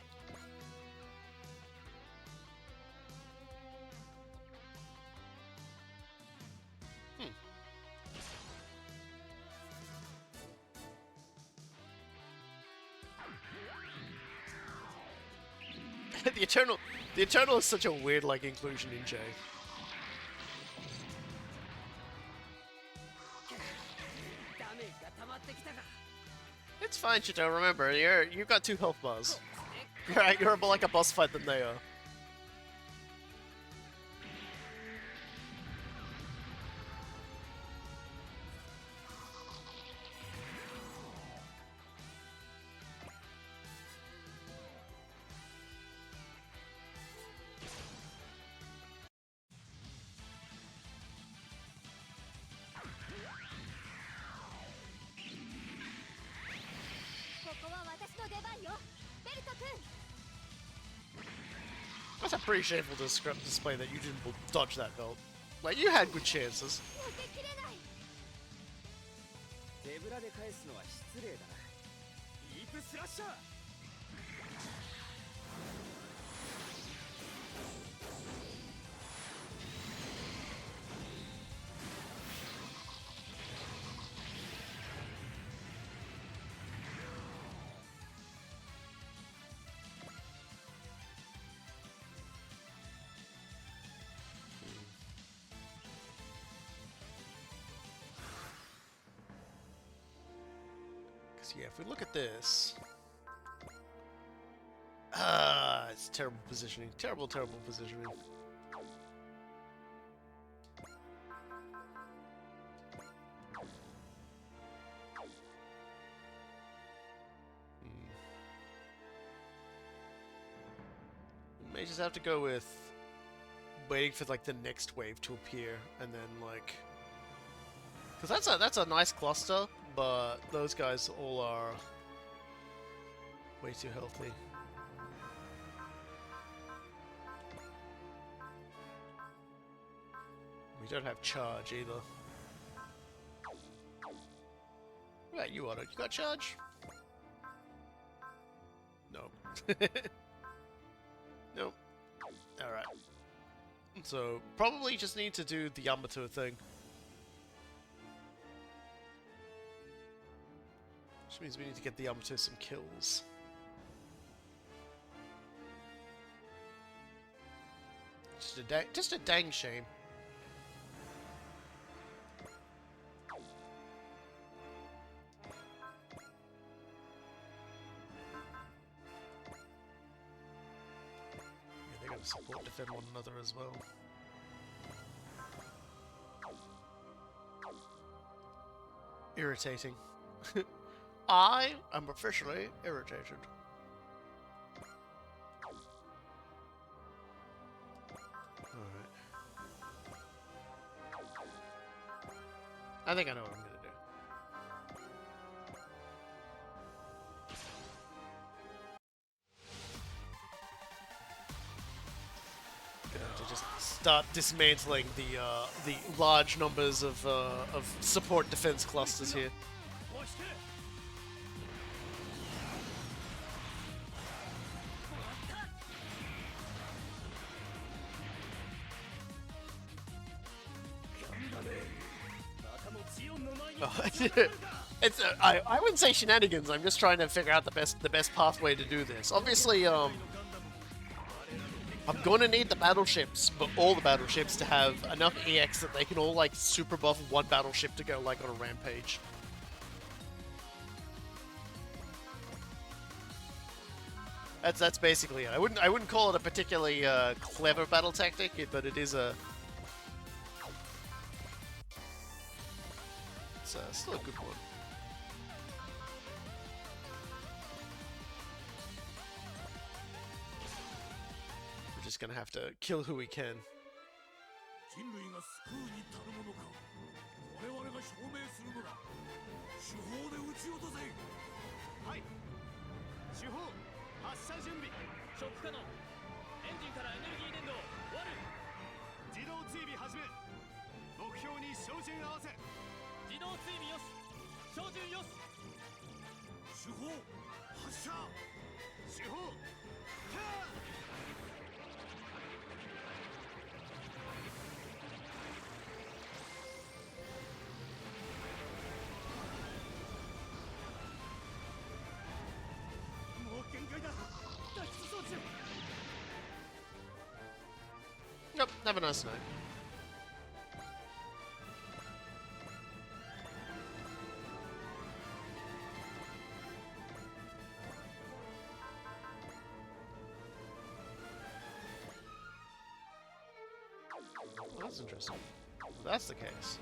the Eternal is such a weird like inclusion in J. ダメージが溜まってきたか。 It's fine, Chito. Remember, you've got 2 health bars. You're more like a boss fight than they are. That's a pretty shameful display that you didn't dodge that belt. Like, you had good chances. 手ぶらで返すのは失礼だな。ディープスラッシャー。 Yeah, if we look at this... it's terrible positioning. Terrible positioning. May just have to go with waiting for like the next wave to appear, and then like... Because that's a nice cluster, but those guys all are way too healthy. We don't have charge either. What about you, Otto? You got charge? No. Nope. Alright. So, probably just need to do the Yamato thing. Which means we need to get the Yamato some kills. Just a dang shame. Yeah, they gotta support defend one another as well. Irritating. I am officially irritated. Alright. I think I know what I'm gonna do. Gonna have to just start dismantling the large numbers of support defense clusters here. It's I wouldn't say shenanigans. I'm just trying to figure out the best pathway to do this. Obviously, I'm going to need the battleships, but all the battleships to have enough EX that they can all like super buff one battleship to go like on a rampage. That's basically it. I wouldn't call it a particularly clever battle tactic, but it is a. It's still a good one. We're just gonna have to kill who we can. 人類が救うに足るものか。我々が証明するのだ。手法で撃ち落とせ。はい。手法発射準備。ショック可能。エンジンからエネルギー伝導終わる。自動追尾始め。目標に照準合わせ。自動追尾よし。照準よし。手法発射。手法。キャー。 もう限界だ。脱出装置。Have a nice night. Well, that's interesting. If that's the case.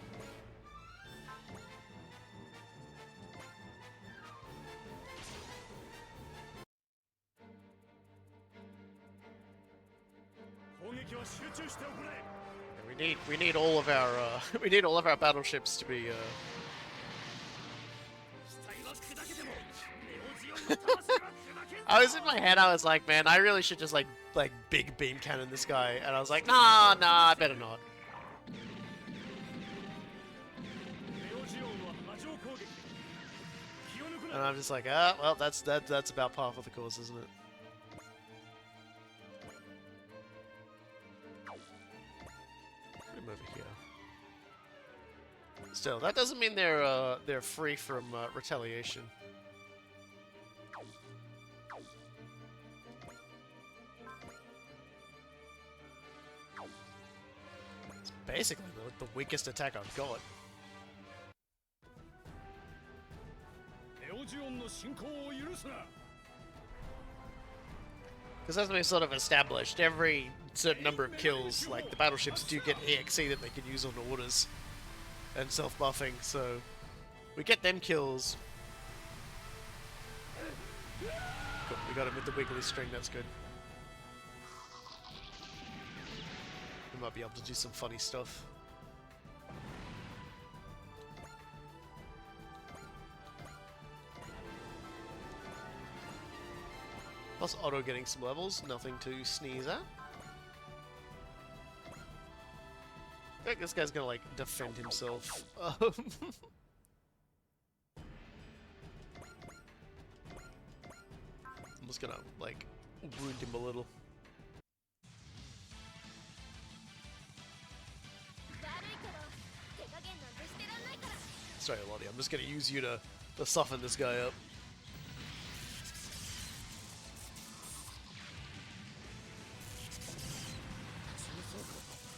And we need all of our we need all of our battleships to be I was in my head, I was like, man, I really should just like big beam cannon this guy, and I was like, nah, I better not. And I'm just like, well, that's about par for the course, isn't it? Put him over here. Still, that doesn't mean they're free from retaliation. It's basically the weakest attack I've got. Because as we sort of established, every certain number of kills, like the battleships do get EXE that they can use on orders and self-buffing, so we get them kills. Good, we got him with the wiggly string, that's good. We might be able to do some funny stuff. Plus Otto getting some levels, nothing to sneeze at. I think this guy's gonna like defend himself. I'm just gonna like wound him a little. Sorry, Lottie, I'm just gonna use you to soften this guy up.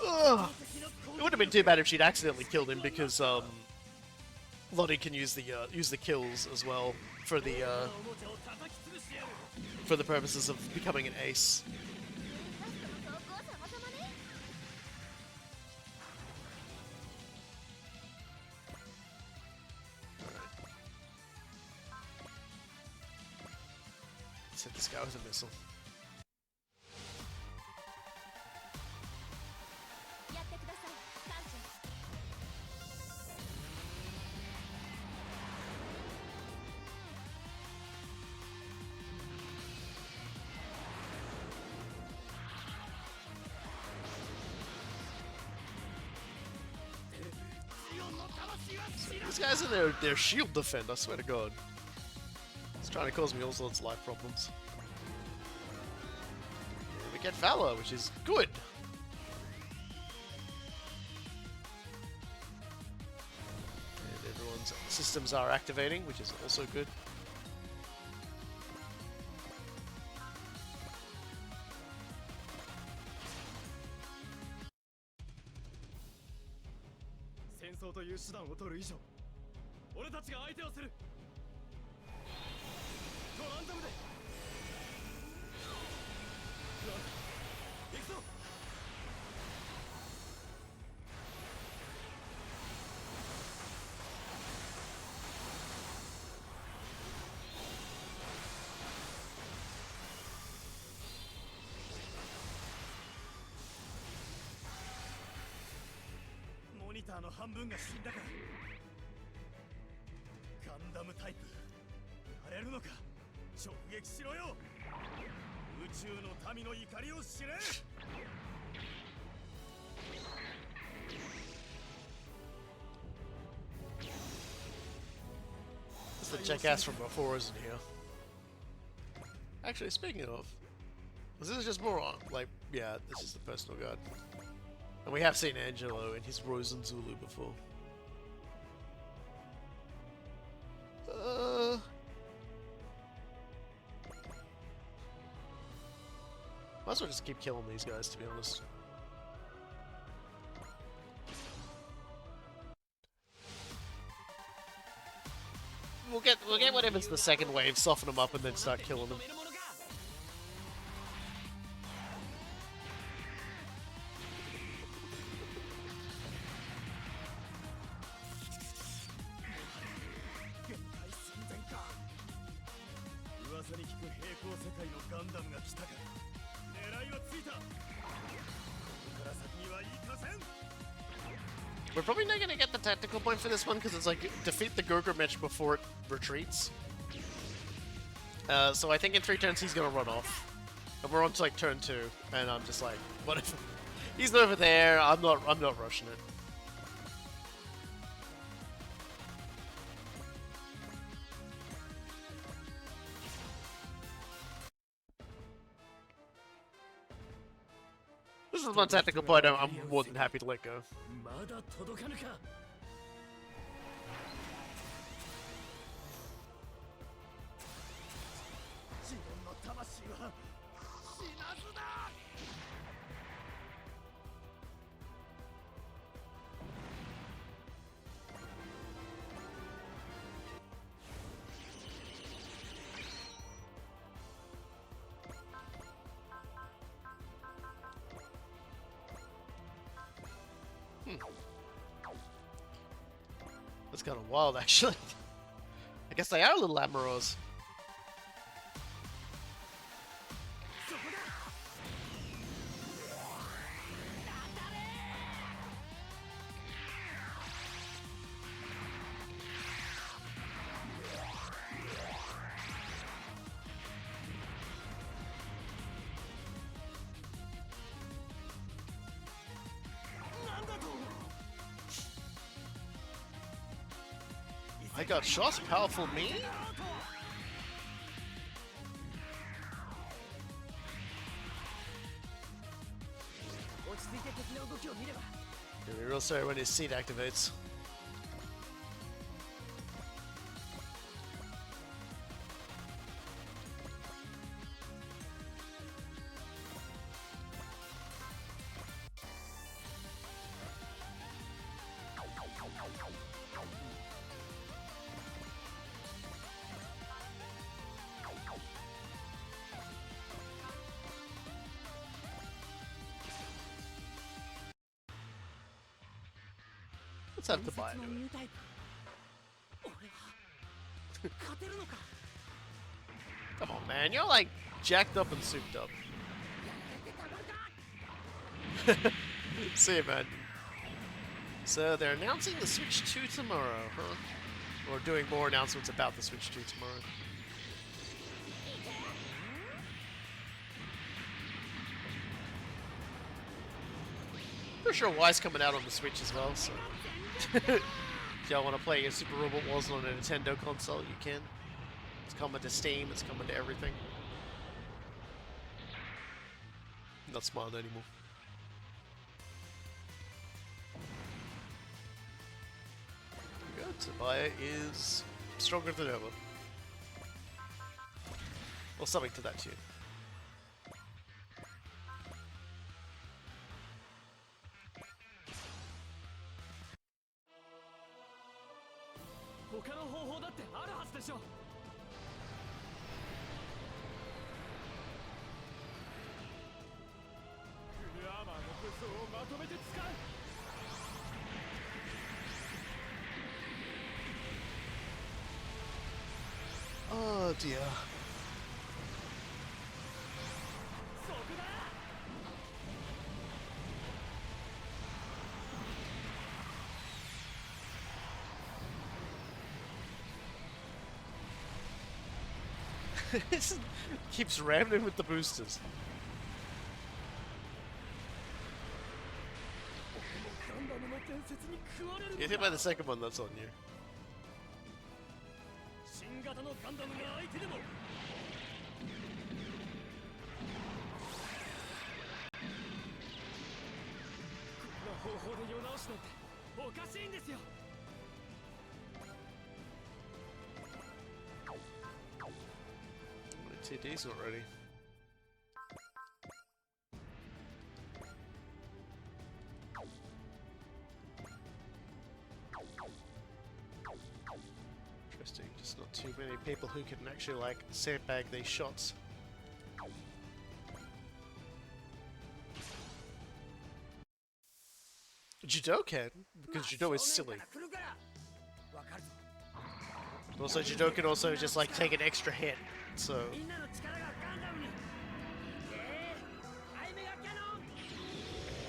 Ugh. It wouldn't have been too bad if she'd accidentally killed him, because Lottie can use the kills as well for the purposes of becoming an ace. Let's hit this guy with a missile. These guys in their shield defend, I swear to God. It's trying to cause me all sorts of life problems. And we get Valor, which is good. And everyone's systems are activating, which is also good. Gundam type やれるのか直撃しろよ宇宙の民の怒りを知れ It's the jackass from before, isn't he? Actually, speaking of, this is just more on, like, yeah, this is the personal guard. And we have seen Angelo in his Rosen Zulu before. Might as well just keep killing these guys, to be honest. if it's the second wave, soften them up and then start killing them. We're probably not gonna get the tactical point for this one because it's like defeat the Gurgur match before it retreats. So I think in 3 turns he's gonna run off, and we're on to like turn 2, and I'm just like, whatever. He's over there. I'm not rushing it. This is one tactical point I'm more than happy to let go. That's kind of wild, actually. I guess they are little Admirals. I got shots, powerful me? Gonna be real sorry when his seat activates. Let's have to buy it. Come on, man. You're like jacked up and souped up. See you, man. So they're announcing the Switch 2 tomorrow, huh? Or doing more announcements about the Switch 2 tomorrow. For sure Y's coming out on the Switch as well, so if y'all want to play a Super Robot Wars on a Nintendo console, you can. It's coming to Steam, it's coming to everything. Not smiling anymore. There we go, Tobiah is stronger than ever. Or something to that tune. Oh dear. It keeps ramming with the boosters. Get hit by the second one, that's on you. TD's already. Interesting, just not too many people who can actually like sandbag these shots. Judo can, because Judo is silly. Also, Judo can also just like take an extra hit, so...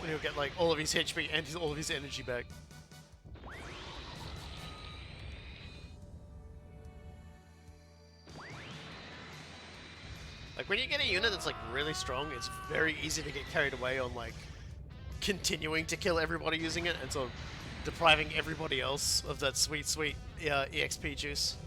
And he'll get like all of his HP and all of his energy back. Like when you get a unit that's like really strong, it's very easy to get carried away on like continuing to kill everybody using it and sort of depriving everybody else of that sweet, sweet EXP juice.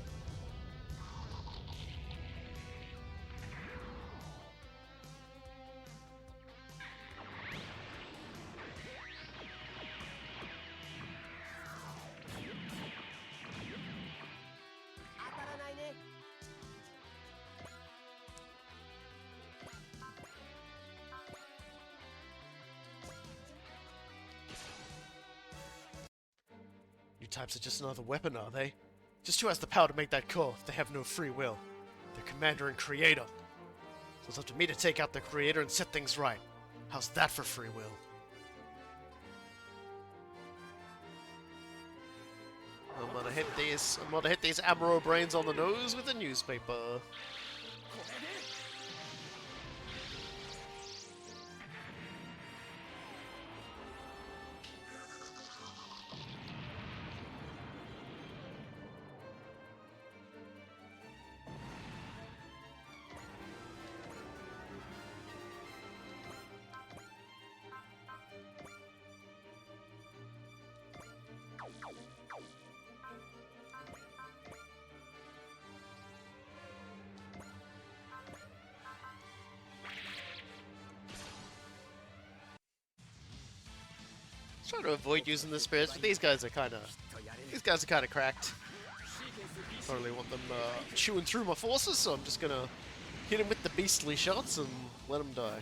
New types are just another weapon, are they? Just who has the power to make that call if they have no free will? The commander and creator. So it's up to me to take out the creator and set things right. How's that for free will? I'm gonna hit these Amuro brains on the nose with a newspaper. Trying to avoid using the spirits, but these guys are kind of cracked. I don't really want them chewing through my forces, so I'm just gonna hit them with the beastly shots and let them die.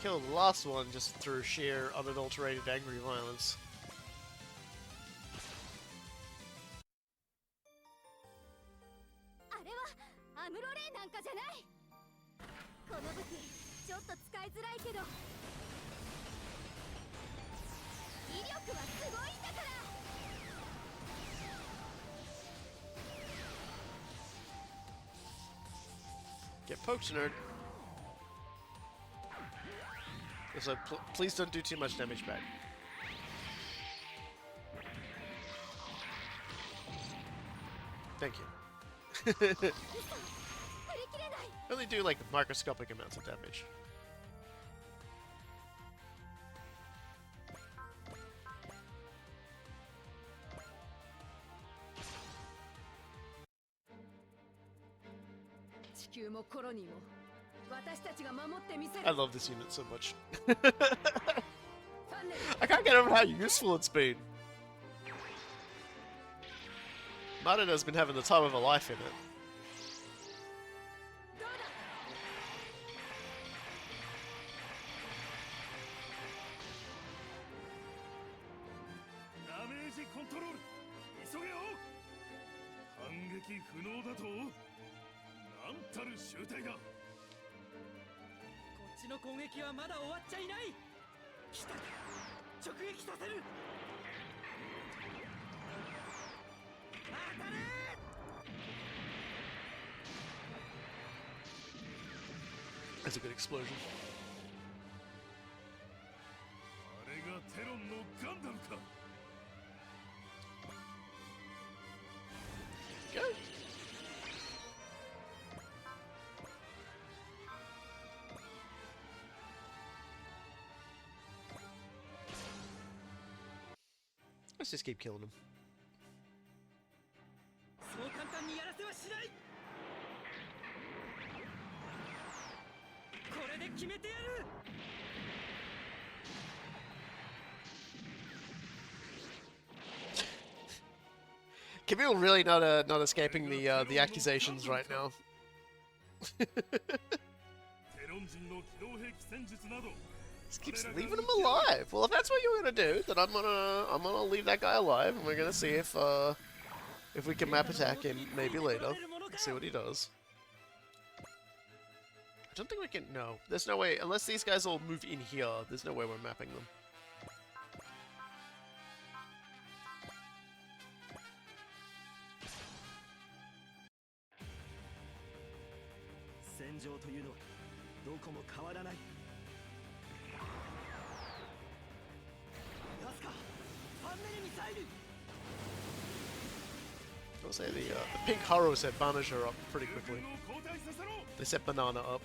Killed the last one just through sheer unadulterated angry violence. Get poked, nerd. So please don't do too much damage back. Thank you. Only do like microscopic amounts of damage. I love this unit so much. I can't get over how useful it's been. Marina's been having the time of her life in it. That's a good explosion. Go. Let's just keep killing him. そう簡単にやらせはしない。これで決めてやる。 Camille really not escaping the accusations right now. Just keeps leaving him alive. Well, if that's what you're gonna do, then I'm gonna leave that guy alive, and we're gonna see if we can map attack him maybe later. See what he does. I don't think we can. No, there's no way unless these guys all move in here. There's no way we're mapping them. 戦場というのはどこも変わらない。ガスか、ファンネルミサイル。 I'll say the pink Haro set Banisher up pretty quickly. They set Banana up.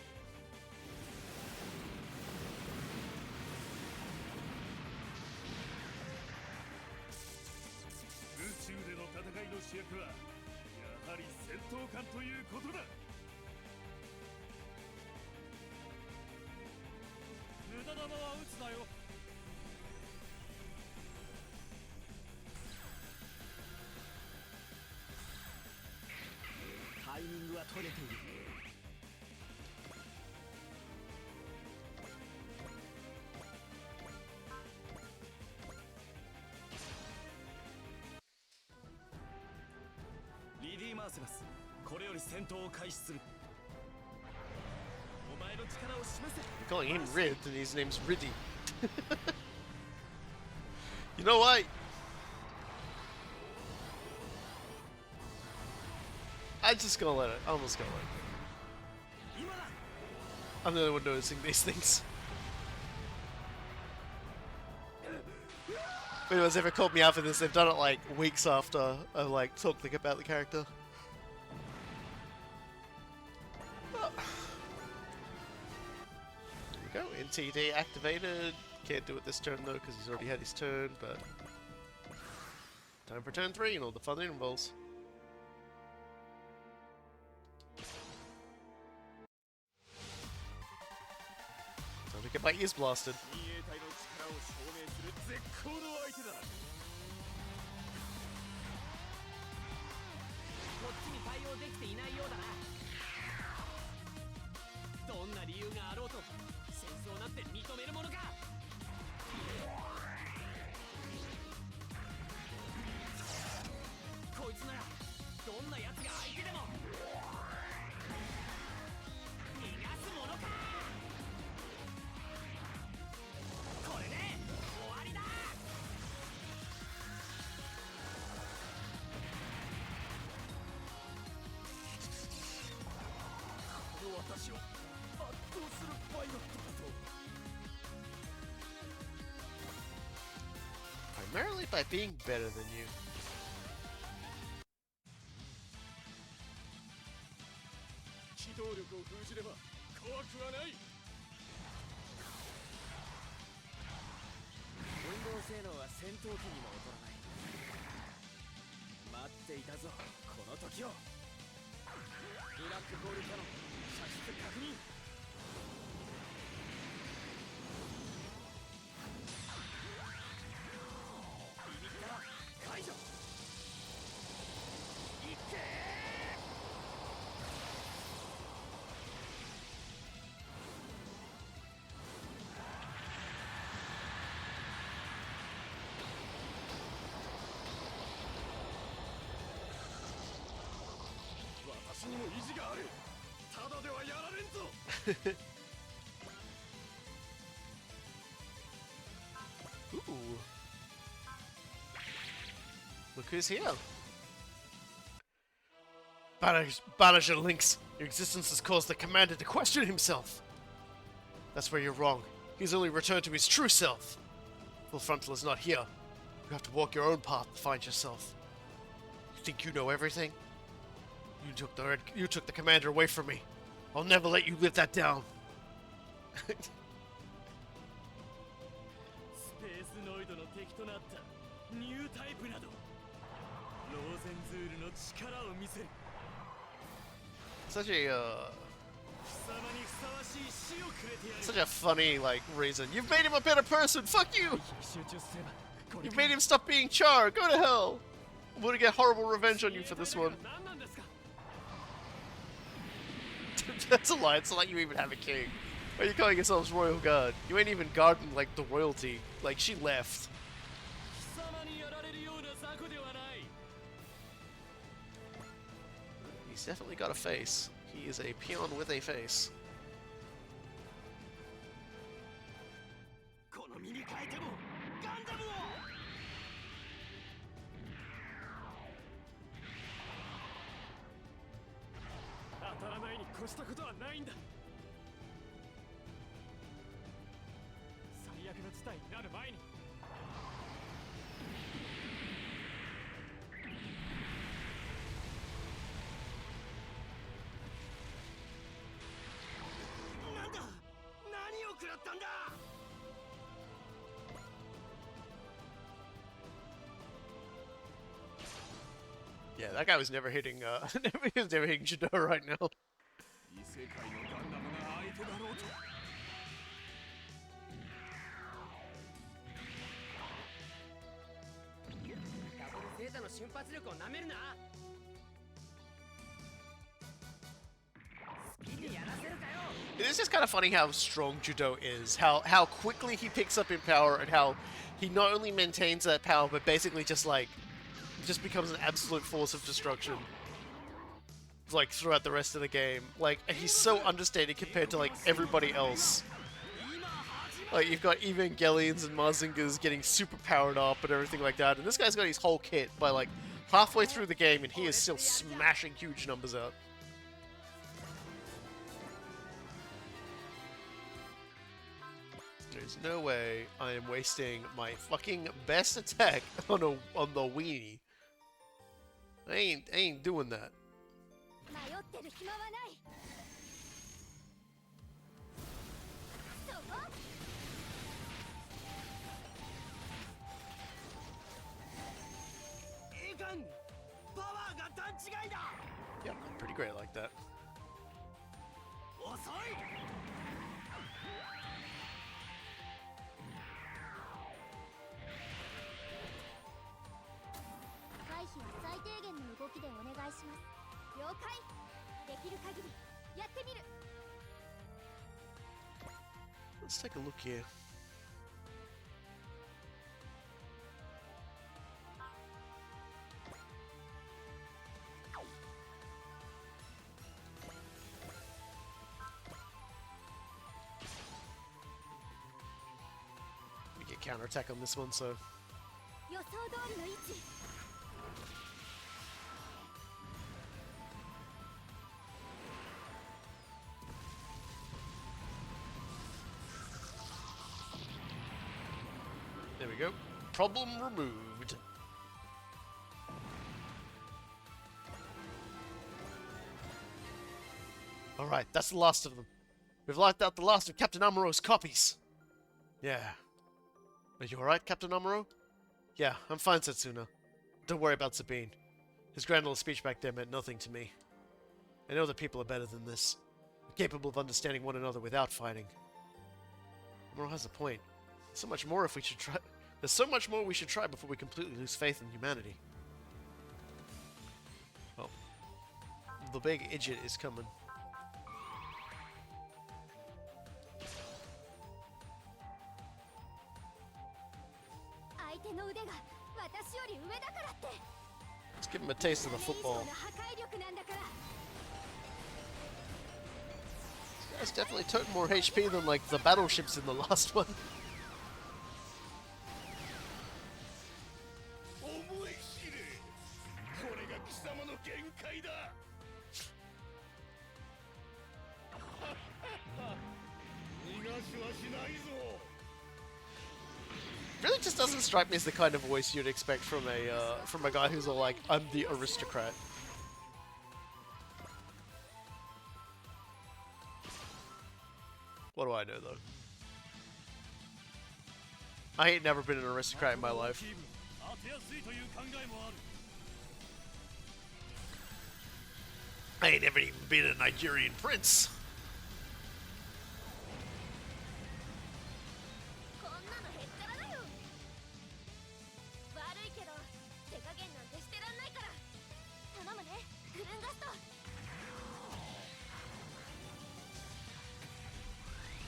I'm calling him Rid, and his name's Riddy. You know what? I'm just gonna let it. I'm just gonna let it. I'm the only one noticing these things. If anyone's ever called me out for this, they've done it like weeks after I like talked about the character. There we go. NTD activated. Can't do it this turn though because he's already had his turn. But time for turn 3 and all the fun it involves. Time to get my ears blasted. Primarily by being better than you. Ooh. Look who's here. Banisher Lynx, your existence has caused the commander to question himself. That's where you're wrong. He's only returned to his true self. Full Frontal is not here. You have to walk your own path to find yourself. You think you know everything? You took the commander away from me. I'll never let you live that down. ニュータイプなどローゼンズールの力を見せる。 Such a 貴様にふさわしい死をくれてやる。 such a funny like reason. You've made him a better person. Fuck you. 集中すればこれ You've made him stop being Char. Go to hell. I'm gonna get horrible revenge on you for this one. 何なんですか。 That's a lie. It's not like you even have a king. Why are you calling yourselves royal guard? You ain't even guarding like the royalty. Like she left. 貴様にやられるような雑魚ではない。 He's definitely got a face. He is a peon with a face. この身に変えてもガンダムを。 当たらないに越したことはないんだ。最悪の事態になる前に。 なんだ、何を食らったんだ。 Yeah, that guy was never hitting. He was never hitting Judo right now. 異世界のガンダムが相手だろうと。 ダブルゼータの瞬発力をなめるな。好きにやらせるかよ。 It's just kind of funny how strong Judo is. How quickly he picks up in power, and how he not only maintains that power, but basically just becomes an absolute force of destruction. Like throughout the rest of the game. Like, and he's so understated compared to like everybody else. Like you've got Evangelions and Marzingers getting super powered up and everything like that, and this guy's got his whole kit by like halfway through the game, and he is still smashing huge numbers out. There's no way I am wasting my fucking best attack on the weenie. I ain't doing that. 迷ってる暇はない。そこ。いかん、パワーが段違いだ。 Yeah, I'm pretty great like that. 遅い。 回避は最低限の動きでお願いします。了解。できる限りやってみる。 Let's take a look here. We get counterattack on this one, so 予想通りの位置。 there we go. Problem removed. Alright, that's the last of them. We've locked out the last of Captain Amuro's copies. Yeah. Are you alright, Captain Amuro? Yeah, I'm fine, Setsuna. Don't worry about Sabine. His grand old speech back there meant nothing to me. I know that people are better than this. Capable of understanding one another without fighting. Amuro has a point. So much more if we should try. There's so much more we should try before we completely lose faith in humanity. Oh. The big idiot is coming. Let's give him a taste of the football. This guy's definitely toting more HP than like the battleships in the last one. 思い知れ。これが貴様の限界だ。逃がしはしないぞ。 Really just doesn't strike me as the kind of voice you'd expect from a guy who's all like, I'm the aristocrat. What do I know, though? I ain't never been an aristocrat in my life. あてやすいという考えもある。 I ain't never even been a Nigerian prince. こんなのへっちゃらだよ。悪いけど手加減なんてしてらんないから頼むね、グルンガスト。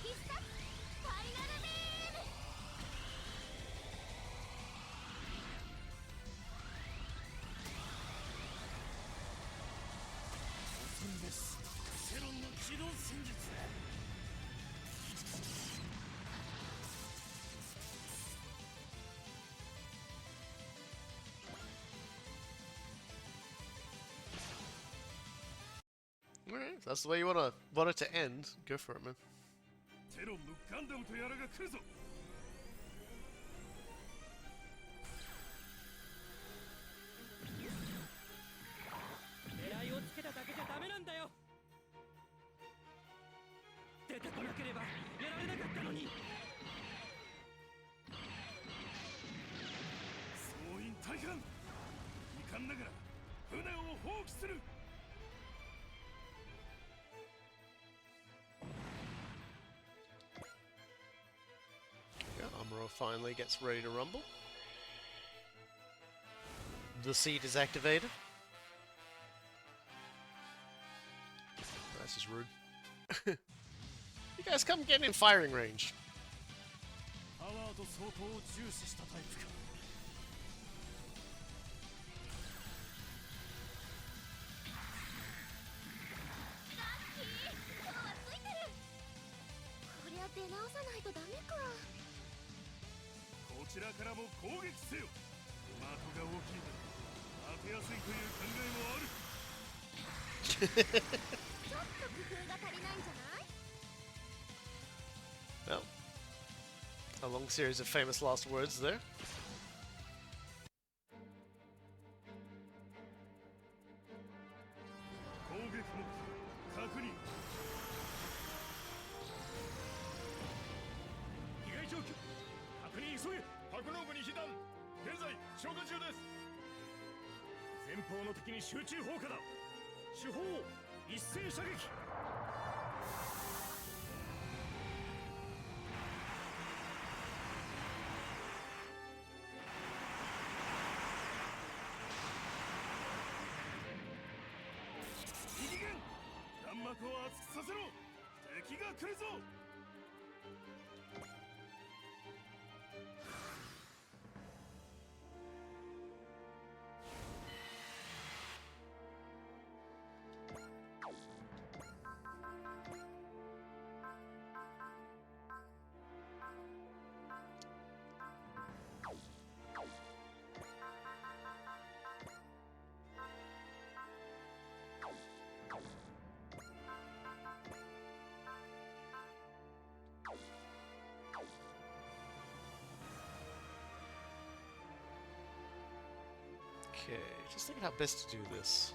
必殺ファイナルビーム。恐るべしセロンの起動戦術。 Alright, if that's the way you want it to end, go for it, man. テロンのガンダムとやらが来るぞ。 狙いをつけただけじゃダメなんだよ。出てこなければやられなかったのに。総員大半。遺憾ながら船を放棄する。 Yeah, Amuro finally gets ready to rumble. The seed is activated. That's just rude. You guys come get in firing range. パワーと走行を重視したタイプか。 ラッキー、今日はついてる。こりゃ出直さないとダメか。こちらからも攻撃せよ。的が大きいから当てやすいという考えもある。 ちょっと工夫が足りないんじゃない？ Well, a long series of famous last words there. 攻撃目標確認。被害状況確認急げ。格納部に被弾。現在消火中です。前方の敵に集中砲火だ。主砲一斉射撃。 右舷弾幕を熱くさせろ。敵が来るぞ。 Okay, just thinking how best to do this.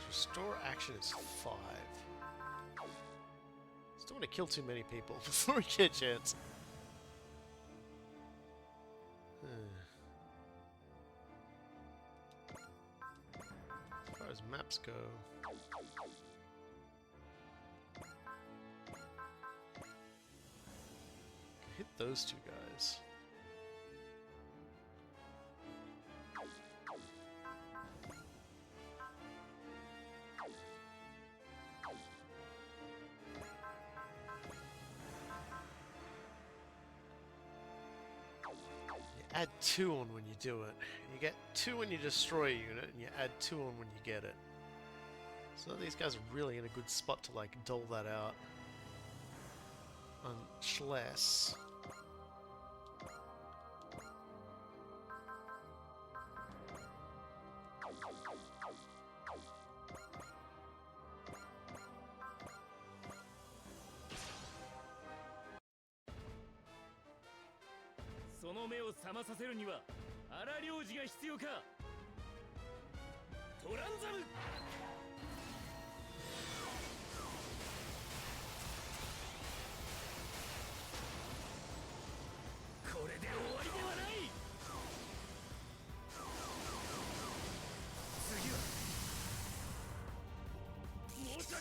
Restore action is 5. Just don't want to kill too many people before we get a chance. As far as maps go... hit those two guys. Add 2 on when you do it. You get 2 when you destroy a unit, and you add 2 on when you get it. So these guys are really in a good spot to like dole that out. Unless...その目を覚まさせるには荒領事が必要か。トランザム。これで終わりではない。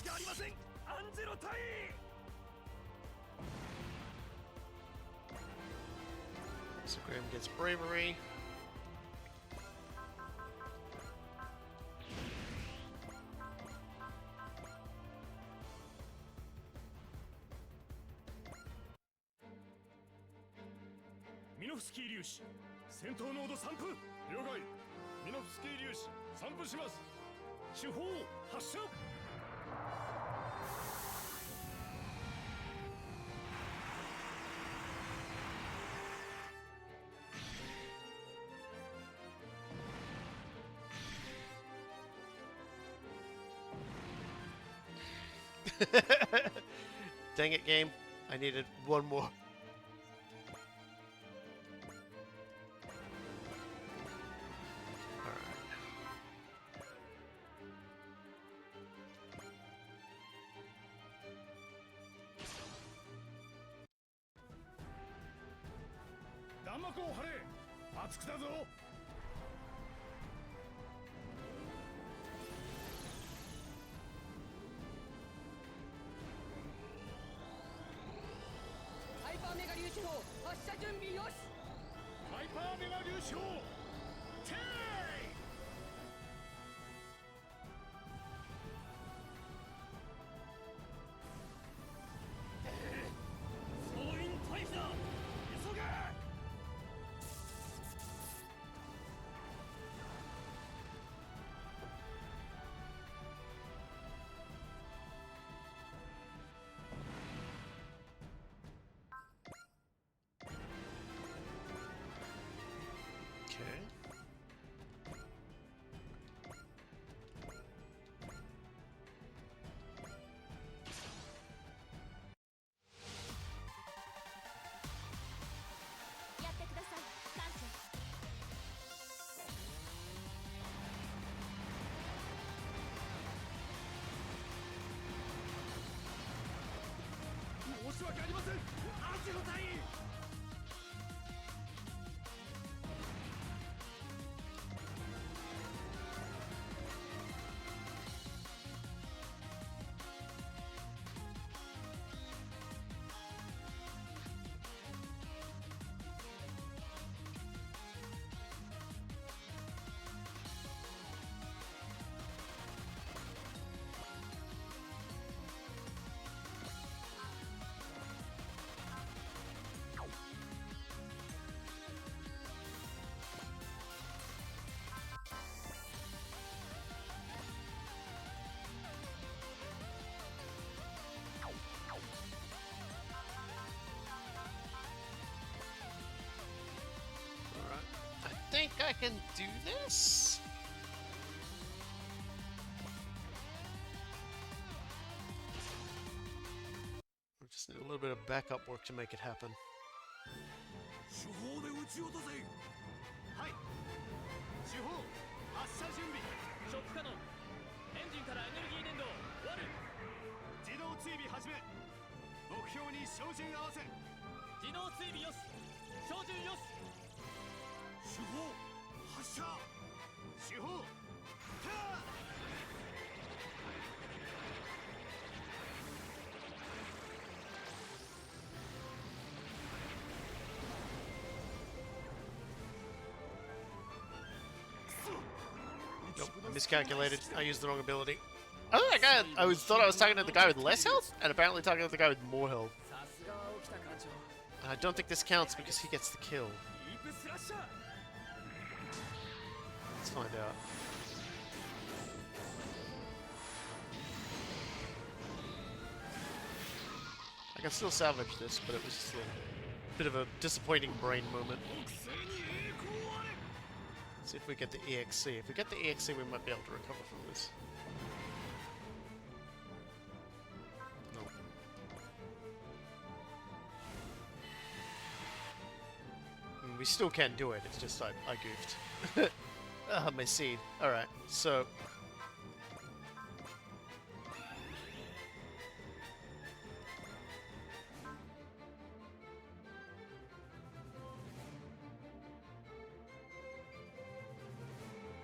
訳ありません。アンジェロ隊。So Graham gets bravery.ミノフスキー粒子戦闘濃度散布。了解。ミノフスキー粒子散布します。手法発射。Dang it, game. I needed one more. Alright. 弾幕を張れ。熱くだぞ。ハイパーメガ粒子砲発射準備よし。ハイパーメガ粒子砲テイ。総員退避だ。急げ。Okay. Alright. 申し訳ありません。アンジェロ隊員。Alright. I think I can do this? We just need a little bit of backup work to make it happen. 手法で撃ち落とせ。はい。手法発射準備。ショックカノンエンジンからエネルギー伝導終わる。自動追尾始め。目標に照準合わせ。自動追尾よし。照準よし。手法発射。手法ター。Nope, I miscalculated. I used the wrong ability. Oh my god! Thought I was talking to the guy with less health, and apparently talking to the guy with more health. さすがは起きた艦長。 And I don't think this counts because he gets the kill. ディープスラッシャー。 Let's find out. I can still salvage this, but it was just a bit of a disappointing brain moment. See if we get the EXC. If we get the EXC, we might be able to recover from this. No. We still can do it, it's just I goofed. Ah, my seed. Alright, so...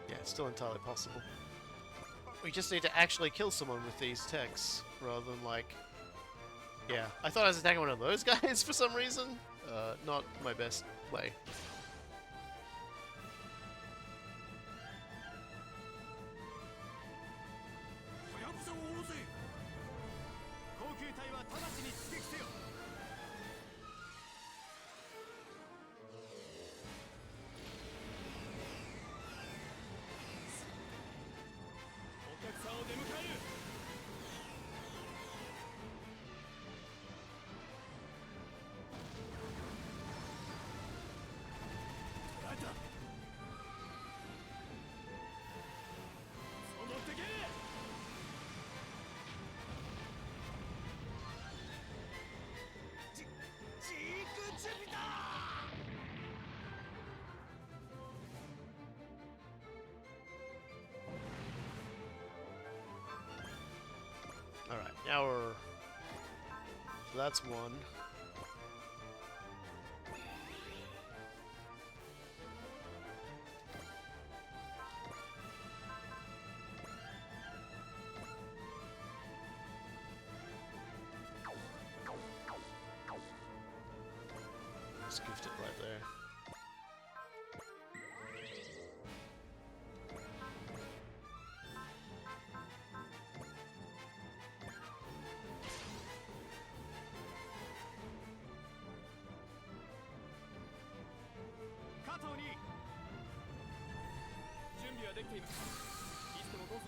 Yeah, it's still entirely possible. We just need to actually kill someone with these techs, rather than like... Yeah, I thought I was attacking one of those guys for some reason. Not my best way. はやぶさを追うぜ。航空隊は直ちに出撃せよ。お客さんを出迎える。捉えた。その敵。ジーク準備だ。 Alright, now we're... So that's one. Just gift it right there. Katoに準備はできています。いつでもどうぞ。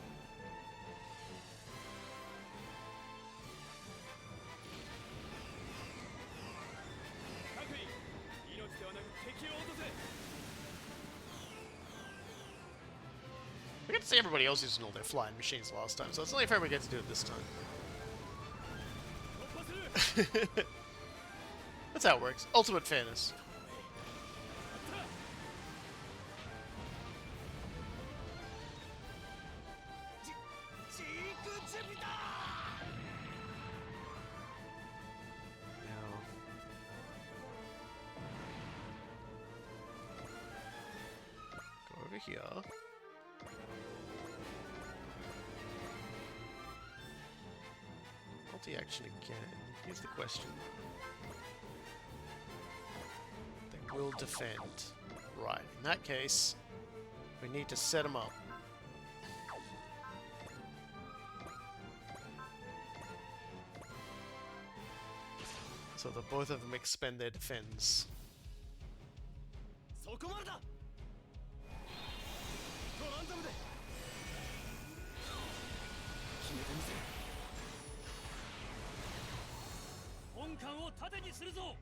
各員、命ではなく敵を落とせ。 I got to see everybody else using all their flying machines last time, so it's only fair we get to do it this time. 突破する。 That's how it works. Ultimate fairness. ジーク準備だ。 Now... Go over here. Multi-action again. Here's the question. They will defend. Right, in that case, we need to set them up. So that both of them expend their defense. そこまでだ。トランザムで。決めてみせる。本艦を盾にするぞ。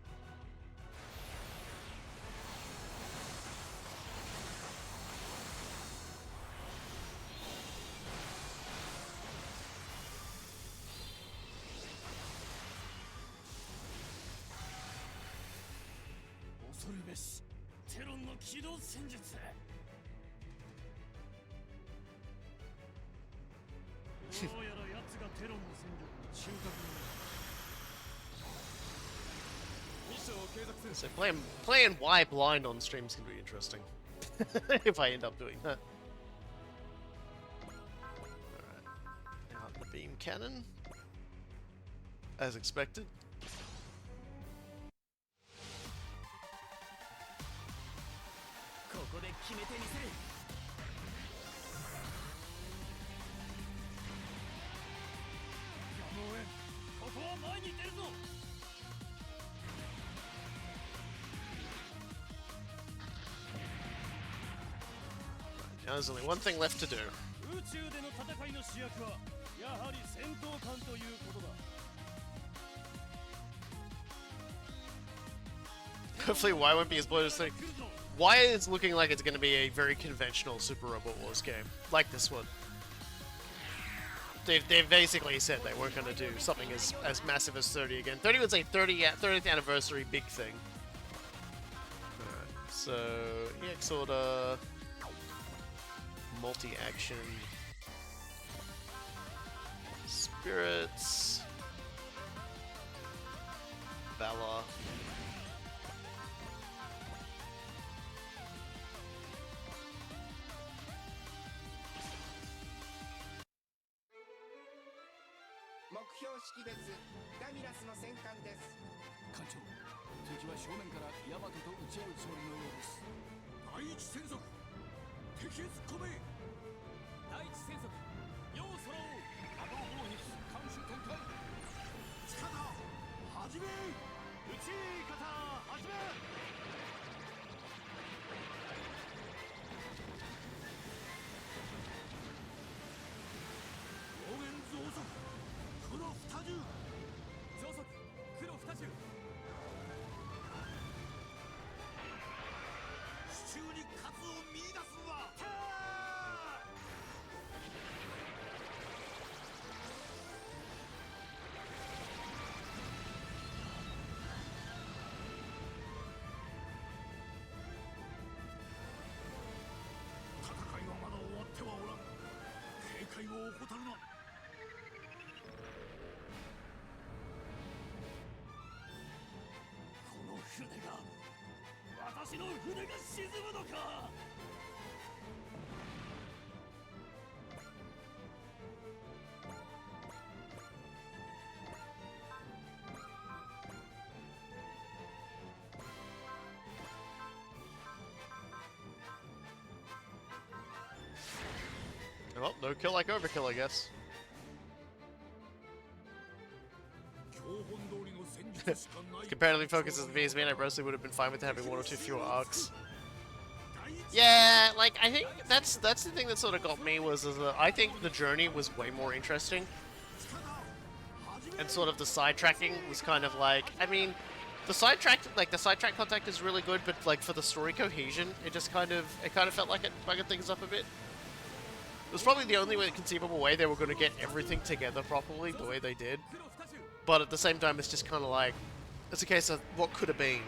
恐るべしテロンの機動戦術。どうやら奴がテロンの戦力の中核になる。ミッションを継続する。 So playing Y blind on streams can be interesting. If I end up doing that. Alright. Now the beam cannon. As expected. ここで決めてみせる。やむをえん。ここは前に出るぞ。 Now there's only one thing left to do. 宇宙での戦いの主役はやはり戦闘艦ということだ。 Hopefully Y won't be as bloated as thing. Y is looking like it's going to be a very conventional Super Robot Wars game. Like this one. They've basically said they weren't going to do something as massive as 30 again. 30 was a 30th anniversary big thing. Alright, so EX Order... Multi-action... Spirits... Valor... 標識別ダミラスの戦艦です。艦長、敵は正面からヤマトと撃ち合うつもりのようです。第一戦速、敵へ突っ込め。第一戦速、よう空を波動砲撃艦首展開。近田はじめ、撃ち方はじめ。増速、黒二重。増速、黒二重。手中に活を見出すわ。戦いはまだ終わってはおらん。警戒を怠るな。船が、私の船が沈むのか。Well, no kill like overkill, I guess. Comparatively focused as the VS man, I personally would have been fine with having one or two fewer arcs. Yeah, like I think that's the thing that sort of got me was I think the journey was way more interesting, and sort of the sidetracking was kind of like, I mean, the sidetrack contact is really good, but like for the story cohesion, it kind of felt like it buggered things up a bit. It was probably the only conceivable way they were going to get everything together properly, the way they did. But at the same time, it's just kind of like, it's a case of what could have been.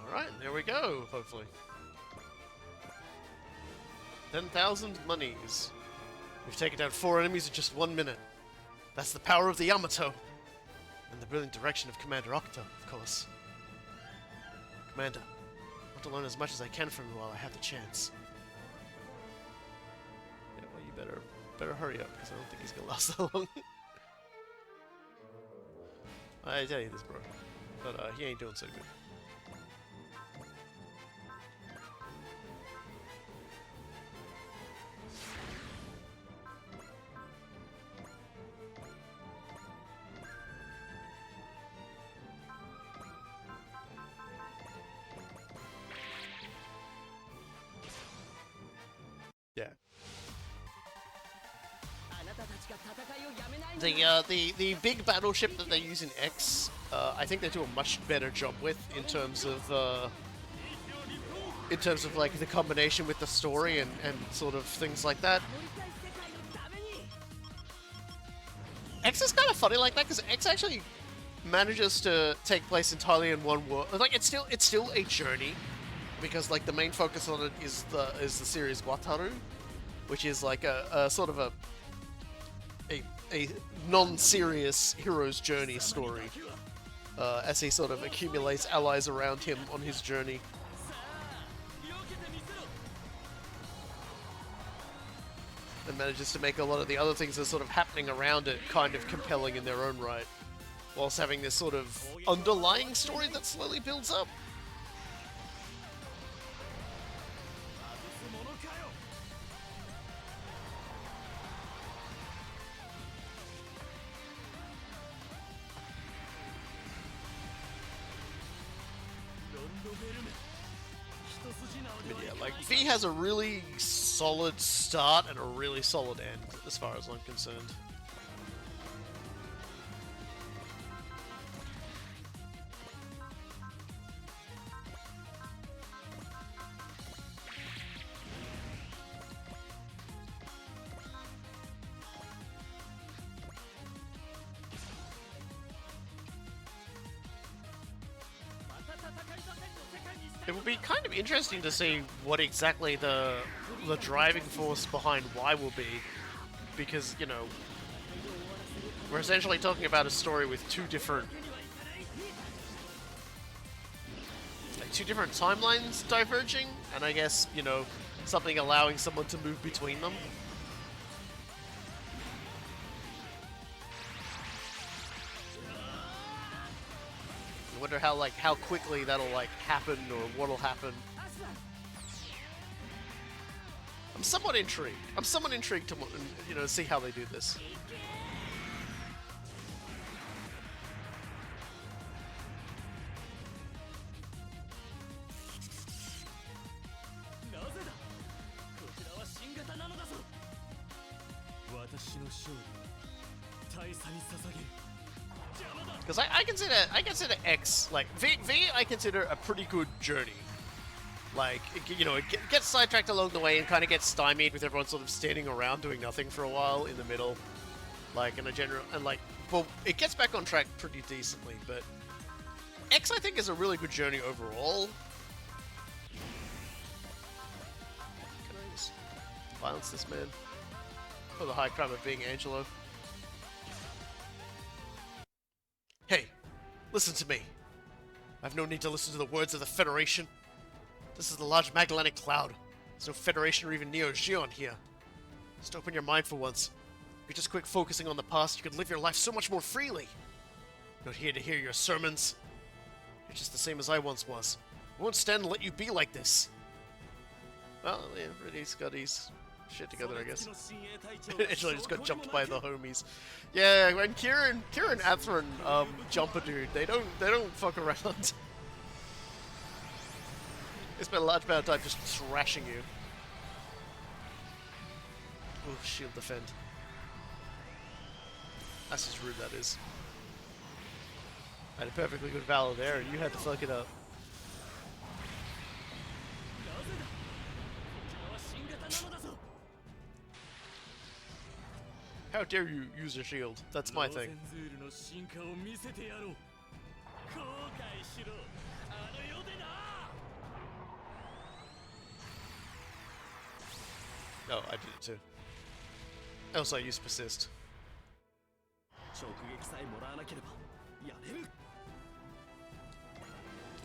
Alright, there we go, hopefully. 10,000 monies. We've taken down 4 enemies in just 1 minute. That's the power of the Yamato! And the brilliant direction of Commander Octa, of course. Commander, I want to learn as much as I can from you while I have the chance. Yeah, well, you better hurry up, because I don't think he's gonna last that long. I tell you this, bro. But he ain't doing so good. Yeah. The big battleship that they use in X, I think they do a much better job with in terms of like the combination with the story and sort of things like that. X is kind of funny like that because X actually manages to take place entirely in one world. Like it's still a journey because like the main focus on it is the series Wataru, which is like a sort of a non-serious hero's journey story, as he sort of accumulates allies around him on his journey. And manages to make a lot of the other things that are sort of happening around it kind of compelling in their own right, whilst having this sort of underlying story that slowly builds up. But yeah, like, V has a really solid start and a really solid end, as far as I'm concerned. It would be kind of interesting to see what exactly the driving force behind Y will be, because, you know, we're essentially talking about a story with two different timelines diverging, and I guess, you know, something allowing someone to move between them. I wonder how quickly that'll happen, or what'll happen. I'm somewhat intrigued. To, you know, see how they do this. Because I consider X, like, V I consider a pretty good journey. Like, you know, it gets sidetracked along the way and kind of gets stymied with everyone sort of standing around doing nothing for a while in the middle. Like, in a general, and like, well, it gets back on track pretty decently, but X, I think, is a really good journey overall. Can I just violence this man? For the high crime of being Angelo. Hey, listen to me. I have no need to listen to the words of the Federation. This is the Large Magellanic Cloud. There's no Federation or even Neo Geo here. Just open your mind for once. If you just quit focusing on the past, you could live your life so much more freely. I'm not here to hear your sermons. You're just the same as I once was. I won't stand and let you be like this. Well, yeah, Reddy's got his shit together, I guess. Actually, just got jumped by the homies. Yeah, when Kieran Atherin jump a dude, they don't fuck around. They spend a large amount of time just thrashing you. Oh, shield defend. That's just rude, that is. I had a perfectly good Valor there, and you had to fuck it up. How dare you use a shield? That's my thing. Oh, I did it too. Also, I used persist.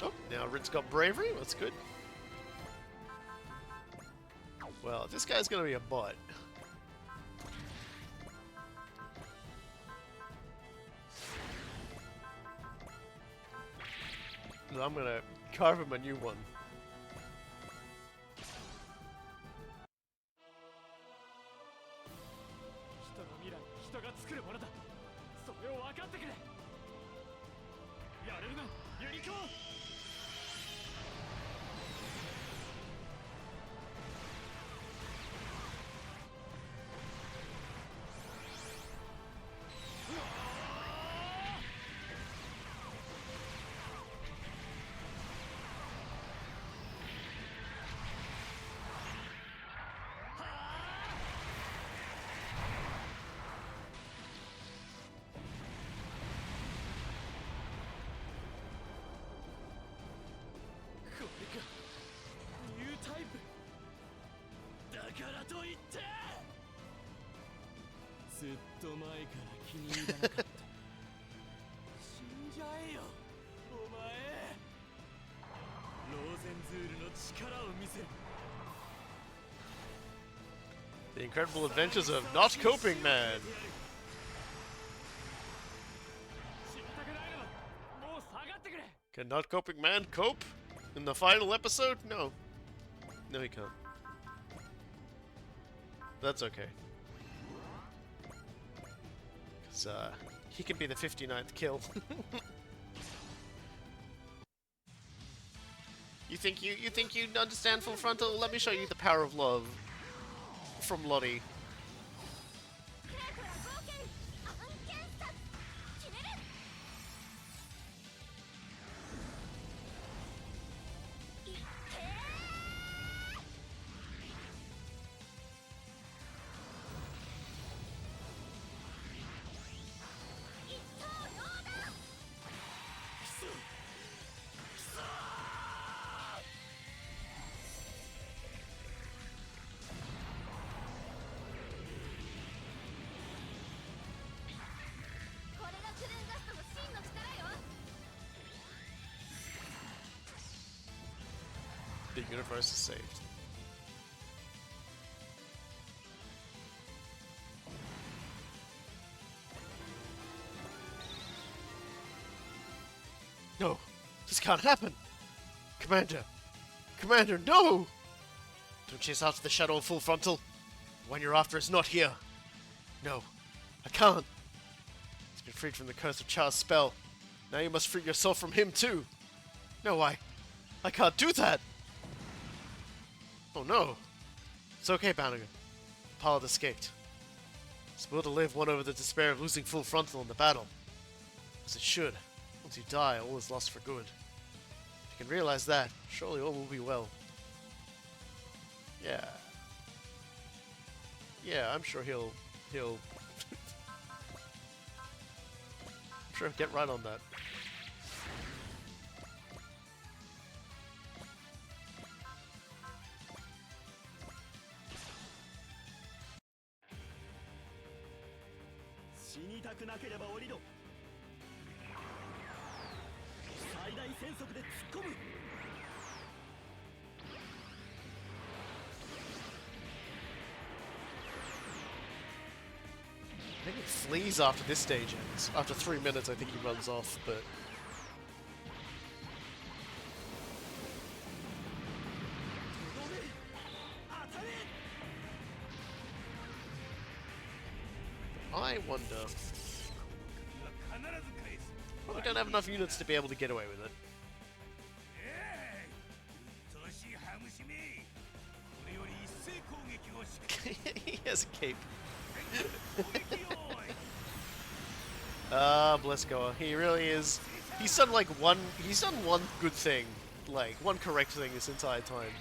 Oh, now Rit's got bravery. That's good. Well, this guy's gonna be a butt. I'm gonna carve him a new one. The Incredible Adventures of Not Coping Man. Can Not Coping Man cope in the final episode? No. No, he can't. That's okay. Because, he can be the 59th kill. You think you understand full frontal? Let me show you the power of love from Lottie. The universe is saved. No, this can't happen! Commander! Commander, no! Don't chase after the shadow of full frontal. The one you're after is not here. No, I can't. He's been freed from the curse of Char's spell. Now you must free yourself from him too. No, I can't do that! Oh no! It's okay, Bannigan. The pilot escaped. It's will to live won over the despair of losing full frontal in the battle. As it should. Once you die, all is lost for good. If you can realize that, surely all will be well. Yeah. Yeah, I'm sure he'll I'm sure he'll get right on that. I think he flees after this stage ends. After 3 minutes, I think he runs off, but... I wonder... Well, we don't have enough units to be able to get away with it. He has a cape. Bless Goa. He really is. He's done like one good thing, like one correct thing this entire time.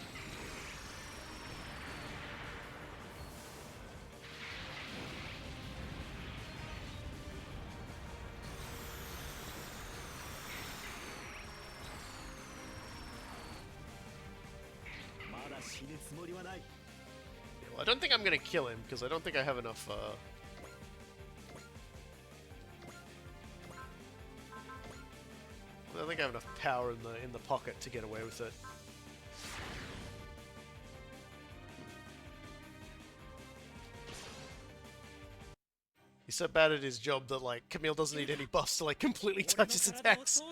Well, I don't think I'm gonna kill him because I don't think I have enough. I don't think I have enough power in the pocket to get away with it. He's so bad at his job that like Camille doesn't need any buffs to like completely touch his attacks.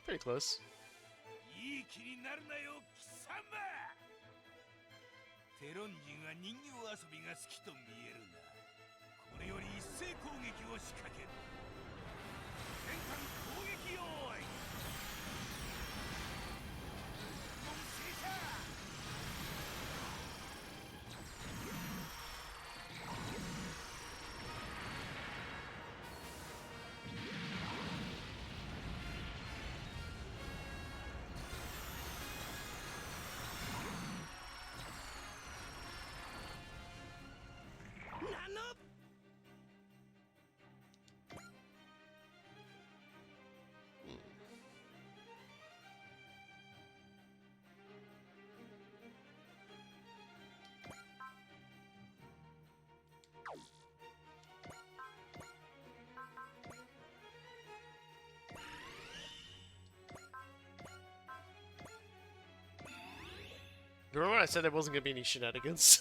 Pretty close. いい気になるなよ貴様テロン人は人形遊びが好きと見えるなこれより一斉攻撃を仕掛ける全艦攻撃用意モンシーシャー Remember when I said there wasn't going to be any shenanigans?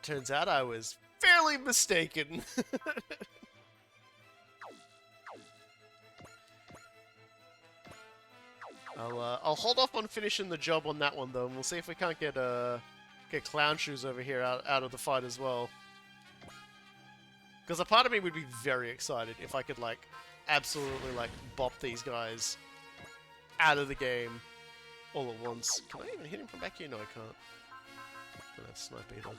Turns out I was fairly mistaken. I'll hold off on finishing the job on that one though, and we'll see if we can't get Clown Shoes over here out of the fight as well. Because a part of me would be very excited if I could like absolutely like bop these guys out of the game all at once. Can I even hit him from back here? No, I can't. Don't have snipe either.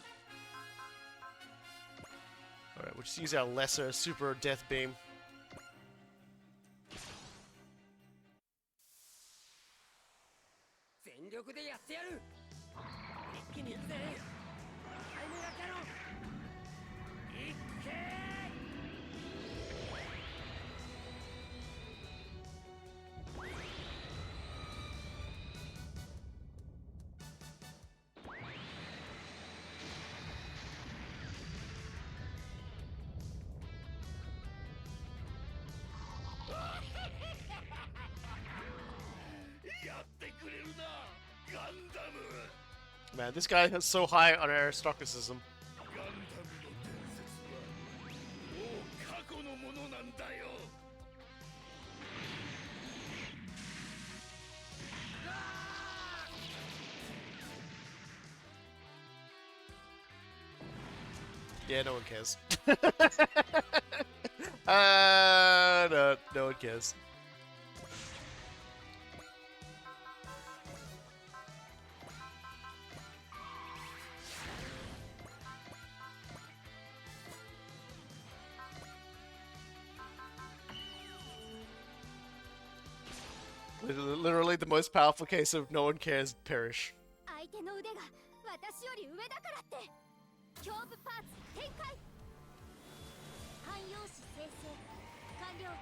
Alright, we'll just use our lesser super death beam. Man, this guy is so high on aristocratism. Yeah, no one cares. No one cares. Literally the most powerful case of no one cares perish. 相手の腕が私より上だからって胸部パーツ展開汎用紙生成完了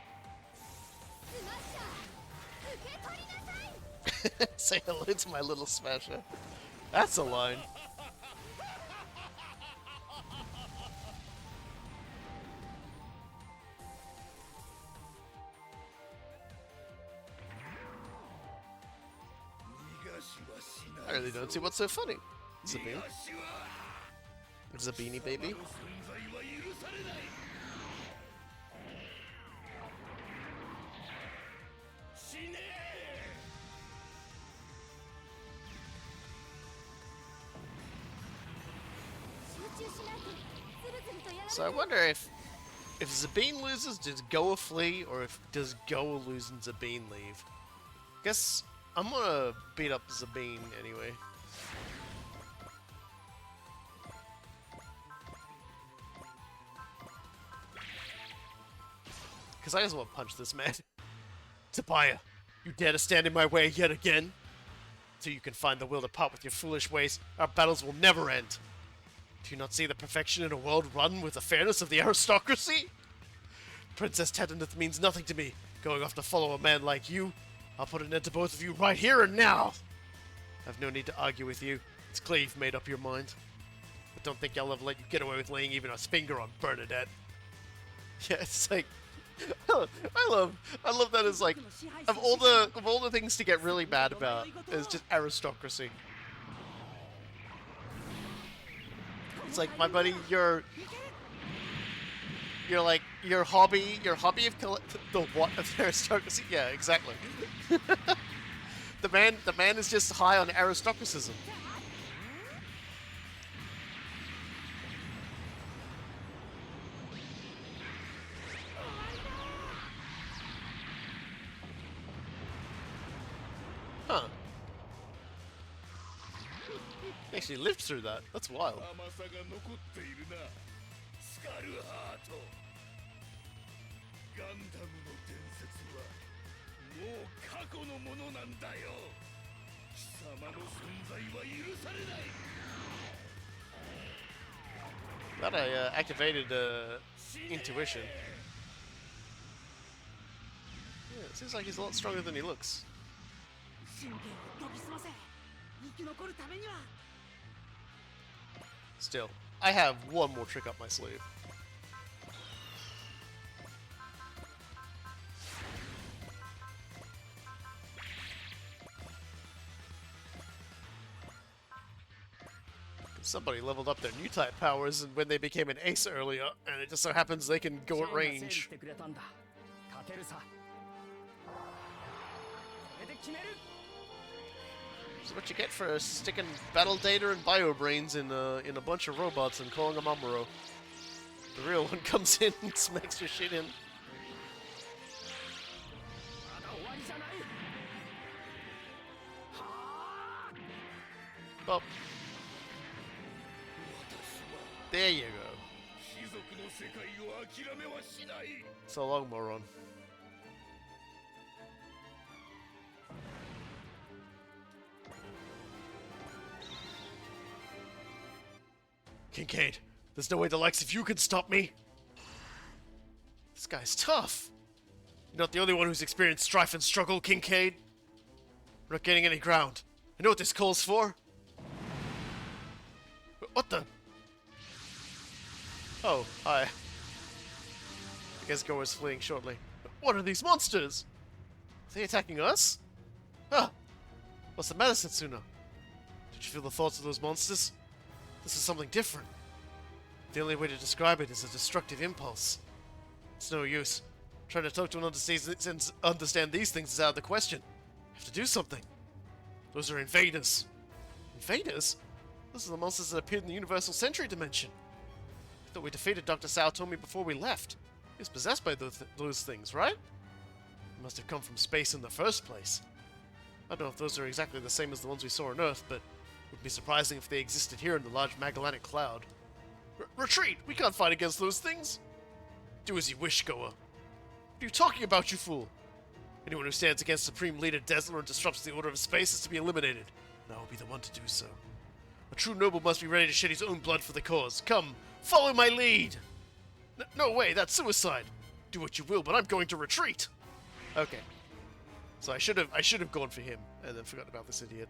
スマッシャー受け取りなさい Say hello to my little smasher. That's a line. I really don't see what's so funny. Zabine. Zabini baby. So I wonder if Zabine loses, does Goa flee, or if does Goa lose and Zabine leave? Guess I'm gonna beat up Zabine anyway. Because I just want to punch this man. Tapaya, you dare to stand in my way yet again? Till you can find the will to part with your foolish ways, our battles will never end. Do you not see the perfection in a world run with the fairness of the aristocracy? Princess Tetanith means nothing to me. Going off to follow a man like you, I'll put an end to both of you right here and now! I've no need to argue with you. It's clear you've made up your mind. But don't think I'll ever let you get away with laying even a finger on Bernadette. Yeah, it's like... I love that it's like of all the things to get really mad about is just aristocracy. It's like, my buddy, your hobby of the what of aristocracy? Yeah, exactly. the man is just high on aristocracism. Huh. He actually lived through that. That's wild. Glad I activated intuition. Yeah, it seems like he's a lot stronger than he looks. Still, I have one more trick up my sleeve. Somebody leveled up their new type powers and when they became an ace earlier, and it just so happens they can go at range. This is what you get for sticking battle data and bio brains in a bunch of robots and calling them Amuro. The real one comes in and smacks your shit in. Well, there you go. So long, moron. Kincaid, there's no way the likes of you can stop me. This guy's tough. You're not the only one who's experienced strife and struggle, Kincaid. We're not gaining any ground. I know what this calls for. What the? Oh, hi. I guess Goa's fleeing shortly. What are these monsters? Are they attacking us? Huh. What's the matter, Setsuna? Did you feel the thoughts of those monsters? This is something different. The only way to describe it is a destructive impulse. It's no use. Trying to talk to and understand these things is out of the question. I have to do something. Those are invaders. Invaders? Those are the monsters that appeared in the Universal Century Dimension. I thought we defeated Dr. Sao told me before we left. He was possessed by those things, right? They must have come from space in the first place. I don't know if those are exactly the same as the ones we saw on Earth, but it would be surprising if they existed here in the Large Magellanic Cloud. Retreat! We can't fight against those things! Do as you wish, Goa. What are you talking about, you fool? Anyone who stands against Supreme Leader Desler and disrupts the order of space is to be eliminated, and I will be the one to do so. A true noble must be ready to shed his own blood for the cause. Come, follow my lead! No way, that's suicide! Do what you will, but I'm going to retreat! Okay. So I should have gone for him, and then forgotten about this idiot.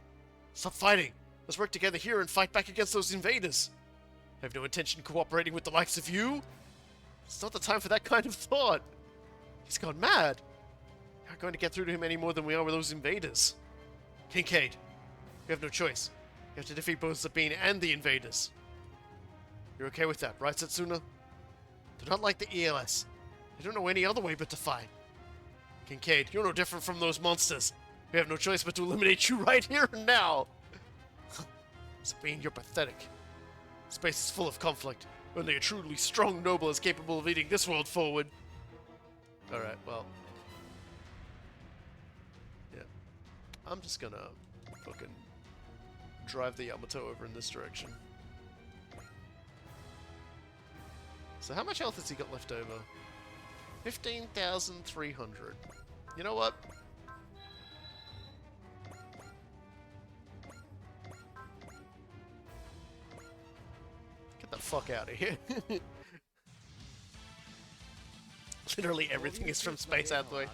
Stop fighting! Let's work together here and fight back against those invaders! I have no intention of cooperating with the likes of you! It's not the time for that kind of thought! He's gone mad! We're not going to get through to him any more than we are with those invaders. Kincaid, we have no choice. You have to defeat both Sabine and the invaders. You're okay with that, right, Setsuna? They're not like the ELS. They don't know any other way but to fight. Kincaid, you're no different from those monsters. We have no choice but to eliminate you right here and now. Sabine, you're pathetic. Space is full of conflict. Only a truly strong noble is capable of leading this world forward. Alright, well. Yeah. I'm just gonna fucking drive the Yamato over in this direction. So how much health has he got left over? 15,300. You know what? Get the fuck out of here. Literally everything is from space out the way.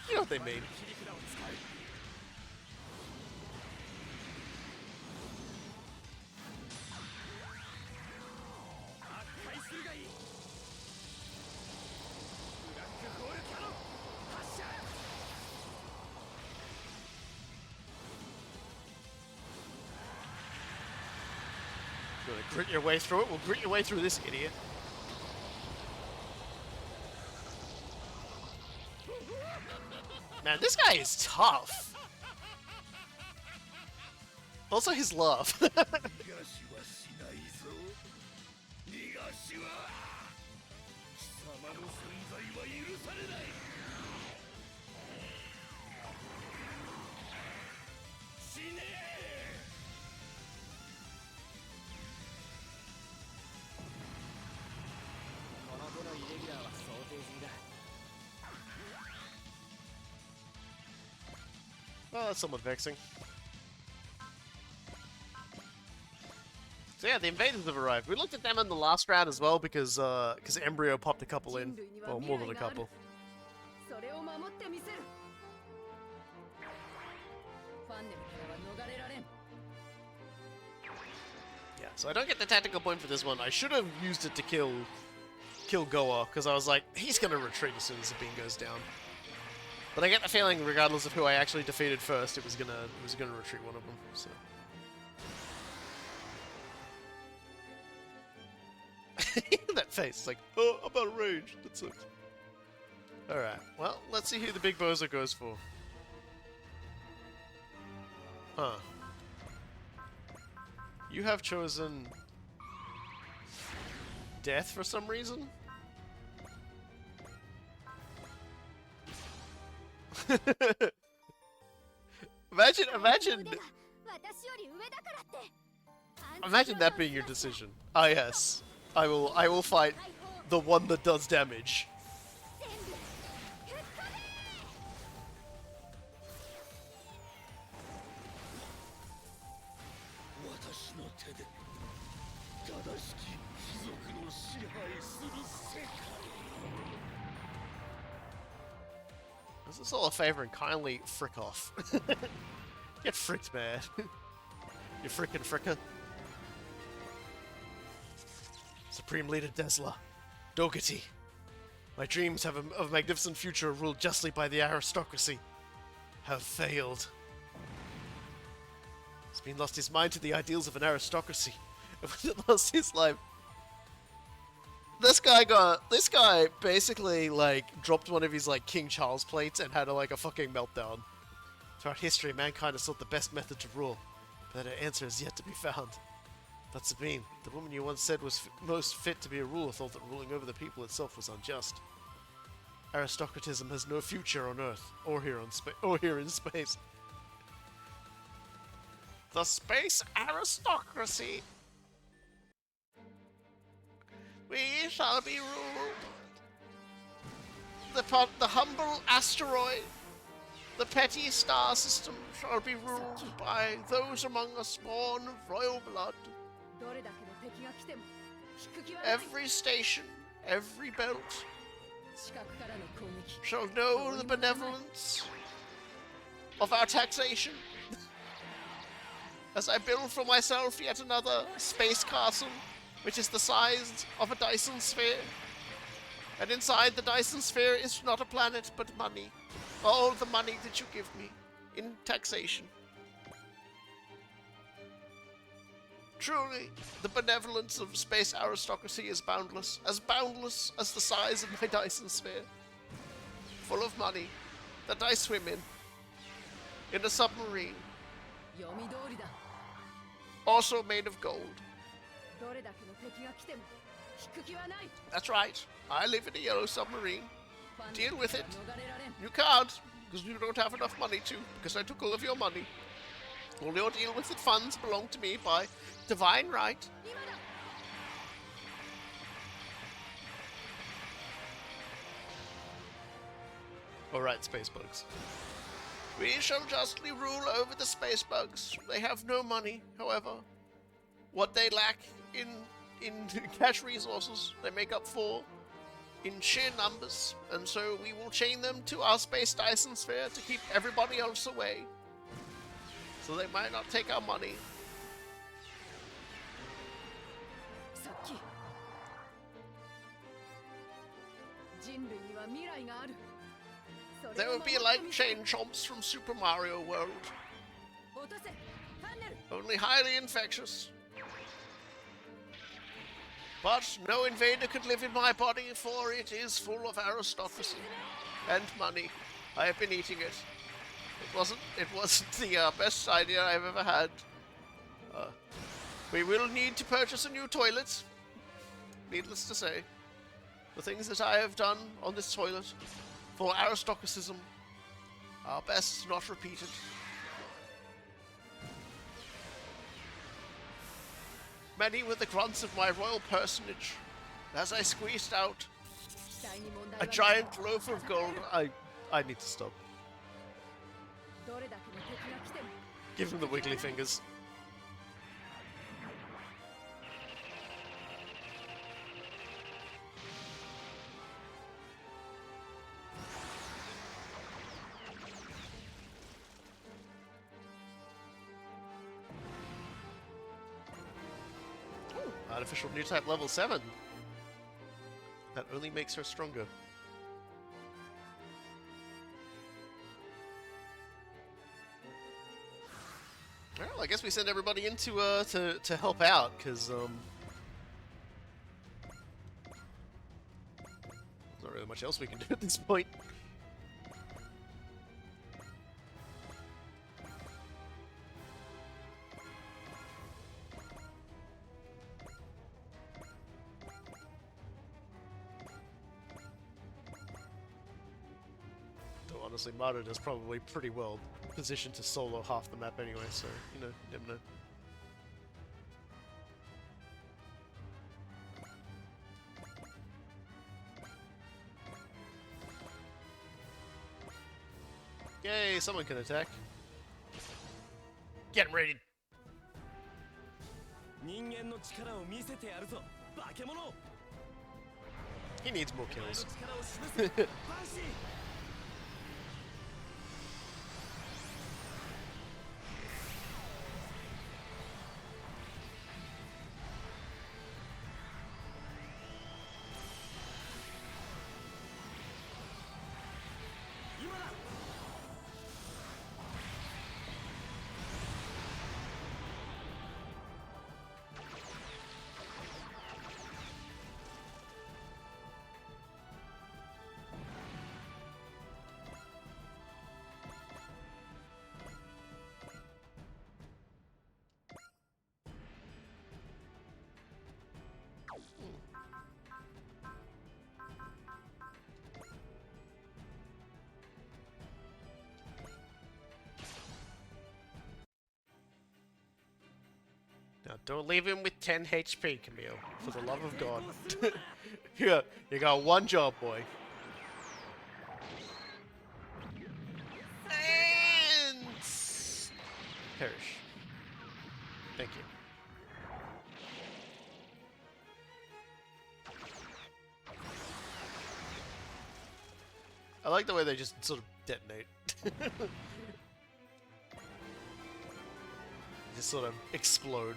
You know what they mean. Gonna grit your way through it? We'll grit your way through this idiot. Man, this guy is tough. Also, his laugh. Well, that's somewhat vexing. So yeah, the invaders have arrived. We looked at them in the last round as well because Embryo popped a couple in. Well, more than a couple. Yeah, so I don't get the tactical point for this one. I should have used it to kill Goa, because I was like, he's gonna retreat as soon as the beam goes down. But I get the feeling, regardless of who I actually defeated first, it was gonna retreat one of them. So. That face, like, oh, I'm out of range. That sucks. Alright, well, let's see who the big bozo goes for. Huh. You have chosen death for some reason? Imagine that being your decision. Ah yes, I will fight the one that does damage. 手で正しき貴族の支配する世界。 This is all a favor and kindly frick off. Get fricked, man. You frickin' fricker. Supreme Leader Desla. Dogity. My dreams of a magnificent future ruled justly by the aristocracy have failed. He's been lost his mind to the ideals of an aristocracy. And when it lost his life, this guy basically like dropped one of his like King Charles plates and had a fucking meltdown. Throughout history, mankind has sought the best method to rule, but an answer is yet to be found. But Sabine, the woman you once said was most fit to be a ruler, thought that ruling over the people itself was unjust. Aristocratism has no future on Earth, or here in space. The space aristocracy. We shall be ruled. The humble asteroid, the petty star system, shall be ruled by those among us born of royal blood. Every station, every belt, shall know the benevolence of our taxation. As I build for myself yet another space castle, which is the size of a Dyson sphere. And inside the Dyson sphere is not a planet, but money. All the money that you give me in taxation. Truly, the benevolence of space aristocracy is boundless as the size of my Dyson sphere. Full of money that I swim in a submarine, also made of gold. That's right, I live in a yellow submarine. Deal with it. You can't, because you don't have enough money to, because I took all of your money. All your deal with it funds belong to me by divine right. Alright, space bugs. We shall justly rule over the space bugs. They have no money, however. What they lack in cash resources, they make up for in sheer numbers, and so we will chain them to our space Dyson sphere to keep everybody else away, so they might not take our money. They will be like chain chomps from Super Mario World, only highly infectious. But no invader could live in my body, for it is full of aristocracy and money. I have been eating it. It wasn't the best idea I've ever had. We will need to purchase a new toilet. Needless to say, the things that I have done on this toilet for aristocratism are best not repeated. Many were the grunts of my royal personage as I squeezed out a giant loaf of gold. I need to stop. Give him the wiggly fingers. Artificial new type level 7. That only makes her stronger. Well, I guess we send everybody in to help out, because there's not really much else we can do at this point. Honestly, Marauder's probably pretty well positioned to solo half the map anyway, so, you know, never know. Yay, someone can attack. Get ready. 人間の力を見せてやるぞ化け物 He needs more kills. 力を示せバンシー Now, don't leave him with 10 HP, Camille. For the love of God. You got one job, boy. And... perish. Thank you. I like the way they just sort of detonate. Just sort of explode.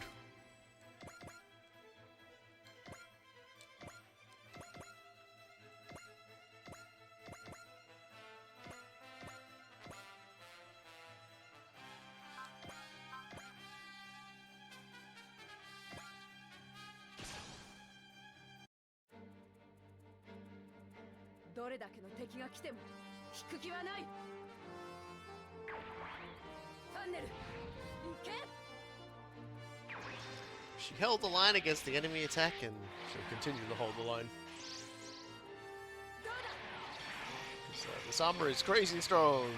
She held the line against the enemy attack and she'll continue to hold the line. This armor is crazy strong.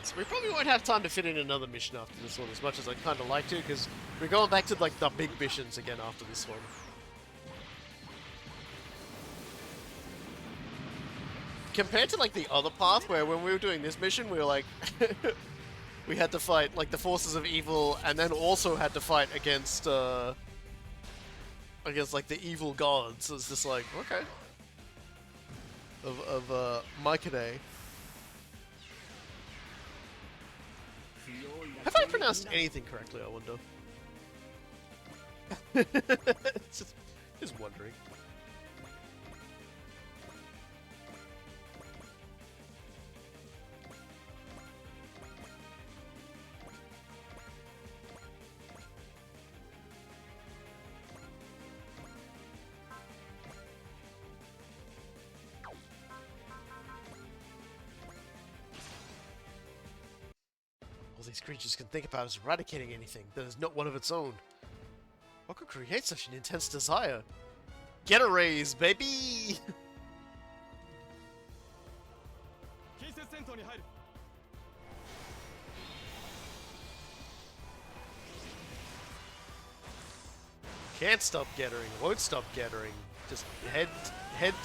So we probably won't have time to fit in another mission after this one, as much as I'd kind of like to, because we're going back to like the big missions again after this one. Compared to like the other path, where when we were doing this mission, we were like, we had to fight like the forces of evil, and then also had to fight against like the evil gods. So it's just like, okay, of Maikade. Have I pronounced anything correctly, I wonder? just wondering. All these creatures can think about is eradicating anything that is not one of its own. What could create such an intense desire? Get a raise, baby! Can't stop gettering, won't stop gettering. Just head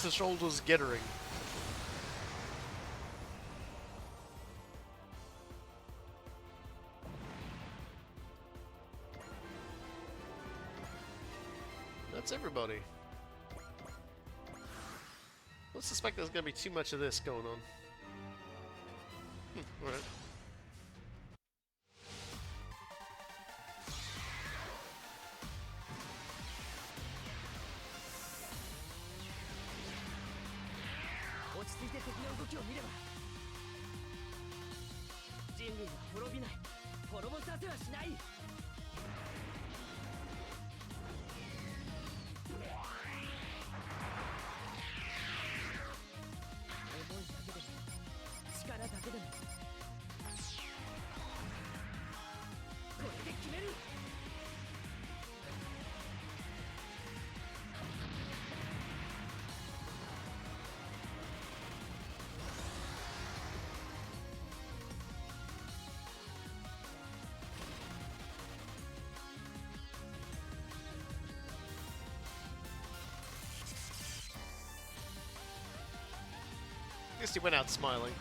to shoulders gettering. That's everybody. Let's suspect there's gonna be too much of this going on. Alright. guess he went out smiling.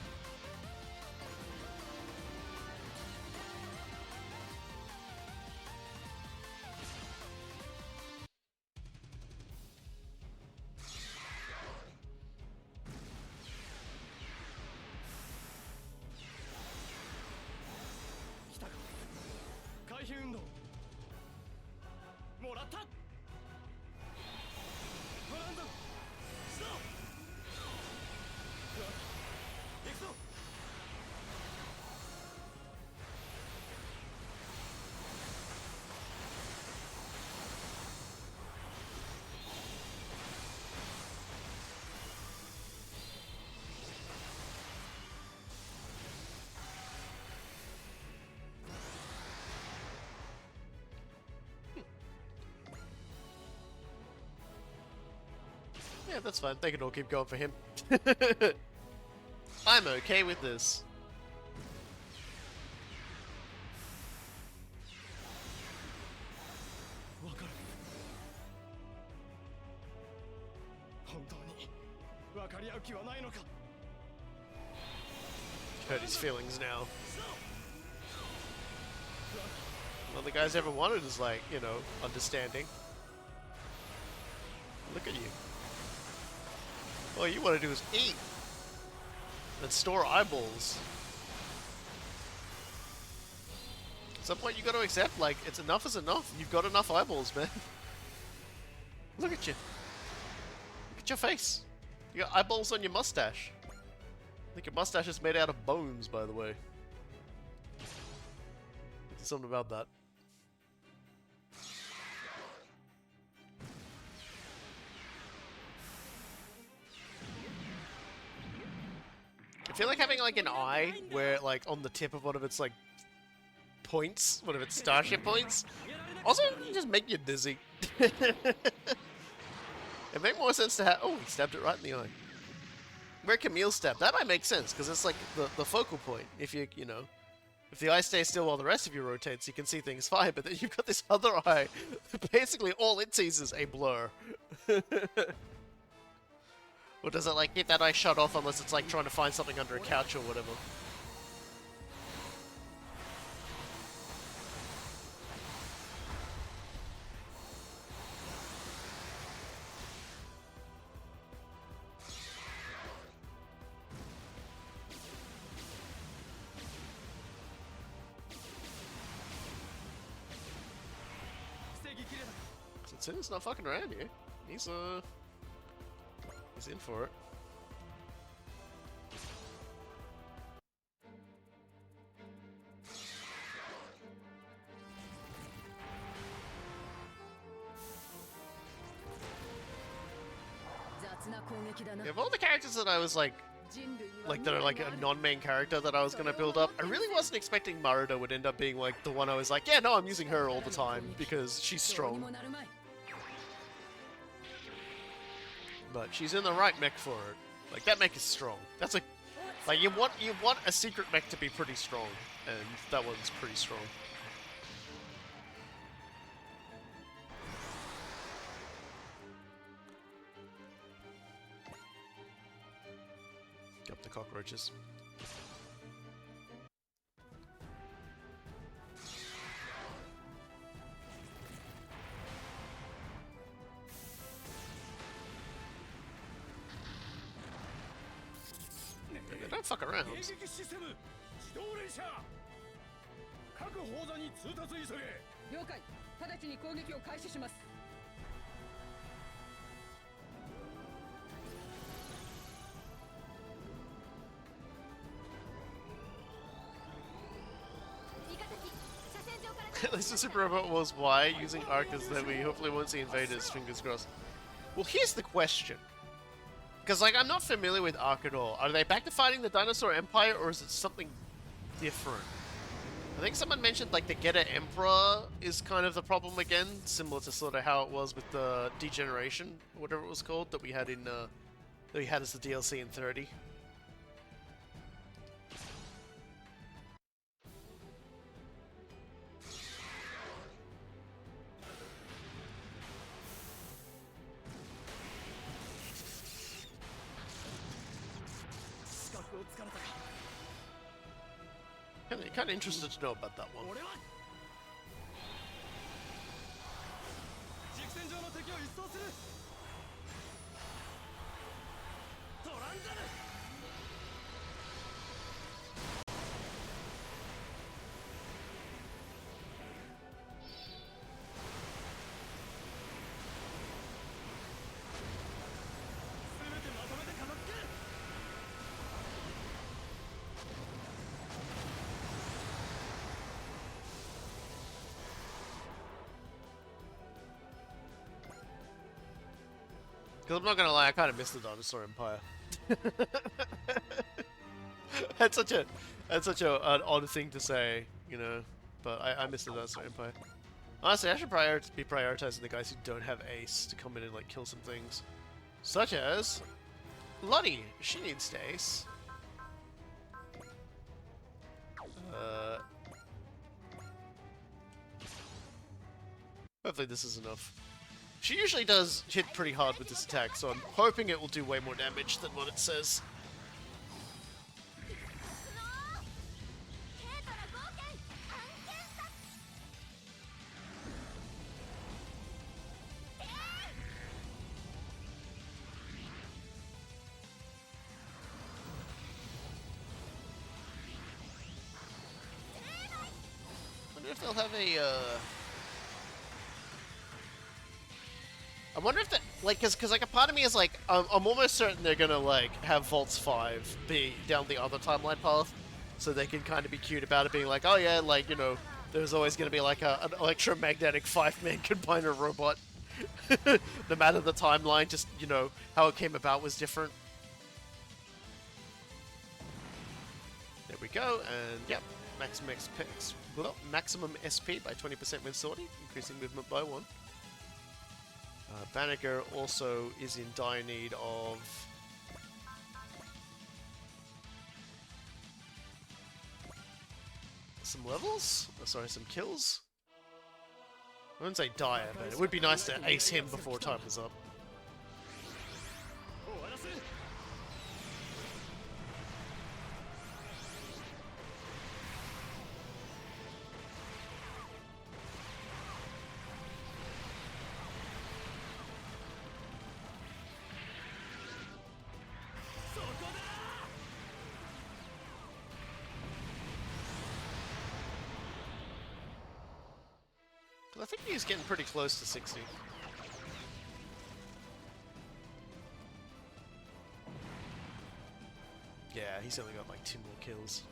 Yeah, that's fine. They can all keep going for him. I'm okay with this. Hurt his feelings now. All the guys ever wanted is like, you know, understanding. Look at you. All you want to do is eat and store eyeballs. At some point you got to accept, like, it's enough is enough. You've got enough eyeballs, man. Look at you. Look at your face. You got eyeballs on your mustache. I think your mustache is made out of bones, by the way. There's something about that. I feel like having like an eye where like on the tip of one of its like points, one of its starship points, also just make you dizzy. It make more sense to have. Oh, he stabbed it right in the eye. Where Camille stabbed, that might make sense because it's like the focal point. If you know, if the eye stays still while the rest of you rotates, you can see things fine. But then you've got this other eye. Basically, all it sees is a blur. Or does it like keep that eye shut off unless it's like trying to find something under a couch or whatever? Sin's not fucking around here. He's in for it. Yeah, of all the characters that I was like that are like a non-main character that I was gonna build up, I really wasn't expecting Maruda would end up being like the one I was like, yeah, no, I'm using her all the time because she's strong. But she's in the right mech for it. Like that mech is strong. That's like you want a secret mech to be pretty strong, and that one's pretty strong. Up the cockroaches. They don't fuck around. 各砲座に通達急げ。了解。直ちに攻撃を開始します。 At least the Super Robot was why using Arcus that we hopefully won't see invaders, fingers crossed. Well, here's the question. Because, like, I'm not familiar with Arc at all. Are they back to fighting the Dinosaur Empire, or is it something different? I think someone mentioned, like, the Geta Emperor is kind of the problem again, similar to sort of how it was with the Degeneration, whatever it was called, that we had in, that we had as the DLC in 30. 疲れたか。 Kind of interested to know about that one. 俺は軸線上の敵を一掃する。トランザル。せめてまとめて片付ける。 Because I'm not gonna lie, I kind of miss the Dinosaur Empire. That's such an odd thing to say, you know. But I miss the Dinosaur Empire. Honestly, I should be prioritizing the guys who don't have Ace to come in and like kill some things, such as Lottie. She needs to Ace. Hopefully this is enough. She usually does hit pretty hard with this attack, so I'm hoping it will do way more damage than what it says. I wonder if they'll have a, I wonder if that, like, cause like a part of me is like, I'm almost certain they're gonna like have Vaults 5 be down the other timeline path, so they can kind of be cute about it, being like, oh yeah, like, you know, there's always gonna be like an electromagnetic 5-man combiner robot. No matter the timeline, just, you know, how it came about was different. There we go, and yep, maximum SP by 20% when sorting, increasing movement by 1. Banneker also is in dire need of some levels? Oh, sorry, some kills? I wouldn't say dire, but it would be nice to ace him before time is up. I think he's getting pretty close to 60. Yeah, he's only got like 2 more kills.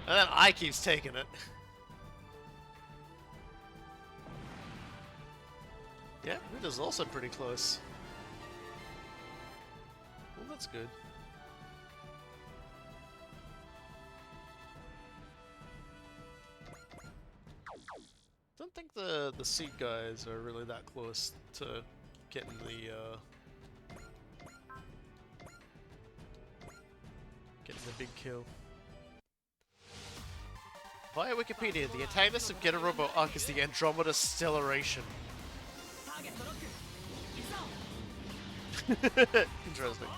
And then I keeps taking it. Yeah, Rita's also pretty close. Well, that's good. Don't think the seat guys are really that close to getting the big kill. Via Wikipedia, the antagonist of Get a Robo Arc is the Andromeda Stellaration. Interesting.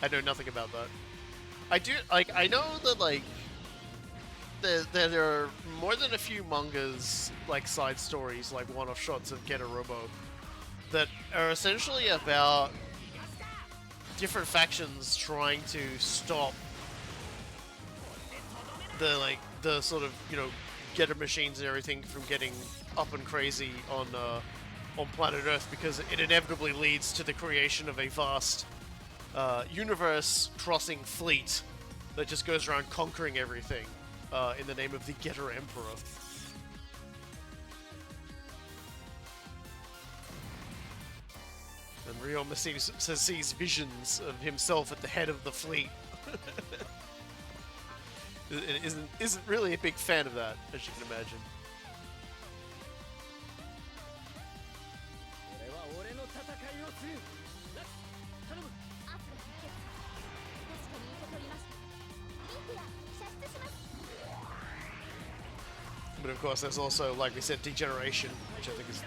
I know nothing about that. I know that, like, there are more than a few mangas, like, side stories, like, one-off shots of Get a Robo, that are essentially about different factions trying to stop the sort of, you know, getter machines and everything from getting up and crazy on planet Earth, because it inevitably leads to the creation of a vast universe-crossing fleet that just goes around conquering everything in the name of the Getter Emperor. And Ryoma sees visions of himself at the head of the fleet. It isn't really a big fan of that, as you can imagine. 俺は俺の戦いをする。ラス頼む。アスが復活。確かに受け取りました。インティア射出します。 But of course, there's also, like we said, degeneration, which I think is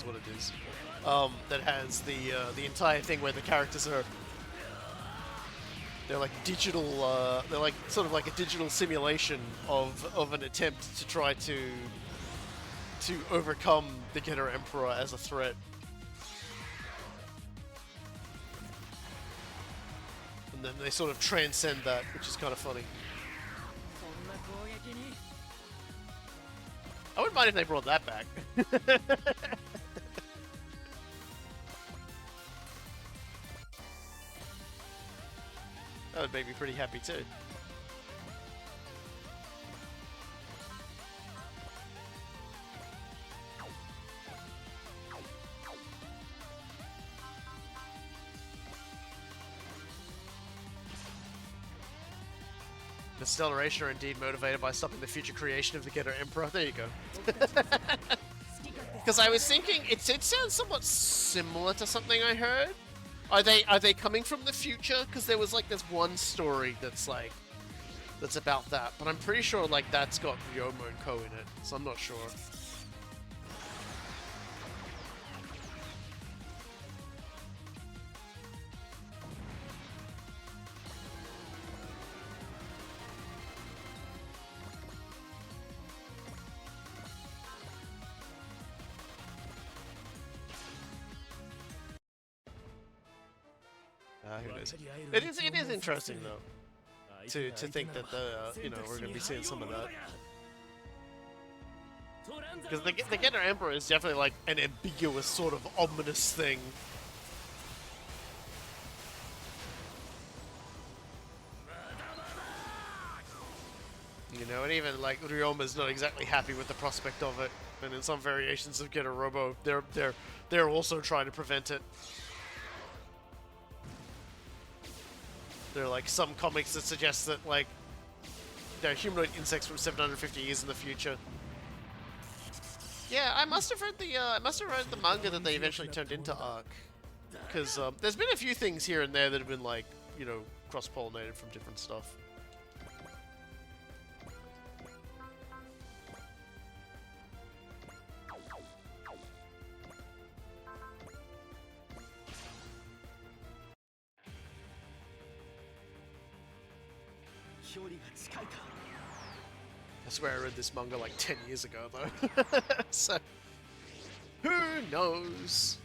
what it is. That has the entire thing where the characters are. They're like digital. They're like sort of like a digital simulation of an attempt to try to overcome the Getter Emperor as a threat. And then they sort of transcend that, which is kind of funny. そんな攻撃に。 I wouldn't mind if they brought that back. That would make me pretty happy too. The Stellation are indeed motivated by stopping the future creation of the Getter Emperor. There you go. Because I was thinking, it sounds somewhat similar to something I heard. Are they coming from the future? Because there was like this one story that's about that, but I'm pretty sure like that's got Ryoma and Co in it, so I'm not sure. Who knows? It is interesting though to think that we're going to be seeing some of that, because the Getter Emperor is definitely like an ambiguous sort of ominous thing. You know, and even like Ryoma's not exactly happy with the prospect of it, and in some variations of Getter Robo, they're also trying to prevent it. There are like some comics that suggest that like they're humanoid insects from 750 years in the future. Yeah, I must have read the manga that they eventually turned into Arc, because there's been a few things here and there that have been like, you know, cross-pollinated from different stuff. I swear I read this manga like 10 years ago though. So, who knows?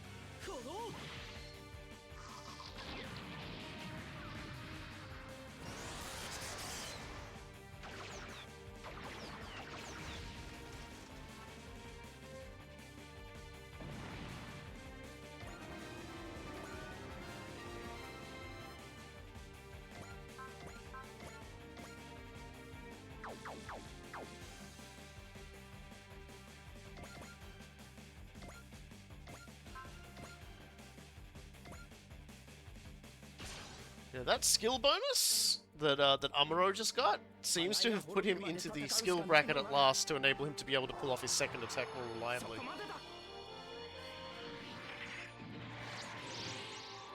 Yeah, that skill bonus that that Amuro just got seems to have put him into the skill bracket at last to enable him to be able to pull off his second attack more reliably.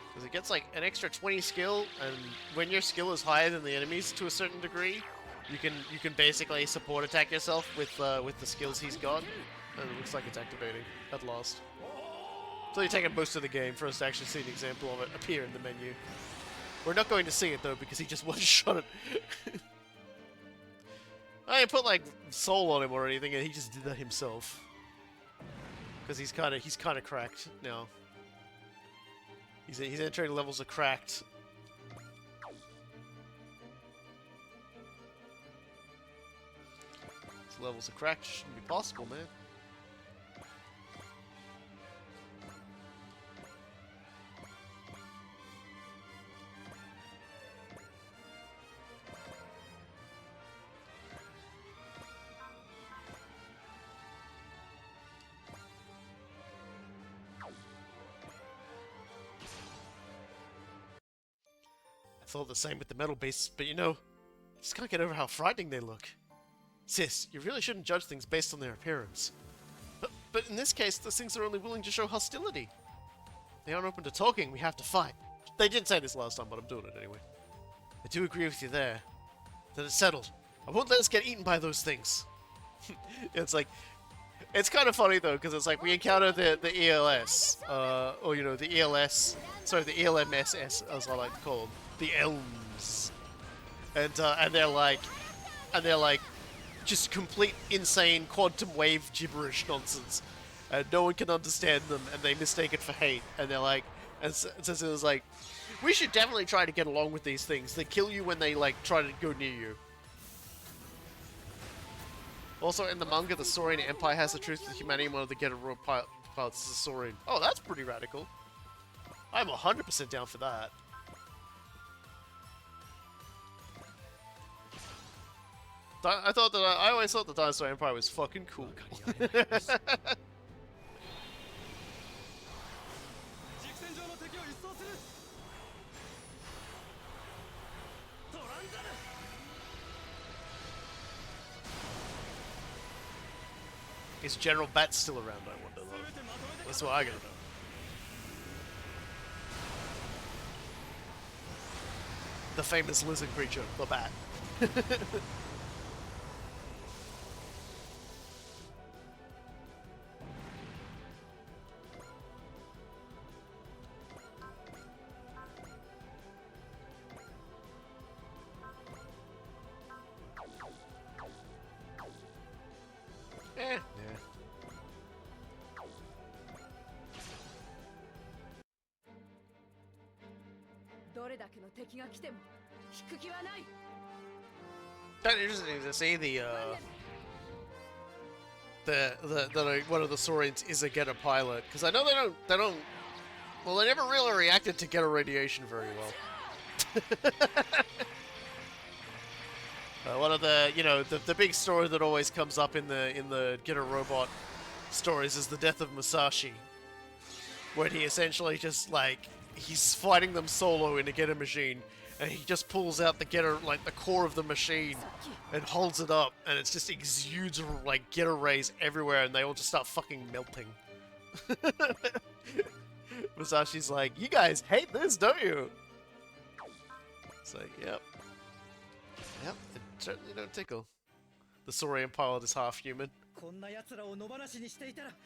Because it gets like an extra 20 skill, and when your skill is higher than the enemies to a certain degree, you can basically support attack yourself with the skills he's got, and it looks like it's activating at last. So you take a boost of the game for us to actually see an example of it appear in the menu. We're not going to see it though because he just one-shot it. I didn't put like soul on him or anything, and he just did that himself. Because he's kind of cracked now. He's entering levels of cracked. These levels of cracked shouldn't be possible, man. Thought the same with the metal beasts, but you know, I just can't get over how frightening they look. Sis, you really shouldn't judge things based on their appearance. But in this case, those things are only willing to show hostility. They aren't open to talking, we have to fight. They didn't say this last time, but I'm doing it anyway. I do agree with you there. Then it's settled. I won't let us get eaten by those things. It's like, it's kind of funny though, because it's like we encounter the ELS, or you know, the ELS, sorry, the ELMSS, as I like to call them, the Elms, and they're like, just complete insane quantum wave gibberish nonsense, and no one can understand them, and they mistake it for hate, and they're like, and so it was like, we should definitely try to get along with these things. They kill you when they like try to go near you. Also, in the manga, the Saurian Empire has the truth that humanity wanted to get a raw pilots as a Saurian. Oh, that's pretty radical. I'm 100% down for that. I always thought the Dinosaur Empire was fucking cool. Is General Bat still around, I wonder though? That's what I gotta know. The famous lizard creature, the Bat. Yeah. どれだけの敵が来ても引く気はない。 Kind of interesting to see one of the Saurians is a Getter pilot, because I know they don't. Well, they never really reacted to Getter radiation very well. One of the, you know, the big story that always comes up in the Getter robot stories is the death of Musashi, where he essentially just like he's fighting them solo in a Getter machine, and he just pulls out the Getter, like the core of the machine, and holds it up, and it just exudes like Getter rays everywhere, and they all just start fucking melting. Musashi's like, "You guys hate this, don't you?" It's like, yep. Yep, it certainly don't tickle. The Saurian pilot is half human.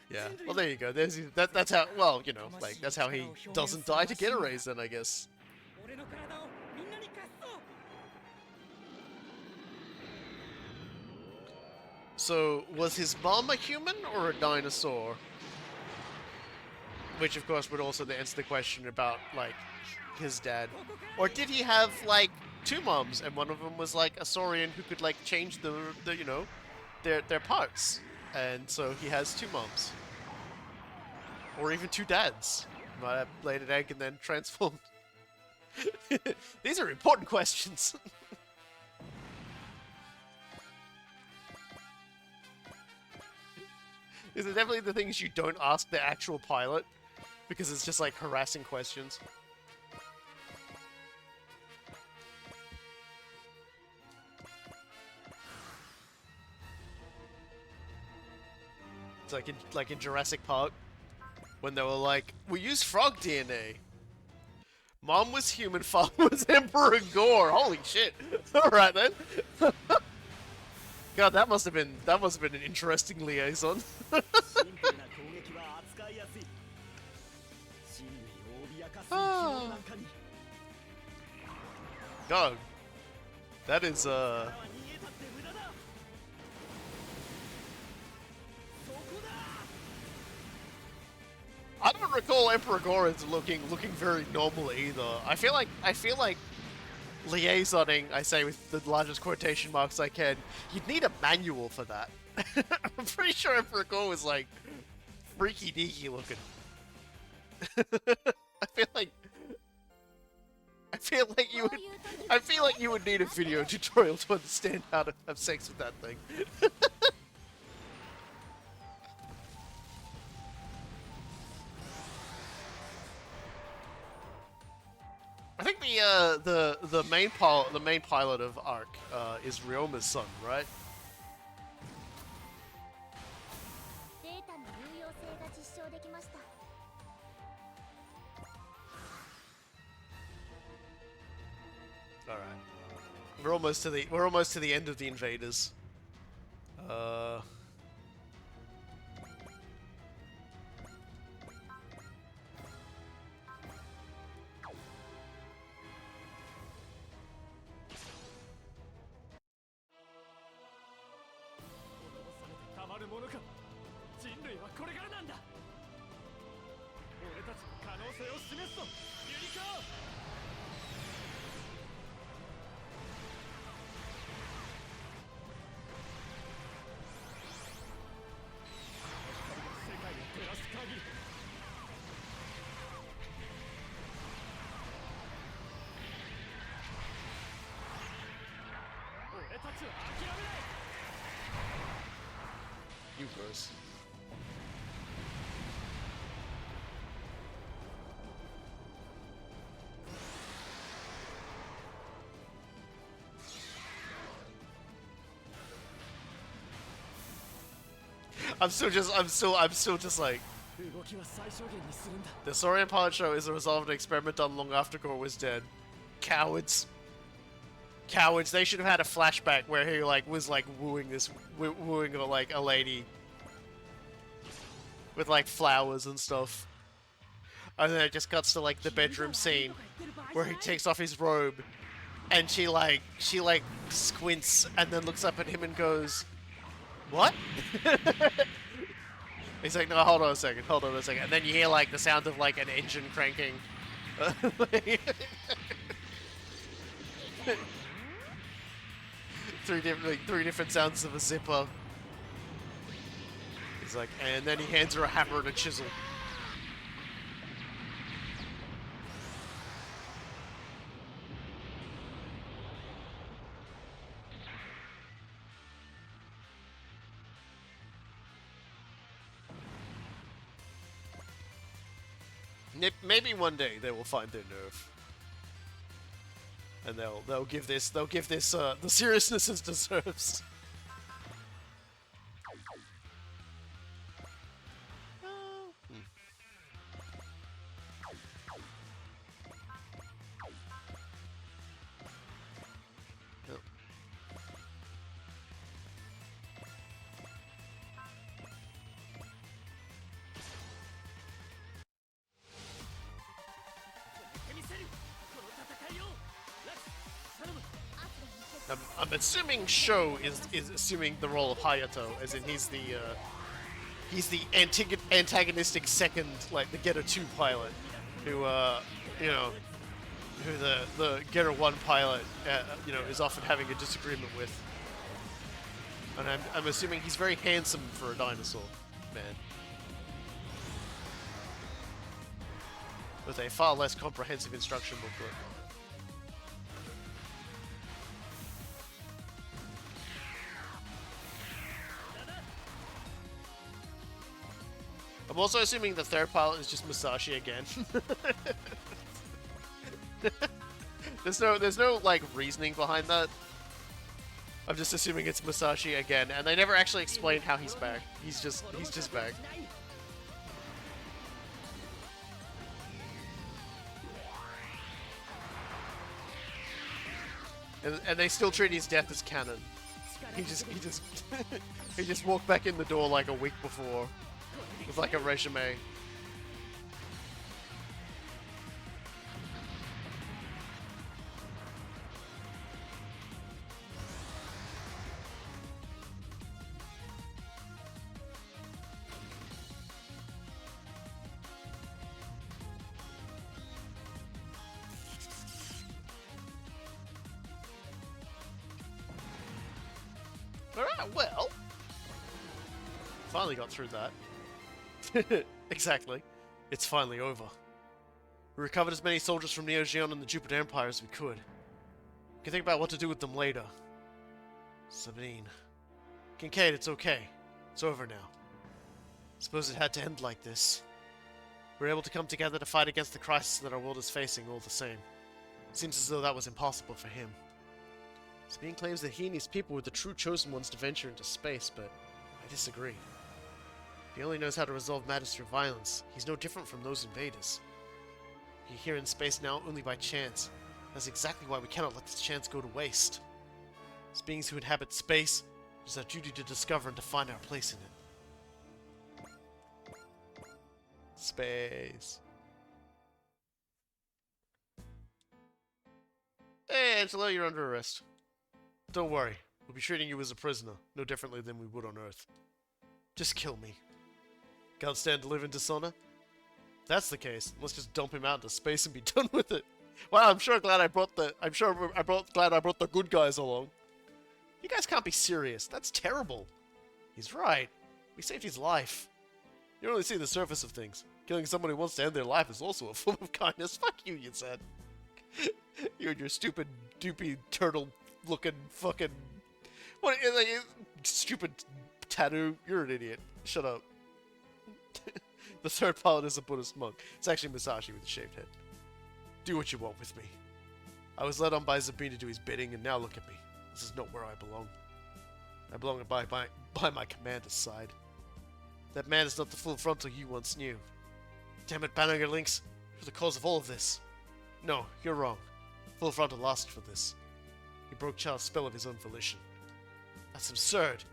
Yeah, well there you go. That's how, well, you know, like, that's how he doesn't die to Getter rays then, I guess. So, was his mom a human or a dinosaur? Which, of course, would also answer the question about, like, his dad. Or did he have, like, two moms, and one of them was, like, a Saurian who could, like, change the you know, their parts. And so he has two moms. Or even two dads. Might have laid an egg and then transformed. These are important questions. These are definitely the things you don't ask the actual pilot, because it's just like harassing questions. It's like in Jurassic Park, when they were like, "We use frog DNA." Mom was human, father was Emperor Gore. Holy shit! All right then. God, that must have been an interesting liaison. God, that is I don't recall Emperor Goran's looking very normal either. I feel like liaisoning, I say with the largest quotation marks I can, you'd need a manual for that. I'm pretty sure Emperor Gore was like freaky deaky looking. I feel like you would need a video tutorial to understand how to have sex with that thing. I think the main pilot of Arc is Ryoma's son, right? データの有用性が実証できました。 All right, we're almost to the end of the invaders. You gross. I'm still just like, the Saurian pilot show is the result of an experiment done long after Gore was dead. Cowards. Cowards. They should have had a flashback where he was wooing like a lady with like flowers and stuff. And then it just cuts to like the bedroom scene where he takes off his robe and she squints and then looks up at him and goes, "What?" He's like, "No, hold on a second. And then you hear like the sound of like an engine cranking. Three different sounds of a zipper. He's like, and then he hands her a hammer and a chisel. Maybe one day they will find their nerve, and they'll give this the seriousness it deserves. I'm assuming Sho is assuming the role of Hayato, as in he's the antagonistic second, like the Getter 2 pilot, who who the Getter 1 pilot is often having a disagreement with. And I'm assuming he's very handsome for a dinosaur man, with a far less comprehensive instruction booklet. I'm also assuming the third pilot is just Musashi again. There's no like reasoning behind that. I'm just assuming it's Musashi again, and they never actually explain how he's back. He's just back. And they still treat his death as canon. He just walked back in the door like a week before. With like a resume. Alright, well. Finally got through that. Exactly. It's finally over. We recovered as many soldiers from Neo Geon and the Jupiter Empire as we could. We can think about what to do with them later. Sabine. Kincaid, it's okay. It's over now. Suppose it had to end like this. We were able to come together to fight against the crisis that our world is facing all the same. Seems as though that was impossible for him. Sabine claims that he and his people were the true chosen ones to venture into space, but I disagree. If he only knows how to resolve matters through violence, he's no different from those invaders. We're here in space now only by chance. That's exactly why we cannot let this chance go to waste. As beings who inhabit space, it is our duty to discover and to find our place in it. Space. Hey, Angelo, you're under arrest. Don't worry, we'll be treating you as a prisoner, no differently than we would on Earth. Just kill me. Can't stand to live in dishonor? If that's the case, let's just dump him out into space and be done with it. Wow, I'm glad I brought the good guys along. You guys can't be serious. That's terrible. He's right. We saved his life. You only see the surface of things. Killing someone who wants to end their life is also a form of kindness. Fuck you, you said. You and your stupid, doopy, turtle-looking fucking... What, like, stupid tattoo? You're an idiot. Shut up. The third pilot is a Buddhist monk. It's actually Musashi with a shaved head. Do what you want with me. I was led on by Zabine to do his bidding, and now look at me. This is not where I belong. I belong by my commander's side. That man is not the full frontal you once knew. Damn it, Banner Lynx, you're the cause of all of this. No, you're wrong. Full frontal asked for this. He broke Child's spell of his own volition. That's absurd.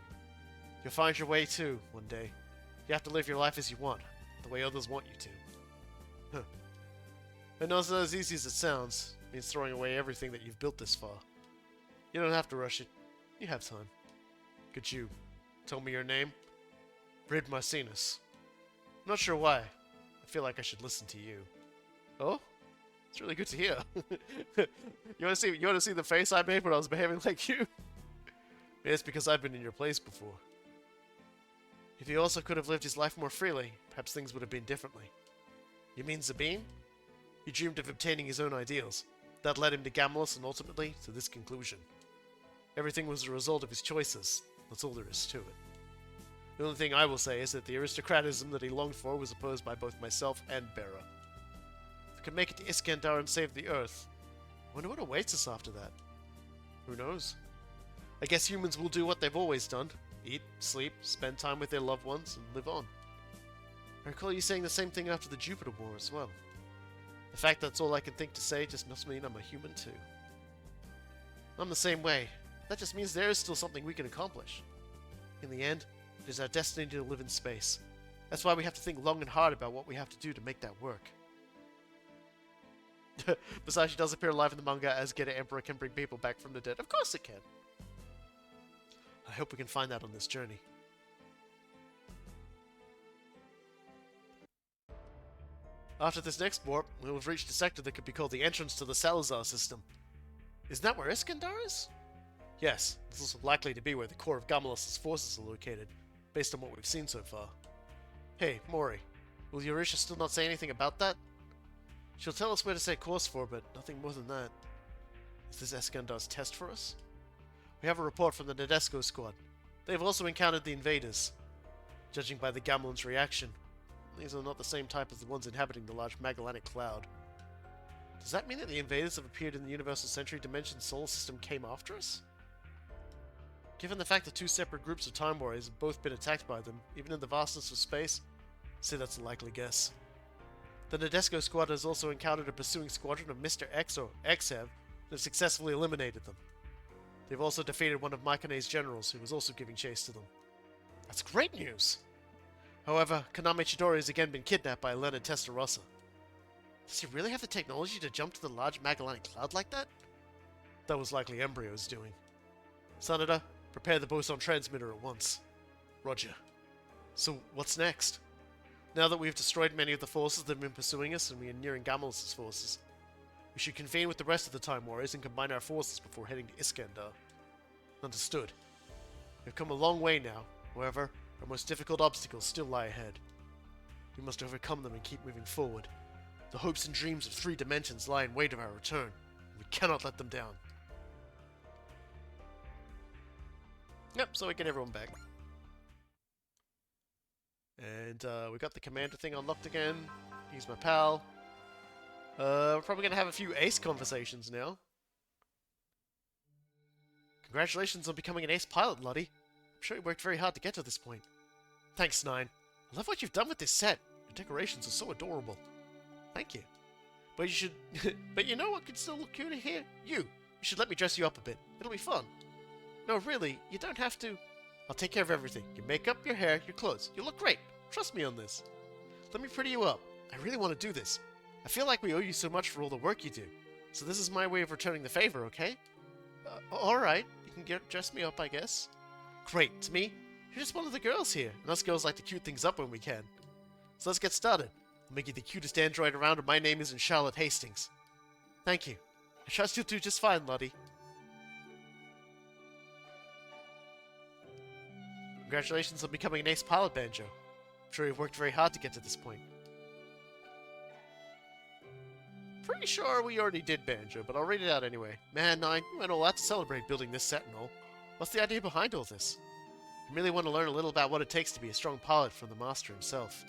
You'll find your way too, one day. You have to live your life as you want, the way others want you to. Huh. I know it's not as easy as it sounds. It means throwing away everything that you've built this far. You don't have to rush it. You have time. Could you tell me your name? Rid Marcinus. I'm not sure why. I feel like I should listen to you. Oh? It's really good to hear. You want to see the face I made when I was behaving like you? Maybe it's because I've been in your place before. If he also could have lived his life more freely, perhaps things would have been differently. You mean Zabine? He dreamed of obtaining his own ideals. That led him to Gamulus and ultimately to this conclusion. Everything was a result of his choices. That's all there is to it. The only thing I will say is that the aristocratism that he longed for was opposed by both myself and Bera. If we could make it to Iscandar and save the Earth, I wonder what awaits us after that. Who knows? I guess humans will do what they've always done. Eat, sleep, spend time with their loved ones, and live on. I recall you saying the same thing after the Jupiter War as well. The fact that's all I can think to say just must mean I'm a human too. I'm the same way. That just means there is still something we can accomplish. In the end, it is our destiny to live in space. That's why we have to think long and hard about what we have to do to make that work. Musashi does appear alive in the manga as Geta Emperor can bring people back from the dead. Of course it can. I hope we can find that on this journey. After this next warp, we will have reached a sector that could be called the entrance to the Salazar system. Isn't that where Iscandar is? Yes, this is likely to be where the core of Gamulus' forces are located, based on what we've seen so far. Hey, Mori, will Yorisha still not say anything about that? She'll tell us where to set course for, but nothing more than that. Is this Iscandar's test for us? We have a report from the Nadesco squad. They've also encountered the invaders. Judging by the Gamelin's reaction, these are not the same type as the ones inhabiting the Large Magellanic Cloud. Does that mean that the invaders have appeared in the Universal Century Dimension solar system came after us? Given the fact that two separate groups of Time Warriors have both been attacked by them, even in the vastness of space, I'd say that's a likely guess. The Nadesco squad has also encountered a pursuing squadron of Mr. X or Xev and have successfully eliminated them. They've also defeated one of Maikane's generals, who was also giving chase to them. That's great news! However, Kaname Chidori has again been kidnapped by Leonard Testarossa. Does he really have the technology to jump to the Large Magellanic Cloud like that? That was likely Embryo's doing. Sanada, prepare the boson transmitter at once. Roger. So, what's next? Now that we've destroyed many of the forces that have been pursuing us and we are nearing Gamulus' forces, we should convene with the rest of the Time Warriors and combine our forces before heading to Iscandar. Understood. We've come a long way now. However, our most difficult obstacles still lie ahead. We must overcome them and keep moving forward. The hopes and dreams of 3 dimensions lie in wait of our return. We cannot let them down. Yep, so we get everyone back. And we got the commander thing unlocked again. He's my pal. We're probably gonna have a few ace conversations now. Congratulations on becoming an ace pilot, Lottie. I'm sure you worked very hard to get to this point. Thanks, Nine. I love what you've done with this set. Your decorations are so adorable. Thank you. But you should... but you know what could still look cuter here? You should let me dress you up a bit. It'll be fun. No, really, you don't have to. I'll take care of everything. Your makeup, your hair, your clothes. You look great. Trust me on this. Let me pretty you up. I really want to do this. I feel like we owe you so much for all the work you do. So this is my way of returning the favor, okay? Alright. You can dress me up, I guess. Great. To me, you're just one of the girls here. And us girls like to cute things up when we can. So let's get started. I'll make you the cutest android around, and my name isn't Charlotte Hastings. Thank you. I trust you'll do just fine, Lottie. Congratulations on becoming an ace pilot, Banjo. I'm sure you've worked very hard to get to this point. Pretty sure we already did Banjo, but I'll read it out anyway. Man, Nine, you went all out to celebrate building this set and all. What's the idea behind all this? I really want to learn a little about what it takes to be a strong pilot from the master himself.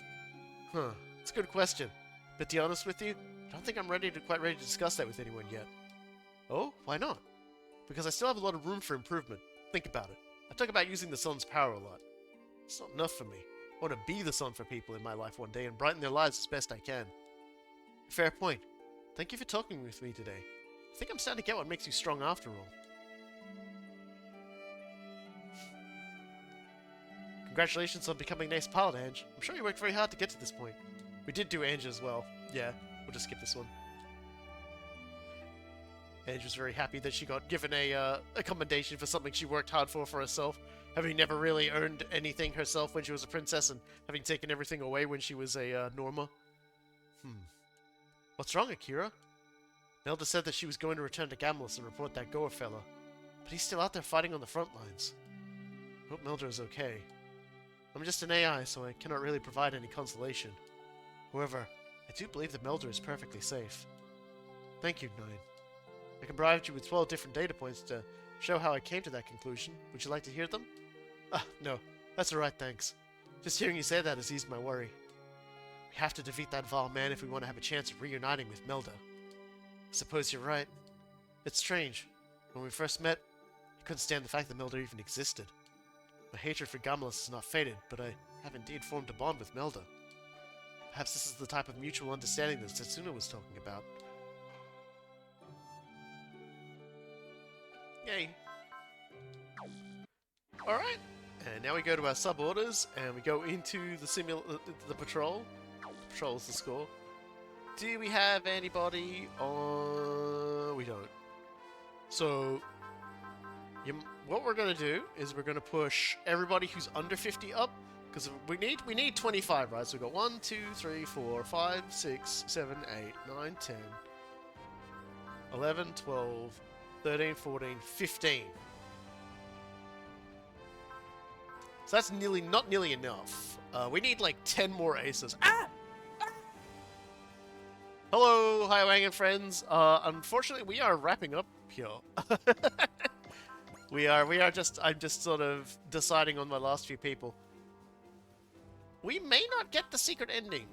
Huh, it's a good question. But to be honest with you, I don't think I'm quite ready to discuss that with anyone yet. Oh, why not? Because I still have a lot of room for improvement. Think about it. I talk about using the sun's power a lot. It's not enough for me. I want to be the sun for people in my life one day and brighten their lives as best I can. Fair point. Thank you for talking with me today. I think I'm starting to get what makes you strong after all. Congratulations on becoming an ace pilot, Ange. I'm sure you worked very hard to get to this point. We did do Ange as well. Yeah, we'll just skip this one. Ange was very happy that she got given a commendation for something she worked hard for herself, having never really earned anything herself when she was a princess and having taken everything away when she was a Norma. What's wrong, Akira? Melda said that she was going to return to Gamlis and report that Goa fella, but he's still out there fighting on the front lines. I hope Melda is okay. I'm just an AI, so I cannot really provide any consolation. However, I do believe that Melda is perfectly safe. Thank you, Nine. I can provide you with 12 different data points to show how I came to that conclusion. Would you like to hear them? No. That's alright, thanks. Just hearing you say that has eased my worry. We have to defeat that vile man if we want to have a chance of reuniting with Melda. I suppose you're right. It's strange. When we first met, I couldn't stand the fact that Melda even existed. My hatred for Gamlis is not faded, but I have indeed formed a bond with Melda. Perhaps this is the type of mutual understanding that Setsuna was talking about. Yay. Alright, and now we go to our sub-orders, and we go into the patrol. The patrol's the score. Do we have anybody on... We don't. So, what we're going to do is we're going to push everybody who's under 50 up, because we need 25, right? So we've got 1, 2, 3, 4, 5, 6, 7, 8, 9, 10, 11, 12, 13, 14, 15. So that's not nearly enough. We need like 10 more aces. Hello, hi Wang and friends. Unfortunately, we are wrapping up here. I'm just sort of deciding on my last few people. We may not get the secret ending.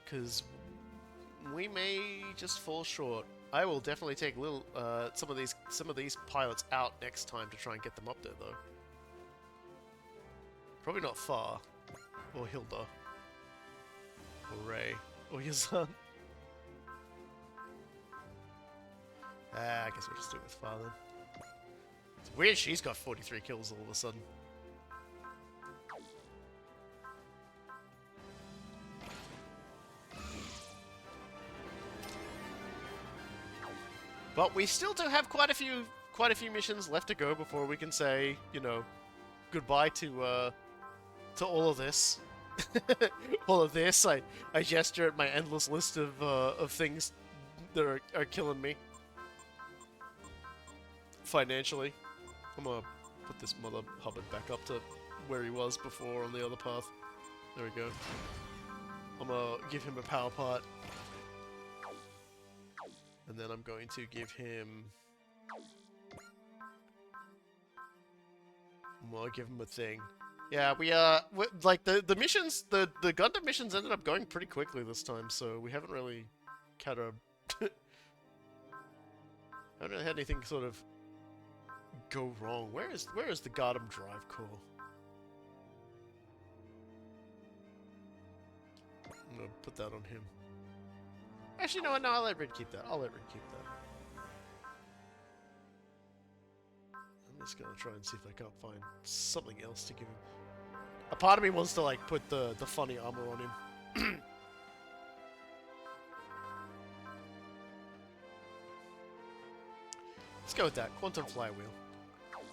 Because we may just fall short. I will definitely take some of these pilots out next time to try and get them up there, though. Probably not far. Or Hilda. Or Ray. Or Yazan. I guess we'll just do it with Far then. It's weird she's got 43 kills all of a sudden. But we still do have quite a few missions left to go before we can say, you know, goodbye to all of this. All of this. I gesture at my endless list of things that are killing me financially. I'm gonna put this mother hubbard back up to where he was before on the other path. There we go. I'm gonna give him a power part. And then I'm going to give him... I'm gonna give him a thing. Yeah, like the missions, the Gundam missions ended up going pretty quickly this time, so we haven't really had a haven't really had anything sort of go wrong. Where is the Gundam drive core? I'm gonna put that on him. Actually, no, I'll let Red keep that. I'll let Red keep that. I'm just gonna try and see if I can't find something else to give him. A part of me wants to like put the funny armor on him. Let's go with that. Quantum Flywheel.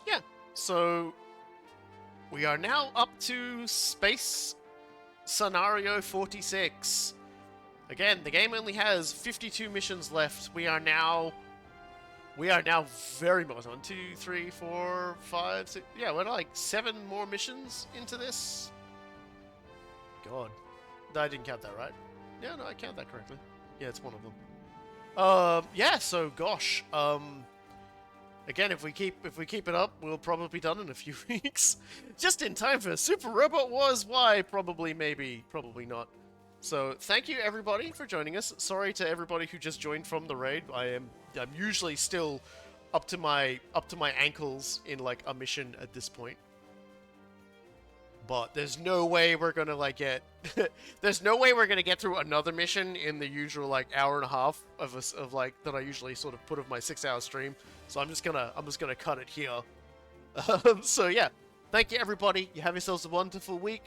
Yeah, so we are now up to Space Scenario 46. Again, the game only has 52 missions left. We are now very much on 2, 3, 4, 5, 6. Yeah, we're like 7 more missions into this. God, I didn't count that right. Yeah, no, I count that correctly. Yeah, it's one of them. Yeah. So, gosh. Again, if we keep it up, we'll probably be done in a few weeks, just in time for Super Robot Wars Y. Probably, maybe, probably not. So, thank you everybody for joining us. Sorry to everybody who just joined from the raid. I'm usually still up to my ankles in like a mission at this point. But there's no way we're gonna like get there's no way we're gonna get through another mission in the usual like hour and a half of like that I usually sort of put of my 6-hour stream. So I'm just gonna cut it here. So yeah, thank you everybody. You have yourselves a wonderful week.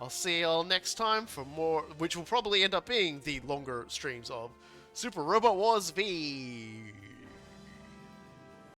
I'll see y'all next time for more, which will probably end up being the longer streams of Super Robot Wars V.